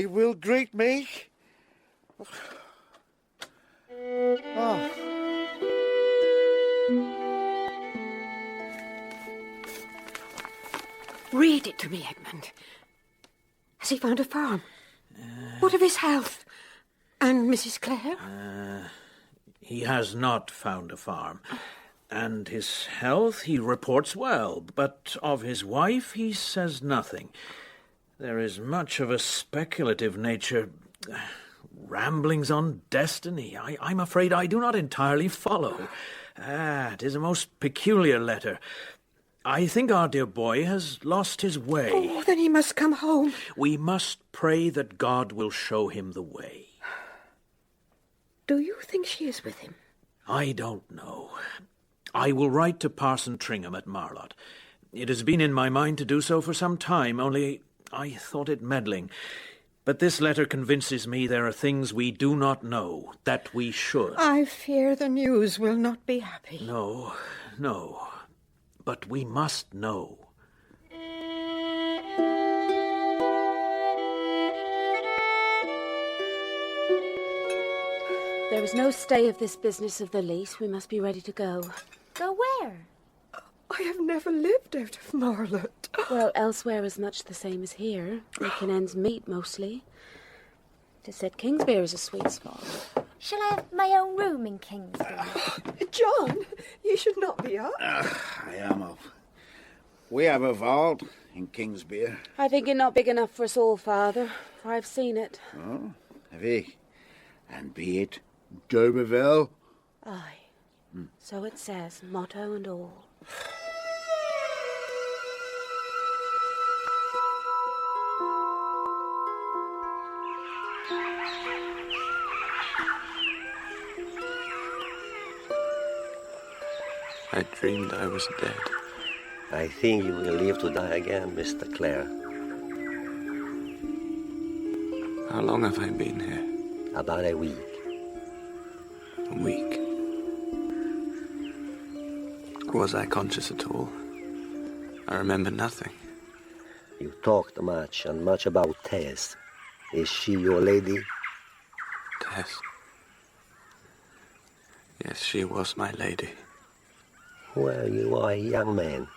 will greet me. Oh. Read it to me, Edmund. Has he found a farm? What of his health? And Mrs. Clare? He has not found a farm. And his health he reports well, but of his wife he says nothing. There is much of a speculative nature, ramblings on destiny. I'm afraid I do not entirely follow. It is a most peculiar letter. I think our dear boy has lost his way. Oh, then he must come home. We must pray that God will show him the way. Do you think she is with him? I don't know. I will write to Parson Tringham at Marlott. It has been in my mind to do so for some time, only I thought it meddling. But this letter convinces me there are things we do not know, that we should. I fear the news will not be happy. No. But we must know. There is no stay of this business of the lease. We must be ready to go. Go where? I have never lived out of Marlott. Well, elsewhere is much the same as here. Making ends meet, mostly. 'Tis said Kingsbury is a sweet spot. Shall I have my own room in Kingsbury? John, you should not be up. I am up. We have a vault in Kingsbury. I think it not big enough for us all, Father, for I've seen it. Oh, have ye? And be it Durbeyfield? Aye. So it says, motto and all. I dreamed I was dead. I think you will live to die again, Mr. Clare. How long have I been here? About a week. A week? Was I conscious at all? I remember nothing. You talked much and much about Tess. Is she your lady? Tess. Yes, she was my lady. Well, you are a young man.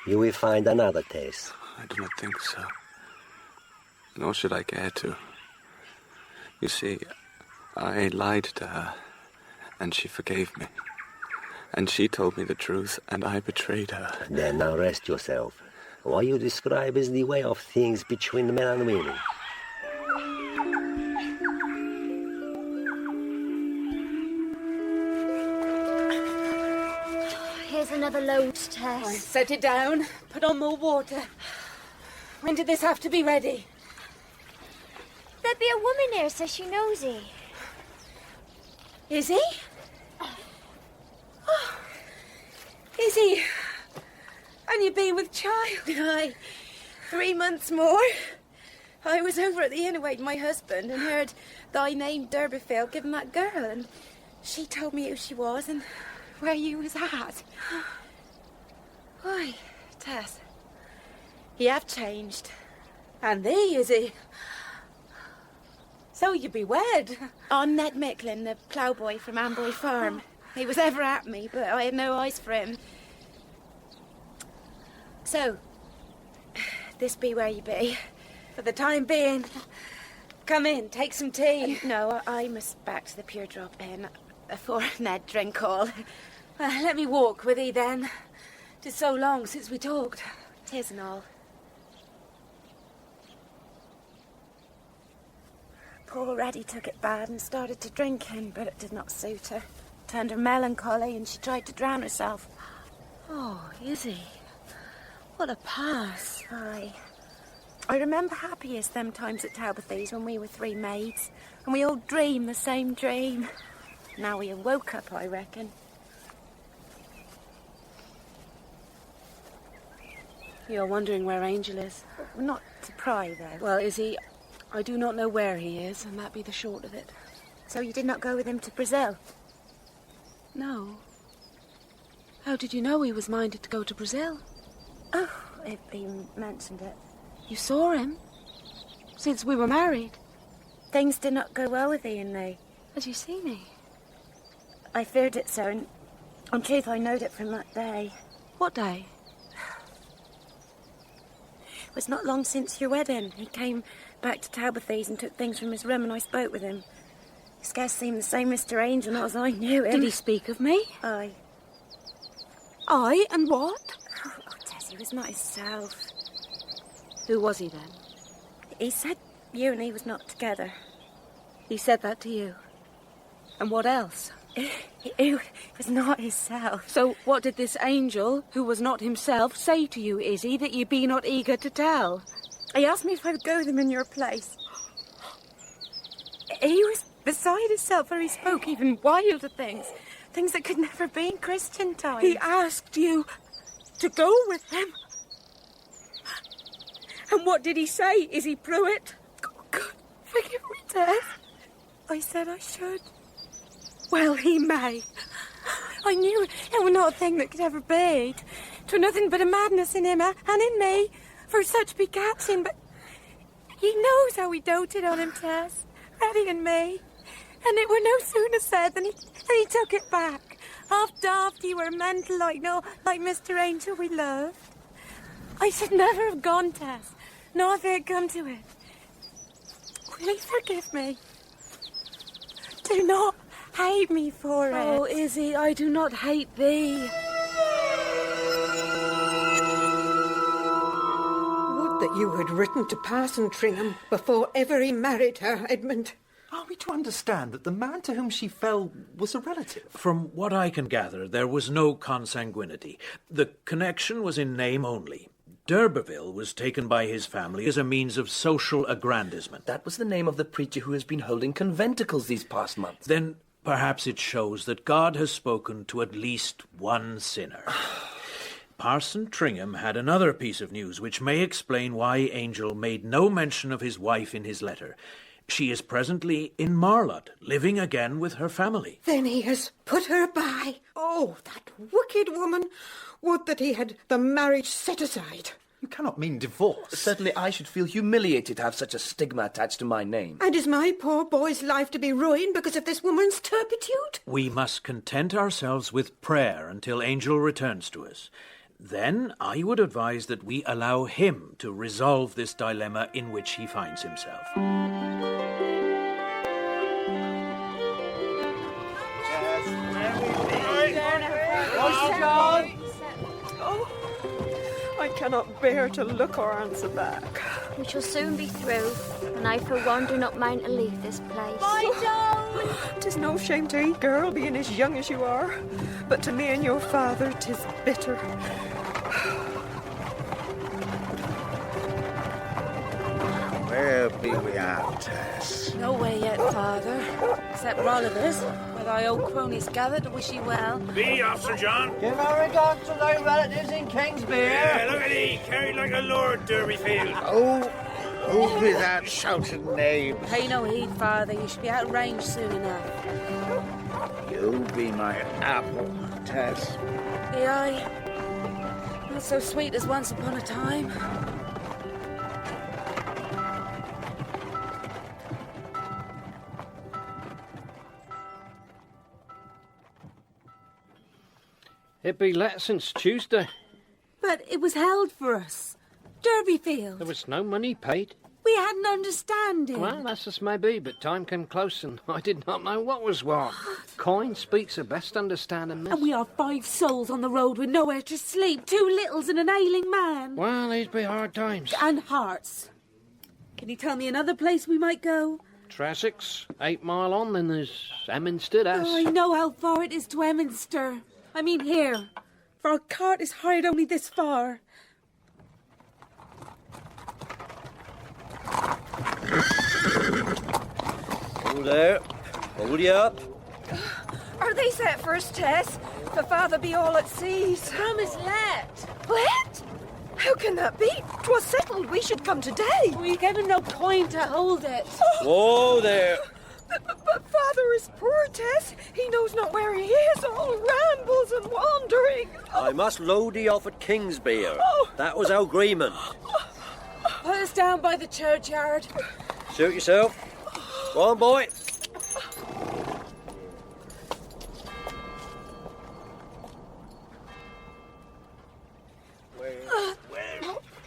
You will find another Tess. I do not think so. Nor should I care to. You see, I lied to her, and she forgave me. And she told me the truth, and I betrayed her. Then now rest yourself. What you describe is the way of things between men and women. Here's another load, Tess. Right, set it down. Put on more water. When did this have to be ready? There'd be a woman here, says she knows he. Is he? Oh, is he? And you've been with child? Aye, 3 months more. I was over at the inn awaiting my husband and heard thy name Durbeyfield given that girl, and she told me who she was and where you was at. Why, Tess, you have changed. And thee, is he? So you be wed? I'm Ned Micklin, the ploughboy from Amboy Farm. He was ever at me, but I had no eyes for him. So, this be where you be. For the time being. Come in, take some tea. No, I must back to the Pure Drop Inn afore Ned drink all. Well, let me walk with thee then. 'Tis so long since we talked. 'Tis and all. Poor Reddy took it bad and started to drinking, but it did not suit her. Turned her melancholy and she tried to drown herself. Oh, is he? What a pass. Aye. I remember happiest them times at Talbothy's when we were 3 maids, and we all dreamed the same dream. Now we woke up, I reckon. You're wondering where Angel is? Not to pry, though. Well, is he? I do not know where he is, and that be the short of it. So you did not go with him to Brazil? No. How did you know he was minded to go to Brazil? Oh, he mentioned it. You saw him? Since we were married? Things did not go well with he and me. Had you seen me? I feared it so, and in truth I knowed it from that day. What day? It was not long since your wedding. He came back to Talbothy's and took things from his room, and I spoke with him. He scarce seemed the same Mr. Angel, not as I knew him. Did he speak of me? Aye. Aye, and what? Oh, Tess, he was not himself. Who was he then? He said you and he was not together. He said that to you? And what else? He was not himself. So what did this angel, who was not himself, say to you, Izzy, that ye be not eager to tell? He asked me if I would go with him in your place. He was beside himself, for he spoke even wilder things. Things that could never be in Christian times. He asked you to go with him? And what did he say, Izzy Pruitt? God, forgive me, Tess. I said I should. Well, he may. I knew it was not a thing that could ever be. 'Twere nothing but a madness in him and in me, for such be catching, but he knows how we doted on him, Tess, Reddy and me. And it were no sooner said than he took it back. Half daft, he were mental like Mr. Angel we loved. I should never have gone, Tess, not if it had come to it. Will you forgive me? Do not hate me for it. Oh, Izzy, I do not hate thee. Would that you had written to Parson Tringham before ever he married her, Edmund. Are we to understand that the man to whom she fell was a relative? From what I can gather, there was no consanguinity. The connection was in name only. Durbeyfield was taken by his family as a means of social aggrandizement. That was the name of the preacher who has been holding conventicles these past months. Then perhaps it shows that God has spoken to at least one sinner. Parson Tringham had another piece of news which may explain why Angel made no mention of his wife in his letter. She is presently in Marlott, living again with her family. Then he has put her by. Oh, that wicked woman. Would that he had the marriage set aside. You cannot mean divorce. Certainly I should feel humiliated to have such a stigma attached to my name. And is my poor boy's life to be ruined because of this woman's turpitude? We must content ourselves with prayer until Angel returns to us. Then I would advise that we allow him to resolve this dilemma in which he finds himself. Oh, I cannot bear to look or answer back. We shall soon be through, and I for one do not mind to leave this place. Tis no shame to eat, girl, being as young as you are. But to me and your father, 'tis bitter. Where be we at, Tess? No way yet, Father. Except Rolliver's, where thy old cronies gathered to wish ye well. Be off, Sir John. Give our regards to thy relatives in Kingsbury. Yeah, look at thee, carried like a lord, Durbeyfield. Oh, who be that shouting names? Pay no heed, Father. You should be out of range soon enough. You be my apple, Tess. Be I? Not so sweet as once upon a time. It be let since Tuesday. But it was held for us. Durbeyfield. There was no money paid. We had an understanding. Well, that's as may be, but time came close and I did not know what was what. Coin speaks of best understanding, miss. And we are 5 souls on the road with nowhere to sleep, 2 littles and an ailing man. Well, these be hard times. And hearts. Can you tell me another place we might go? Tressix, 8 mile on, then there's Emminster. Oh, I know how far it is to Emminster. I mean here, for our cart is hired only this far. Oh there, hold you up. Are they set for us, Tess? The father be all at seas. Promise let. What? How can that be? 'Twas settled we should come today. We gave him no coin to hold it. Whoa there. But father is poor, Tess. He knows not where he is, all rambles and wandering. I must load thee off at Kingsbury. Oh. That was our agreement. Put us down by the churchyard. Suit yourself. Go on, boy.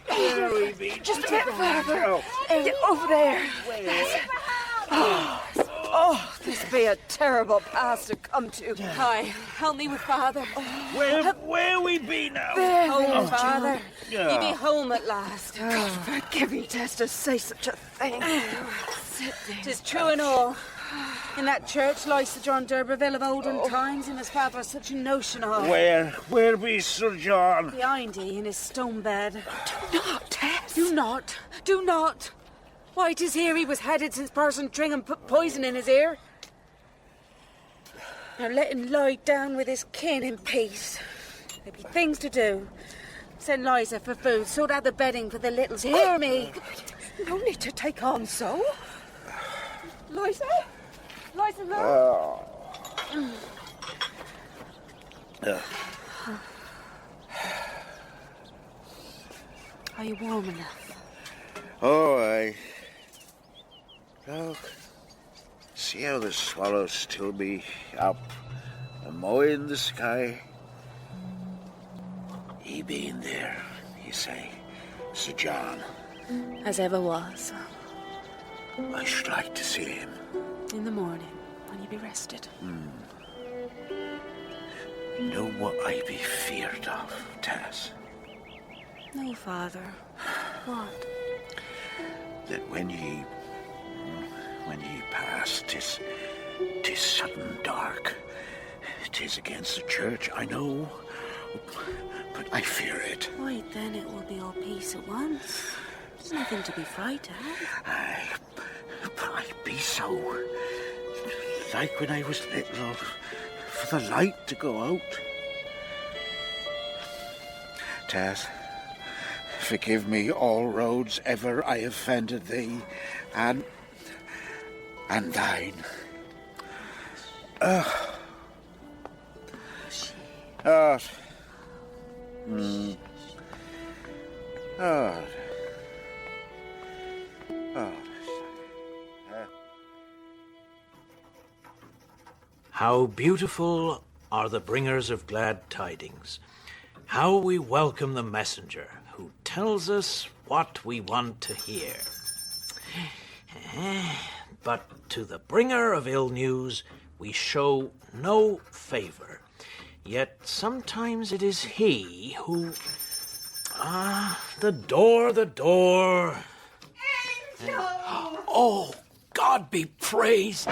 Where we be? Just a bit further. Over there. Oh, this be a terrible pass to come to. Hi, help me with father. Where we be now? There, Home, Father. Yeah. You be home at last. God forgive me, Tess, to say such a thing. Sit there. 'Tis true and all. In that church lies Sir John Durbeyfield of olden times, and his father has such a notion of. Where be Sir John? Behind ye, in his stone bed. Do not, Tess. Do not. Do not. Why, 'tis here he was headed since Parson Tringham put poison in his ear. Now let him lie down with his kin in peace. There be things to do. Send Liza for food, sort out the bedding for the littles. Hear me. No need to take on so. Liza? Liza, look. Are you warm enough? Oh, aye. Look. See how the swallows still be up, a mowing the sky. He be in there, you say, Sir John. As ever was. I should like to see him. In the morning, when you be rested. Know what I be feared of, Tess? No, Father. What? That when ye pass, 'tis sudden dark. 'Tis against the church, I know, but I fear it. Why, then it will be all peace at once. There's nothing to be frightened. Aye, but I be so. Like when I was little, for the light to go out. Tess, forgive me all roads ever I offended thee, and thine. How beautiful are the bringers of glad tidings. How we welcome the messenger who tells us what we want to hear. But to the bringer of ill news we show no favour. Yet sometimes it is he who... the door, the door. Angel! Oh, God be praised!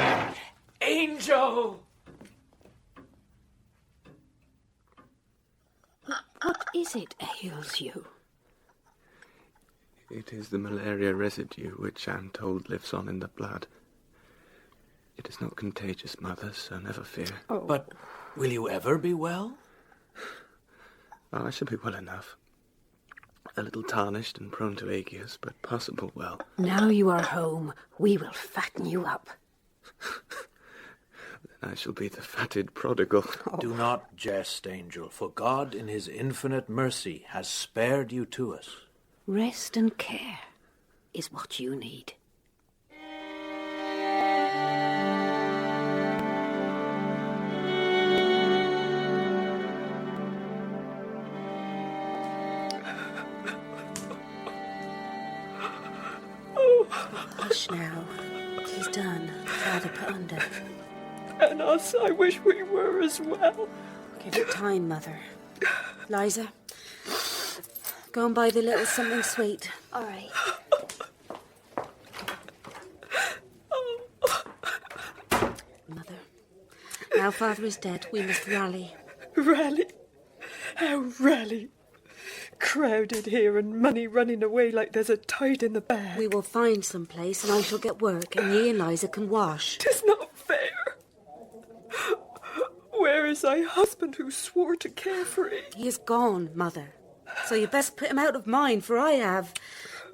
Angel! What is it ails you? It is the malaria residue which I'm told lives on in the blood. It is not contagious, Mother, so never fear. Oh. But will you ever be well? Oh, I shall be well enough. A little tarnished and prone to agues, but possible well. Now you are home, we will fatten you up. Then I shall be the fatted prodigal. Do not jest, Angel, for God in his infinite mercy has spared you to us. Rest and care is what you need. Hush now. He's done. Father put under. And us, I wish we were as well. Give it time, Mother. Liza, go and buy the little something sweet. All right. Mother, now Father is dead, we must rally. Rally? How rally? Crowded here and money running away like there's a tide in the bag. We will find some place and I shall get work and ye and Liza can wash. 'Tis not fair. Where is thy husband who swore to care for it? He is gone, Mother. So you best put him out of mind, for I have.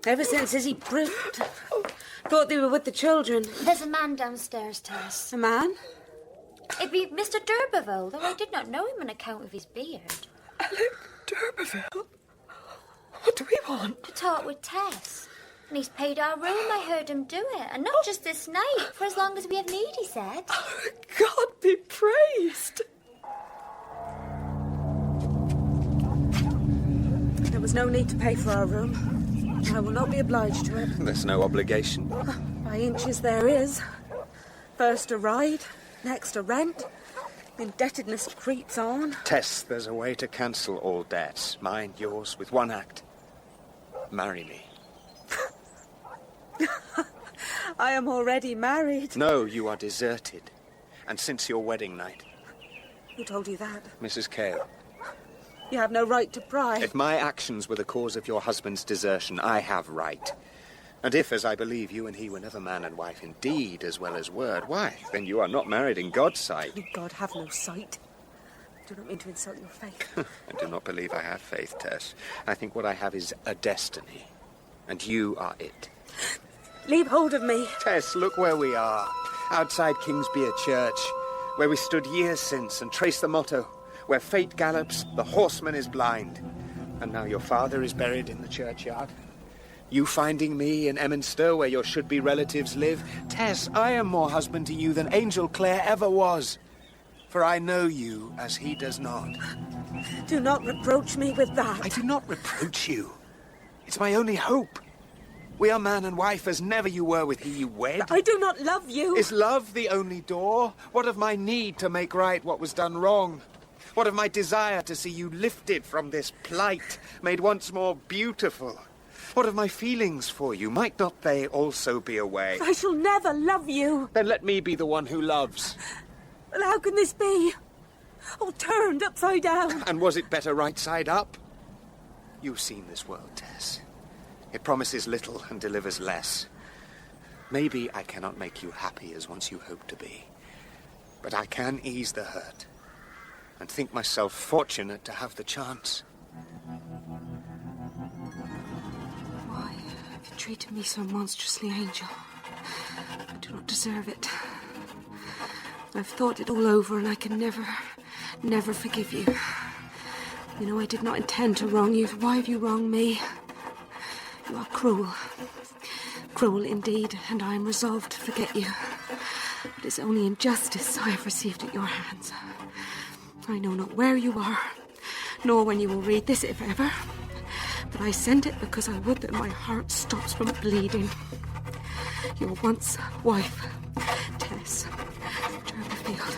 Ever since Izzy Brute thought they were with the children. There's a man downstairs, Tess. A man? It be Mr. Durbeyfield, though I did not know him on account of his beard. Alec Durbeyfield? What do we want? To talk with Tess. And he's paid our room, I heard him do it. And not just this night, for as long as we have need, he said. God be praised! There was no need to pay for our room. I will not be obliged to it. There's no obligation. By inches there is. First a ride, next a rent. Indebtedness creeps on. Tess, there's a way to cancel all debts. Mine, yours, with one act. Marry me. I am already married. No, you are deserted. And since your wedding night. Who told you that? Mrs. Cale. You have no right to pry. If my actions were the cause of your husband's desertion, I have right. And if, as I believe, you and he were never man and wife in deed as well as word, why, then you are not married in God's sight. God have no sight. I do not mean to insult your faith. I do not believe I have faith, Tess. I think what I have is a destiny. And you are it. Leave hold of me. Tess, look where we are. Outside Kingsbere Church, where we stood years since and traced the motto, where fate gallops, the horseman is blind. And now your father is buried in the churchyard. You finding me in Emminster, where your should-be relatives live. Tess, I am more husband to you than Angel Clare ever was. For I know you as he does not. Do not reproach me with that. I do not reproach you. It's my only hope. We are man and wife as never you were with he you wed. I do not love you. Is love the only door? What of my need to make right what was done wrong? What of my desire to see you lifted from this plight, made once more beautiful? What of my feelings for you? Might not they also be away? I shall never love you. Then let me be the one who loves. But how can this be? All turned upside down. And was it better right side up? You've seen this world, Tess. It promises little and delivers less. Maybe I cannot make you happy as once you hoped to be. But I can ease the hurt. And think myself fortunate to have the chance. Why have you treated me so monstrously, Angel? I do not deserve it. I've thought it all over and I can never forgive you. You know I did not intend to wrong you. Why have you wronged me? You are cruel. Cruel indeed, and I am resolved to forget you. It is only injustice I have received at your hands. I know not where you are, nor when you will read this, if ever. But I send it because I would that my heart stops from bleeding. Your once wife, Tess, Durbeyfield.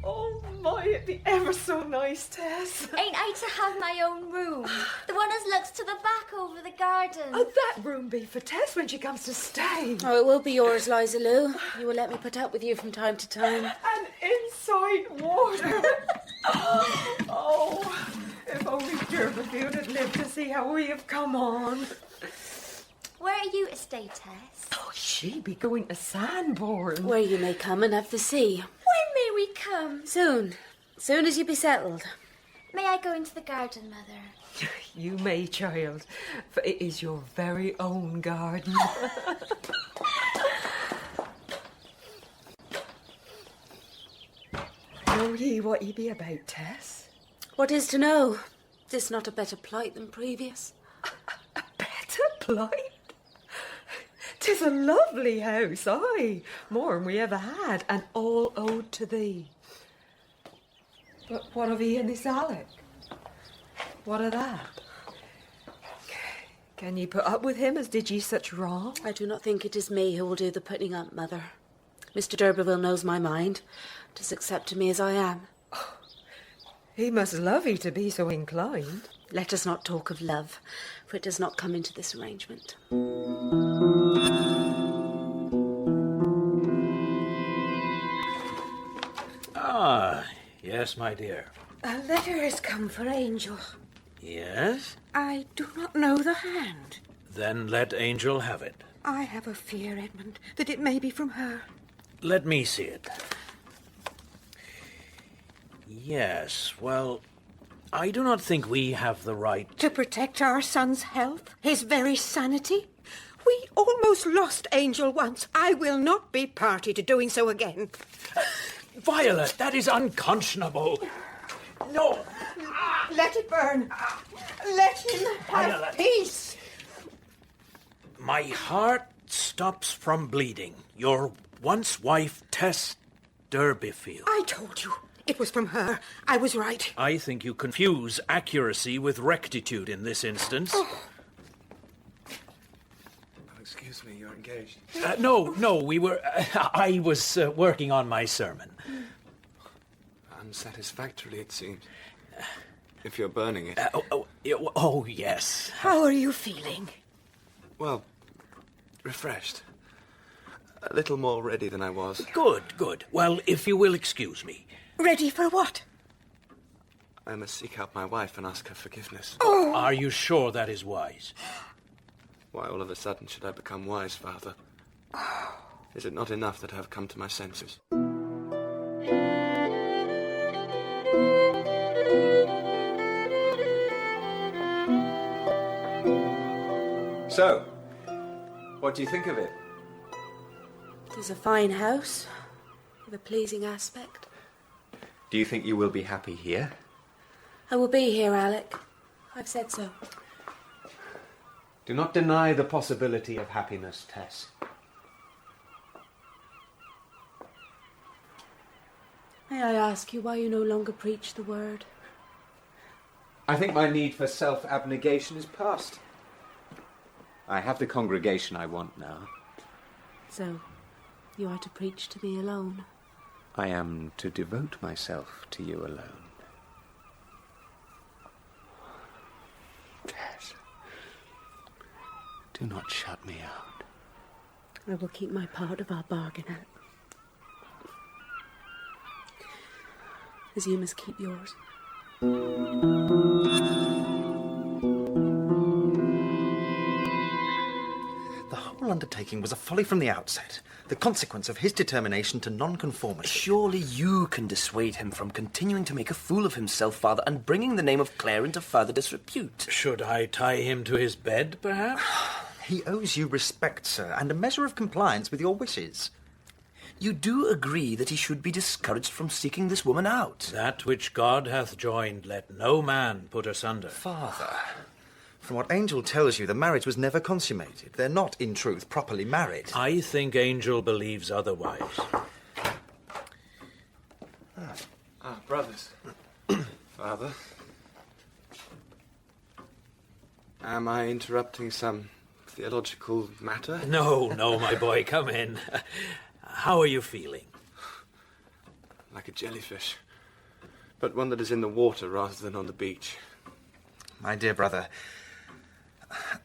Oh my, it'd be ever so nice, Tess. Ain't I to have my own room? The one as looks to the back over the garden. Oh, that room be for Tess when she comes to stay. Oh, it will be yours, Liza Lou. You will let me put up with you from time to time. And inside water. Oh, if only Durbeyfield had lived to see how we have come on. Where are you to stay, Tess? Oh, she be going to Sandbourne. Where you may come and have the sea. When may we come? Soon. Soon as you be settled. May I go into the garden, Mother? You may, child, for it is your very own garden. Know ye what ye be about, Tess? What is to know? 'Tis not a better plight than previous. A better plight? 'Tis a lovely house, aye, more'n we ever had, and all owed to thee. But what of he and this Alec? What of that? Can ye put up with him as did ye such wrong? I do not think it is me who will do the putting up, Mother. Mr. Durbeyfield knows my mind. 'Tis accepted me as I am. Oh, he must love ye to be so inclined. Let us not talk of love, for it does not come into this arrangement. Ah, yes, my dear. A letter has come for Angel. Yes? I do not know the hand. Then let Angel have it. I have a fear, Edmund, that it may be from her. Let me see it. Yes, well, I do not think we have the right... To protect our son's health, his very sanity? We almost lost Angel once. I will not be party to doing so again. Violet, that is unconscionable. No. Let it burn. Let him have Violet. peace. My heart stops from bleeding. Your once wife, Tess Durbeyfield. I told you. It was from her. I was right. I think you confuse accuracy with rectitude in this instance. Oh, excuse me, you're engaged. No, we were... I was working on my sermon. Unsatisfactorily, it seems. If you're burning it. Oh, yes. How are you feeling? Well, refreshed. A little more ready than I was. Good. Well, if you will excuse me. Ready for what? I must seek out my wife and ask her forgiveness. Oh! Are you sure that is wise? Why all of a sudden should I become wise, Father? Is it not enough that I have come to my senses? So, what do you think of it? It is a fine house, with a pleasing aspect. Do you think you will be happy here? I will be here, Alec. I've said so. Do not deny the possibility of happiness, Tess. May I ask you why you no longer preach the word? I think my need for self-abnegation is past. I have the congregation I want now. So, you are to preach to me alone? I am to devote myself to you alone. Tess, do not shut me out. I will keep my part of our bargain out. As you must keep yours. The whole undertaking was a folly from the outset, the consequence of his determination to nonconformity. Surely you can dissuade him from continuing to make a fool of himself, Father, and bringing the name of Clare into further disrepute. Should I tie him to his bed, perhaps? He owes you respect, sir, and a measure of compliance with your wishes. You do agree that he should be discouraged from seeking this woman out? That which God hath joined, let no man put asunder. Father, from what Angel tells you, the marriage was never consummated. They're not, in truth, properly married. I think Angel believes otherwise. Brothers. Father. Am I interrupting some theological matter? No, my boy, come in. How are you feeling? Like a jellyfish, but one that is in the water rather than on the beach. My dear brother,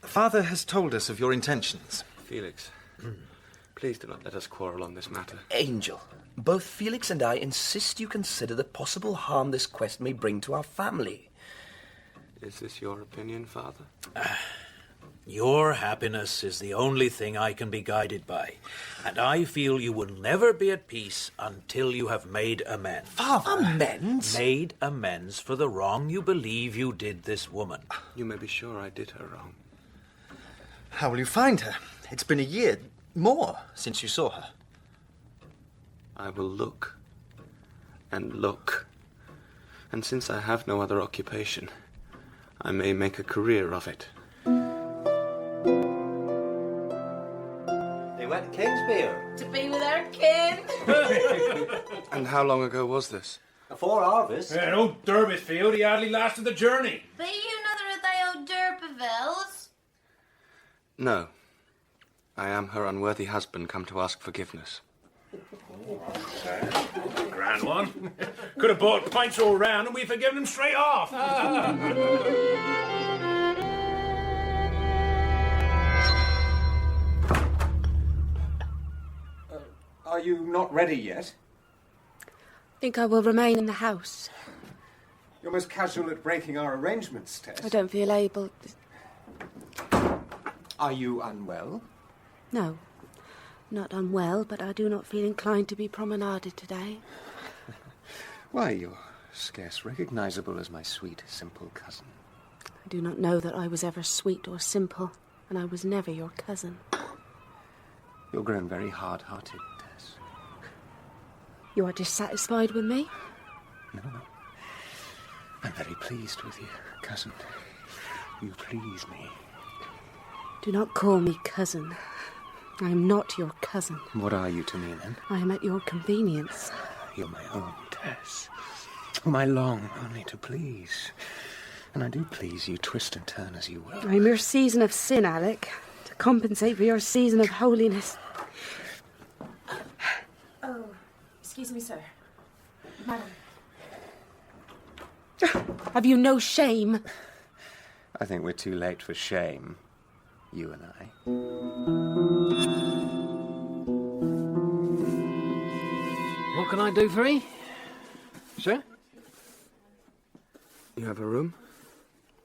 Father has told us of your intentions. Felix, please do not let us quarrel on this matter. Angel, both Felix and I insist you consider the possible harm this quest may bring to our family. Is this your opinion, Father? Your happiness is the only thing I can be guided by, and I feel you will never be at peace until you have made amends. Father! Amends? Made amends for the wrong you believe you did this woman. You may be sure I did her wrong. How will you find her? It's been a year, more, since you saw her. I will look and look, and since I have no other occupation, I may make a career of it. They went to Kingsbere. To be with our kin. And how long ago was this? Before harvest. Yeah, old Durbeyfield, he hardly lasted the journey. Be you another of they old Durbeyfields? No. I am her unworthy husband come to ask forgiveness. Grand one. Could have bought pints all round and we'd forgiven him straight off. Are you not ready yet? I think I will remain in the house. You're most casual at breaking our arrangements, Tess. I don't feel able... Are you unwell? No, not unwell, but I do not feel inclined to be promenaded today. Why, you're scarce recognisable as my sweet, simple cousin. I do not know that I was ever sweet or simple, and I was never your cousin. You're grown very hard-hearted, Tess. You are dissatisfied with me? No. I'm very pleased with you, cousin. You please me. Do not call me cousin. I am not your cousin. What are you to me, then? I am at your convenience. You're my own, Tess, whom I long only to please. And I do please you, twist and turn as you will. I am your season of sin, Alec, to compensate for your season of holiness. Oh, excuse me, sir. Madam. Have you no shame? I think we're too late for shame, you and I. What can I do for you, sir? You have a room?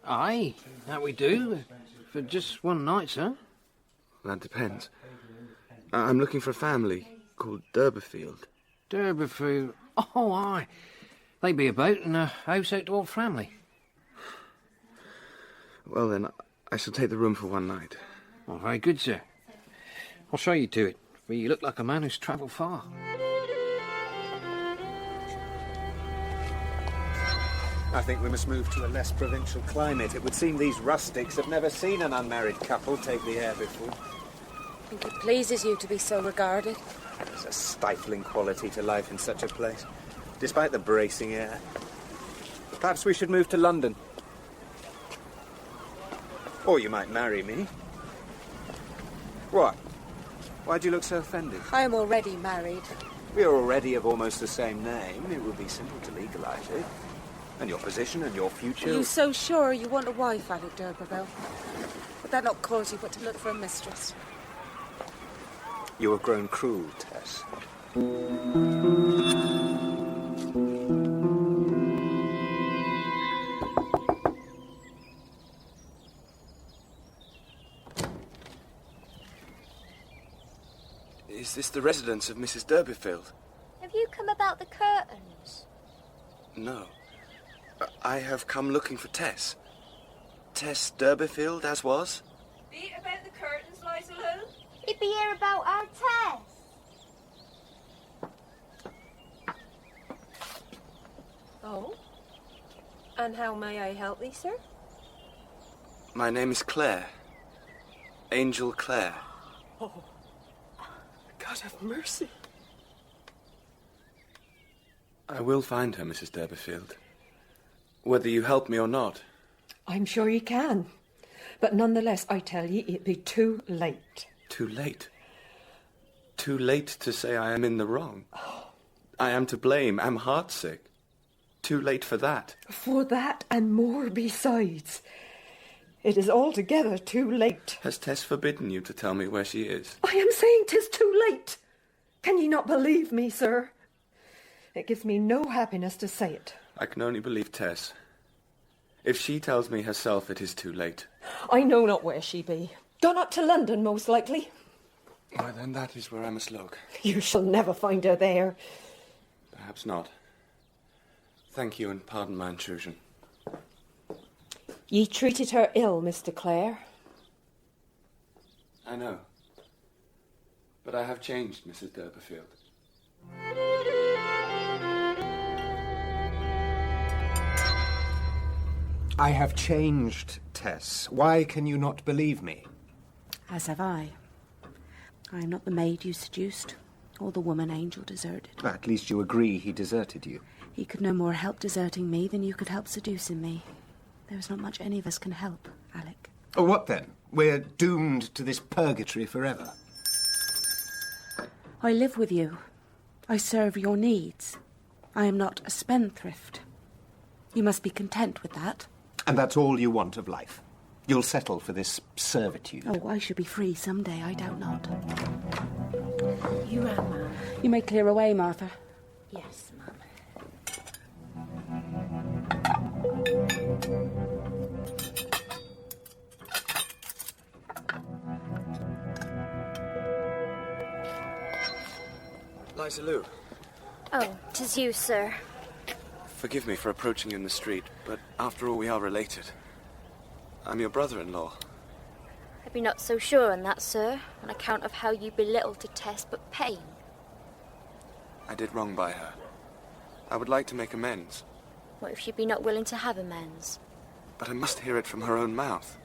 Aye, that we do. For just one night, sir. That depends. I'm looking for a family called Durbeyfield. Durbeyfield? Oh, aye. They be about in a house out to old family. Well, then, I shall take the room for one night. Oh, very good, sir. I'll show you to it, for you look like a man who's travelled far. I think we must move to a less provincial climate. It would seem these rustics have never seen an unmarried couple take the air before. I think it pleases you to be so regarded. There's a stifling quality to life in such a place, despite the bracing air. Perhaps we should move to London. Or you might marry me. What? Why do you look so offended? I am already married. We are already of almost the same name. It would be simple to legalise it. And your position and your future... Are you so sure you want a wife, Alec Durbeyfield? Would that not cause you but to look for a mistress? You have grown cruel, Tess. Is this the residence of Mrs. Durbeyfield? Have you come about the curtains? No. I have come looking for Tess. Tess Durbeyfield, as was? Be it about the curtains, Liza Lou? He'd be here about our Tess. Oh? And how may I help thee, sir? My name is Clare. Angel Clare. Oh, God have mercy. I will find her, Mrs. Durbeyfield. Whether you help me or not. I'm sure you can. But nonetheless, I tell ye, it'd be too late. Too late? Too late to say I am in the wrong. I am to blame, am heartsick. Too late for that. For that and more besides. It is altogether too late. Has Tess forbidden you to tell me where she is? I am saying 'tis too late. Can ye not believe me, sir? It gives me no happiness to say it. I can only believe Tess. If she tells me herself it is too late. I know not where she be. Gone up to London, most likely. Why, then that is where I must look. You shall never find her there. Perhaps not. Thank you, and pardon my intrusion. Ye treated her ill, Mr. Clare. I know. But I have changed, Mrs. Durbeyfield. I have changed, Tess. Why can you not believe me? As have I. I am not the maid you seduced, or the woman Angel deserted. At least you agree he deserted you. He could no more help deserting me than you could help seducing me. There is not much any of us can help, Alec. Oh, what then? We're doomed to this purgatory forever. I live with you. I serve your needs. I am not a spendthrift. You must be content with that. And that's all you want of life? You'll settle for this servitude? Oh, I should be free someday, I doubt not. You ran, Ma'am. You may clear away, Martha. Yes, Ma'am. Liza Lou. Oh, 'tis you, sir. Forgive me for approaching you in the street, but after all we are related. I'm your brother-in-law. I be not so sure on that, sir, on account of how you belittle to Tess but pain. I did wrong by her. I would like to make amends. What if she be not willing to have amends? But I must hear it from her own mouth.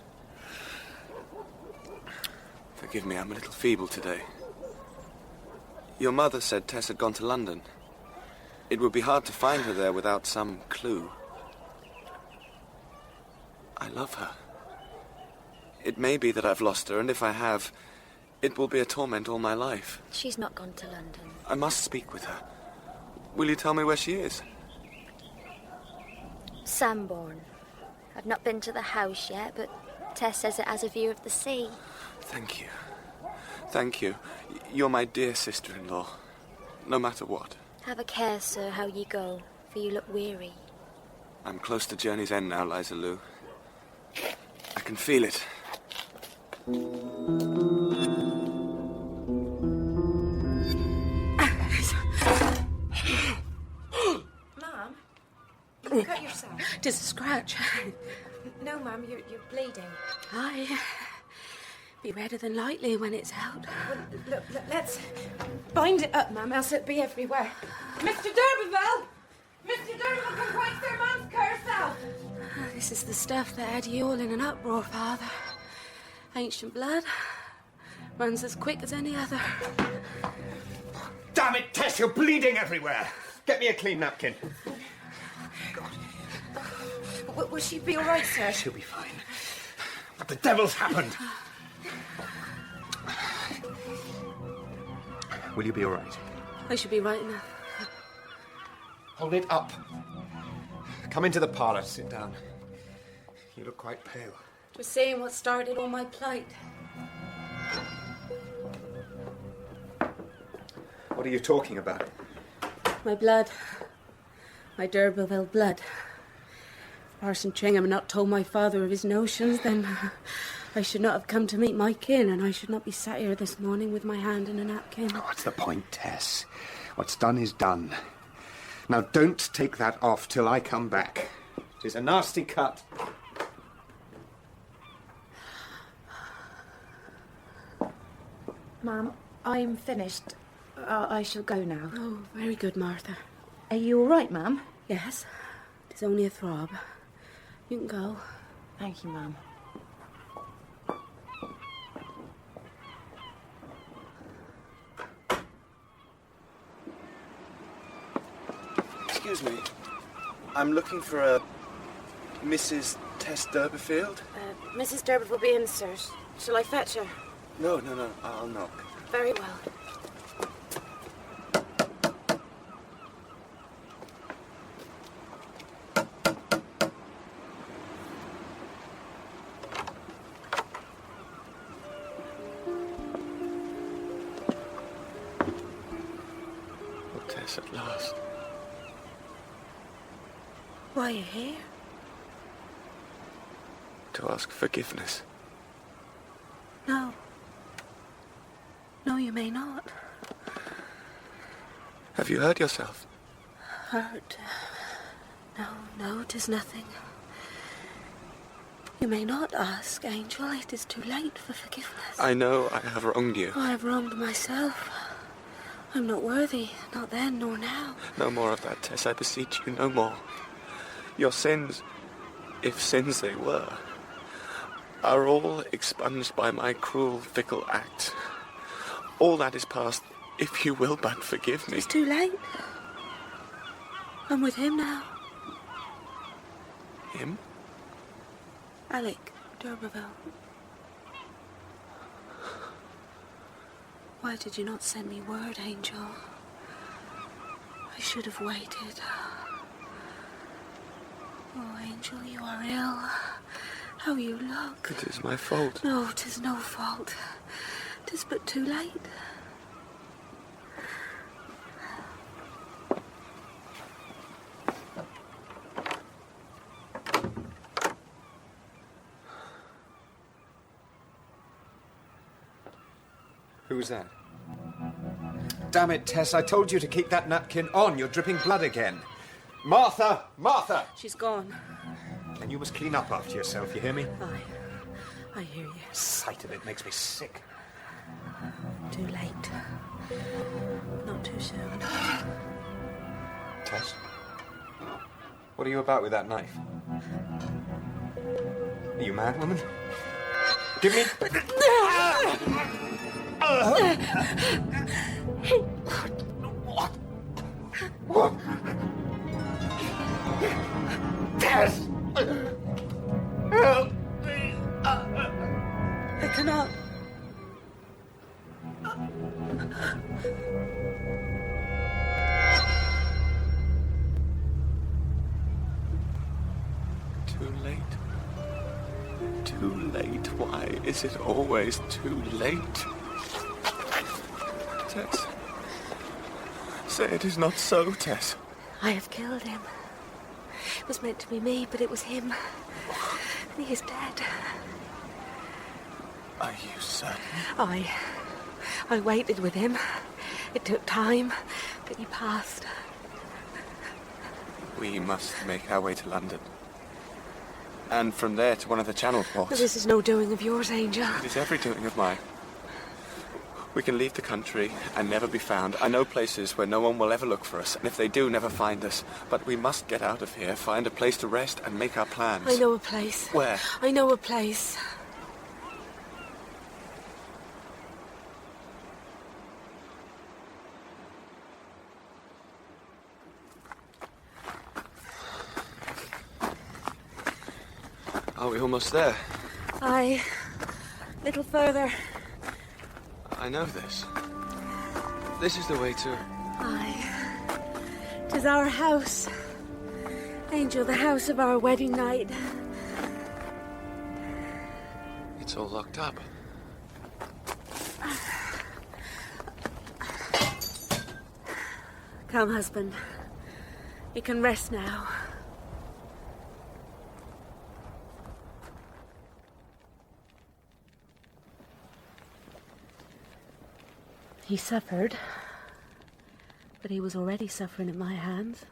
Forgive me, I'm a little feeble today. Your mother said Tess had gone to London. It would be hard to find her there without some clue. I love her. It may be that I've lost her, and if I have, it will be a torment all my life. She's not gone to London. I must speak with her. Will you tell me where she is? Sambourne. I've not been to the house yet, but Tess says it has a view of the sea. Thank you. Thank you. You're my dear sister-in-law, no matter what. Have a care, sir, how ye go, for you look weary. I'm close to journey's end now, Liza Lou. I can feel it. Ma'am, you cut yourself. 'Tis a scratch. No, Ma'am, you're bleeding. Aye. Be redder than lightly when it's out. Well, look, let's bind it up, Ma'am, else it'll be everywhere. Mr. Durbeyfield! Mr. Durbeyfield, come quick, sir, Ma'am's cursed out. This is the stuff that had ye all in an uproar, Father. Ancient blood. Runs as quick as any other. Damn it, Tess, you're bleeding everywhere. Get me a clean napkin. Will she be all right, sir? She'll be fine. What the devil's happened? Will you be all right? I should be right enough. Hold it up. Come into the parlour. Sit down. You look quite pale. 'Twas saying what started all my plight. What are you talking about? My blood. My Durbeyfield blood. If Parson Tringham had not told my father of his notions, then I should not have come to meet my kin, and I should not be sat here this morning with my hand in a napkin. Oh, what's the point, Tess? What's done is done. Now, don't take that off till I come back. It is a nasty cut. Ma'am, I'm finished. I shall go now. Oh, very good, Martha. Are you all right, Ma'am? Yes. It's only a throb. You can go. Thank you, Ma'am. Excuse me. I'm looking for a Mrs. Tess Durbeyfield. Mrs. Durbeyfield will be in, sir. Shall I fetch her? No. I'll knock. Very well. Oh, Tess, at last. Why are you here? To ask forgiveness. No. No, you may not. Have you hurt yourself? Hurt? No, 'tis nothing. You may not ask, Angel. It is too late for forgiveness. I know I have wronged you. I have wronged myself. I'm not worthy, not then nor now. No more of that, Tess, I beseech you, no more. Your sins, if sins they were, are all expunged by my cruel, fickle act. All that is past, if you will but forgive me. It's too late. I'm with him now. Him? Alec Durbeyfield. Why did you not send me word, Angel? I should have waited. Oh, Angel, you are ill. How you look. It is my fault. No, 'tis no fault. 'Tis but too late. Who's that? Damn it, Tess, I told you to keep that napkin on. You're dripping blood again. Martha! Martha! She's gone. And you must clean up after yourself, you hear me? I hear you. The sight of it makes me sick. Too late. Not too soon. Tess? What are you about with that knife? Are you mad, woman? Give me... What? Tess! Help me! I cannot. Too late. Too late. Why is it always too late? Tess. Say it is not so, Tess. I have killed him. It was meant to be me, but it was him. And he is dead. Are you certain? I waited with him. It took time, but he passed. We must make our way to London. And from there to one of the Channel ports. This is no doing of yours, Angel. It is every doing of mine. We can leave the country and never be found. I know places where no one will ever look for us, and if they do, never find us. But we must get out of here, find a place to rest, and make our plans. I know a place. Where? I know a place. Are we almost there? Aye. Little further. I know this. This is the way to... Aye. 'Tis our house. Angel, the house of our wedding night. It's all locked up. Come, husband. You can rest now. He suffered, but he was already suffering at my hands.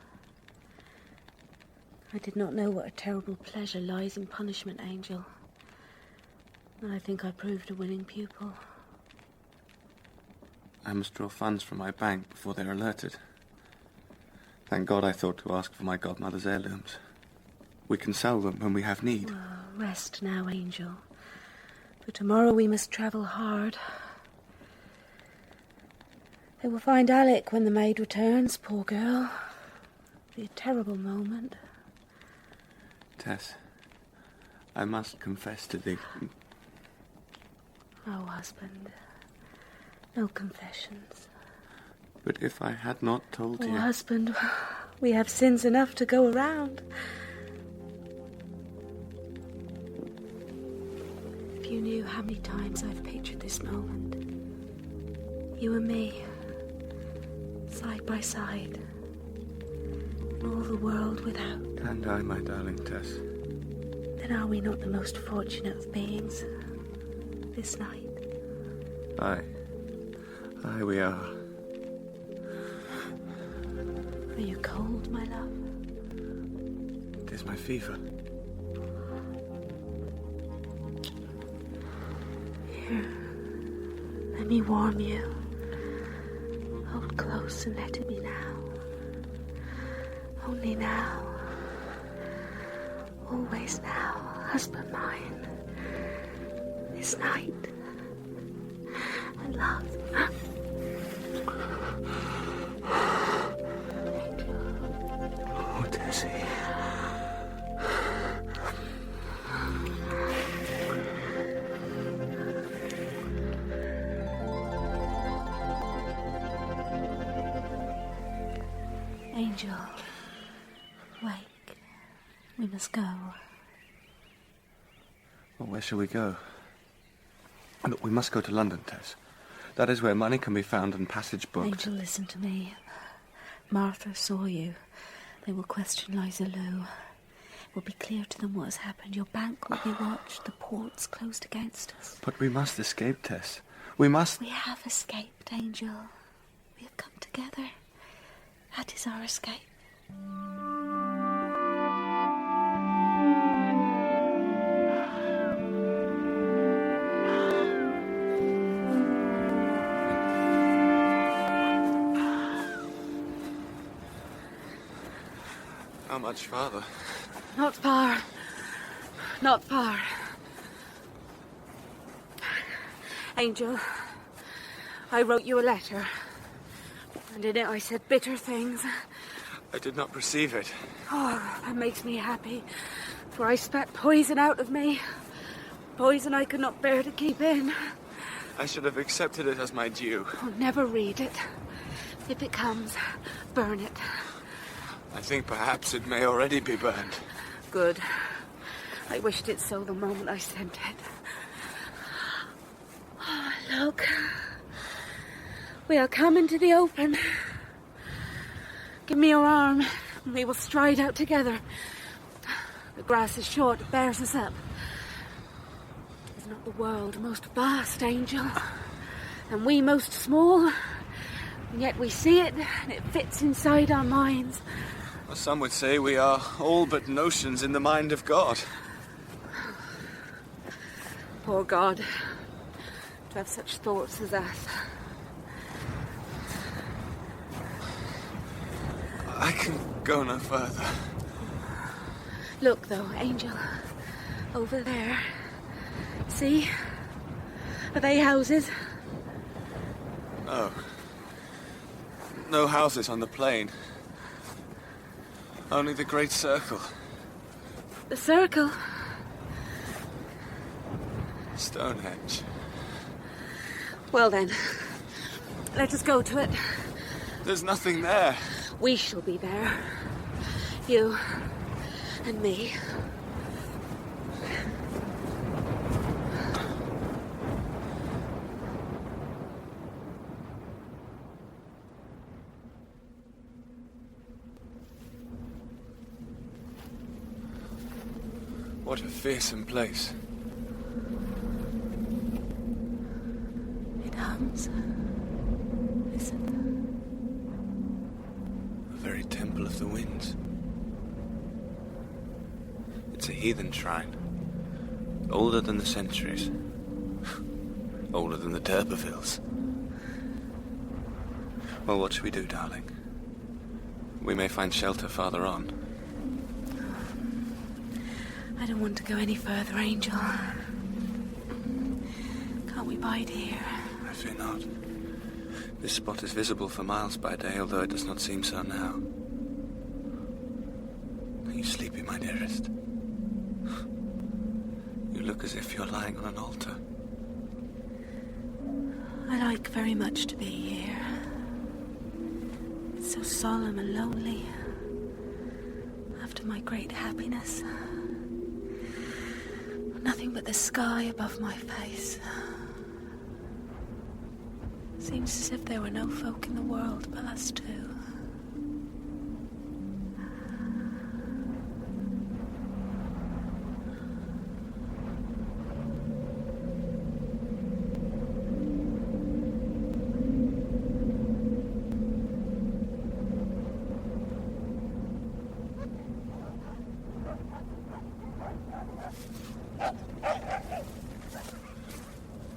I did not know what a terrible pleasure lies in punishment, Angel. And I think I proved a winning pupil. I must draw funds from my bank before they're alerted. Thank God I thought to ask for my godmother's heirlooms. We can sell them when we have need. Oh, rest now, Angel. For tomorrow we must travel hard. They will find Alec when the maid returns, poor girl. be a terrible moment. Tess, I must confess to thee. Oh, husband, no confessions. But if I had not told Oh, you... husband, we have sins enough to go around. If you knew how many times I've pictured this moment. You and me, side by side, and all the world without. And I, my darling Tess. Then are we not the most fortunate of beings this night? Aye, we are. Are you cold, my love? It is my fever. Here, let me warm you. Hold close and let it be now. Only now. Always now, husband mine. This night. And love. Oh, Tessie. Angel, wake. We must go. Well, where shall we go? Look, we must go to London, Tess. That is where money can be found and passage booked. Angel, listen to me. Martha saw you. They will question Liza Lou. It will be clear to them what has happened. Your bank will be watched. The ports closed against us. But we must escape, Tess. We must... We have escaped, Angel. We have come together. That is our escape. How much farther? Not far. Not far. Angel, I wrote you a letter. And in it I said bitter things. I did not perceive it. Oh, that makes me happy. For I spat poison out of me. Poison I could not bear to keep in. I should have accepted it as my due. Oh, never read it. If it comes, burn it. I think perhaps it may already be burned. Good. I wished it so the moment I sent it. Oh, look. We are coming to the open. Give me your arm, and we will stride out together. The grass is short, it bears us up. Is not the world most vast, Angel? And we most small? And yet we see it, and it fits inside our minds. Well, some would say we are all but notions in the mind of God. Poor God, to have such thoughts as us. I can go no further. Look, though, Angel. Over there. See? Are they houses? No. No houses on the plain. Only the great circle. The circle? Stonehenge. Well then, let us go to it. There's nothing there. We shall be there. You and me. What a fearsome place. It hums. Listen. The very temple of the winds. It's a heathen shrine. Older than the centuries. Older than the Durbeyfields. Well, what should we do, darling? We may find shelter farther on. I don't want to go any further, Angel. Can't we bide here? I fear not. This spot is visible for miles by day, although it does not seem so now. you sleepy, my dearest? You look as if you're lying on an altar. I like very much to be here. It's so solemn and lonely. After my great happiness. Nothing but the sky above my face. Seems as if there were no folk in the world but us two.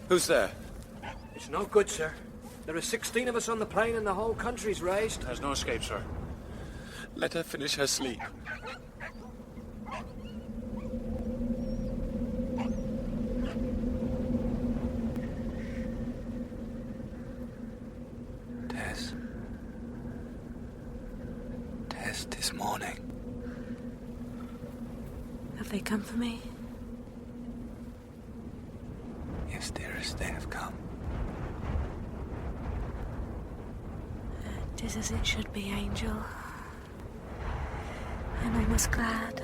Who's there? It's no good, sir. There are 16 of us on the plain and the whole country's raised. There's no escape, sir. Let her finish her sleep. Tess. Tess, 'tis morning. Have they come for me? Yes, dearest, they have come. 'Tis as it should be, Angel. And I was glad.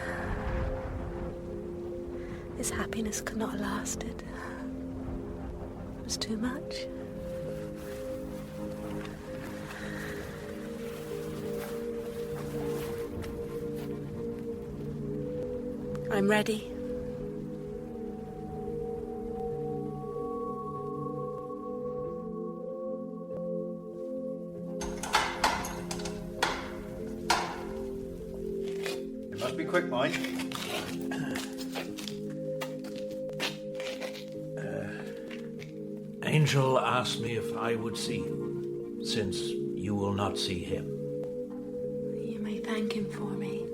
This happiness could not have lasted. It was too much. I'm ready. It must be quick, mind. Angel asked me if I would see you, since you will not see him. You may thank him for me.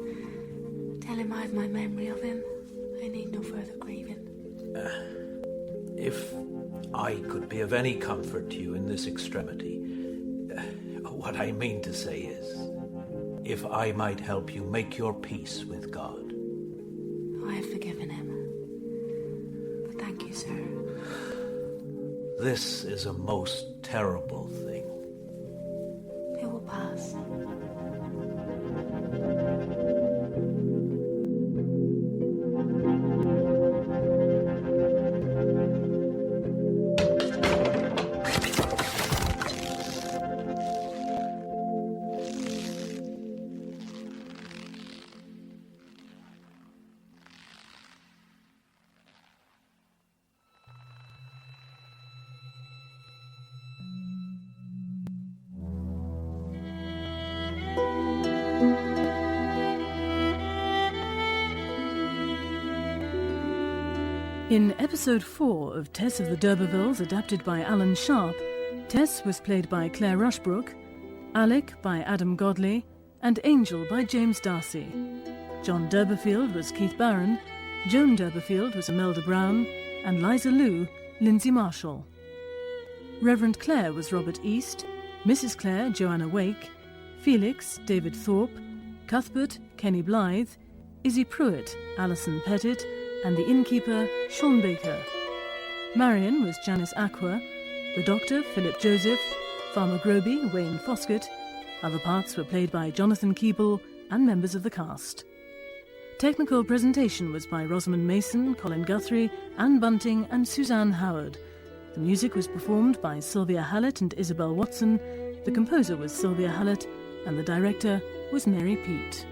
Tell him I've my memory of him. I need no further grieving. If I could be of any comfort to you in this extremity, what I mean to say is, if I might help you make your peace with God. I have forgiven him. But thank you, sir. This is a most terrible thing. It will pass. In episode 4 of Tess of the Durbeyfields, adapted by Alan Sharp, Tess was played by Clare Rushbrook, Alec by Adam Godley, and Angel by James Darcy. John Durbeyfield was Keith Barron, Joan Durbeyfield was Amelda Brown, and Liza Lou, Lyndsey Marshal. Reverend Clare was Robert East, Mrs. Clare, Joanna Wake, Felix, David Thorpe, Cuthbert, Kenny Blythe, Izzy Pruitt, Alison Pettit, and the innkeeper, Sean Baker. Marion was Janice Acquah, the doctor, Philip Joseph, Farmer Groby, Wayne Foskett. Other parts were played by Jonathan Keeble and members of the cast. Technical presentation was by Rosamond Mason, Colin Guthrie, Anne Bunting and Suzanne Howard. The music was performed by Sylvia Hallett and Isabel Watson. The composer was Sylvia Hallett and the director was Mary Peate.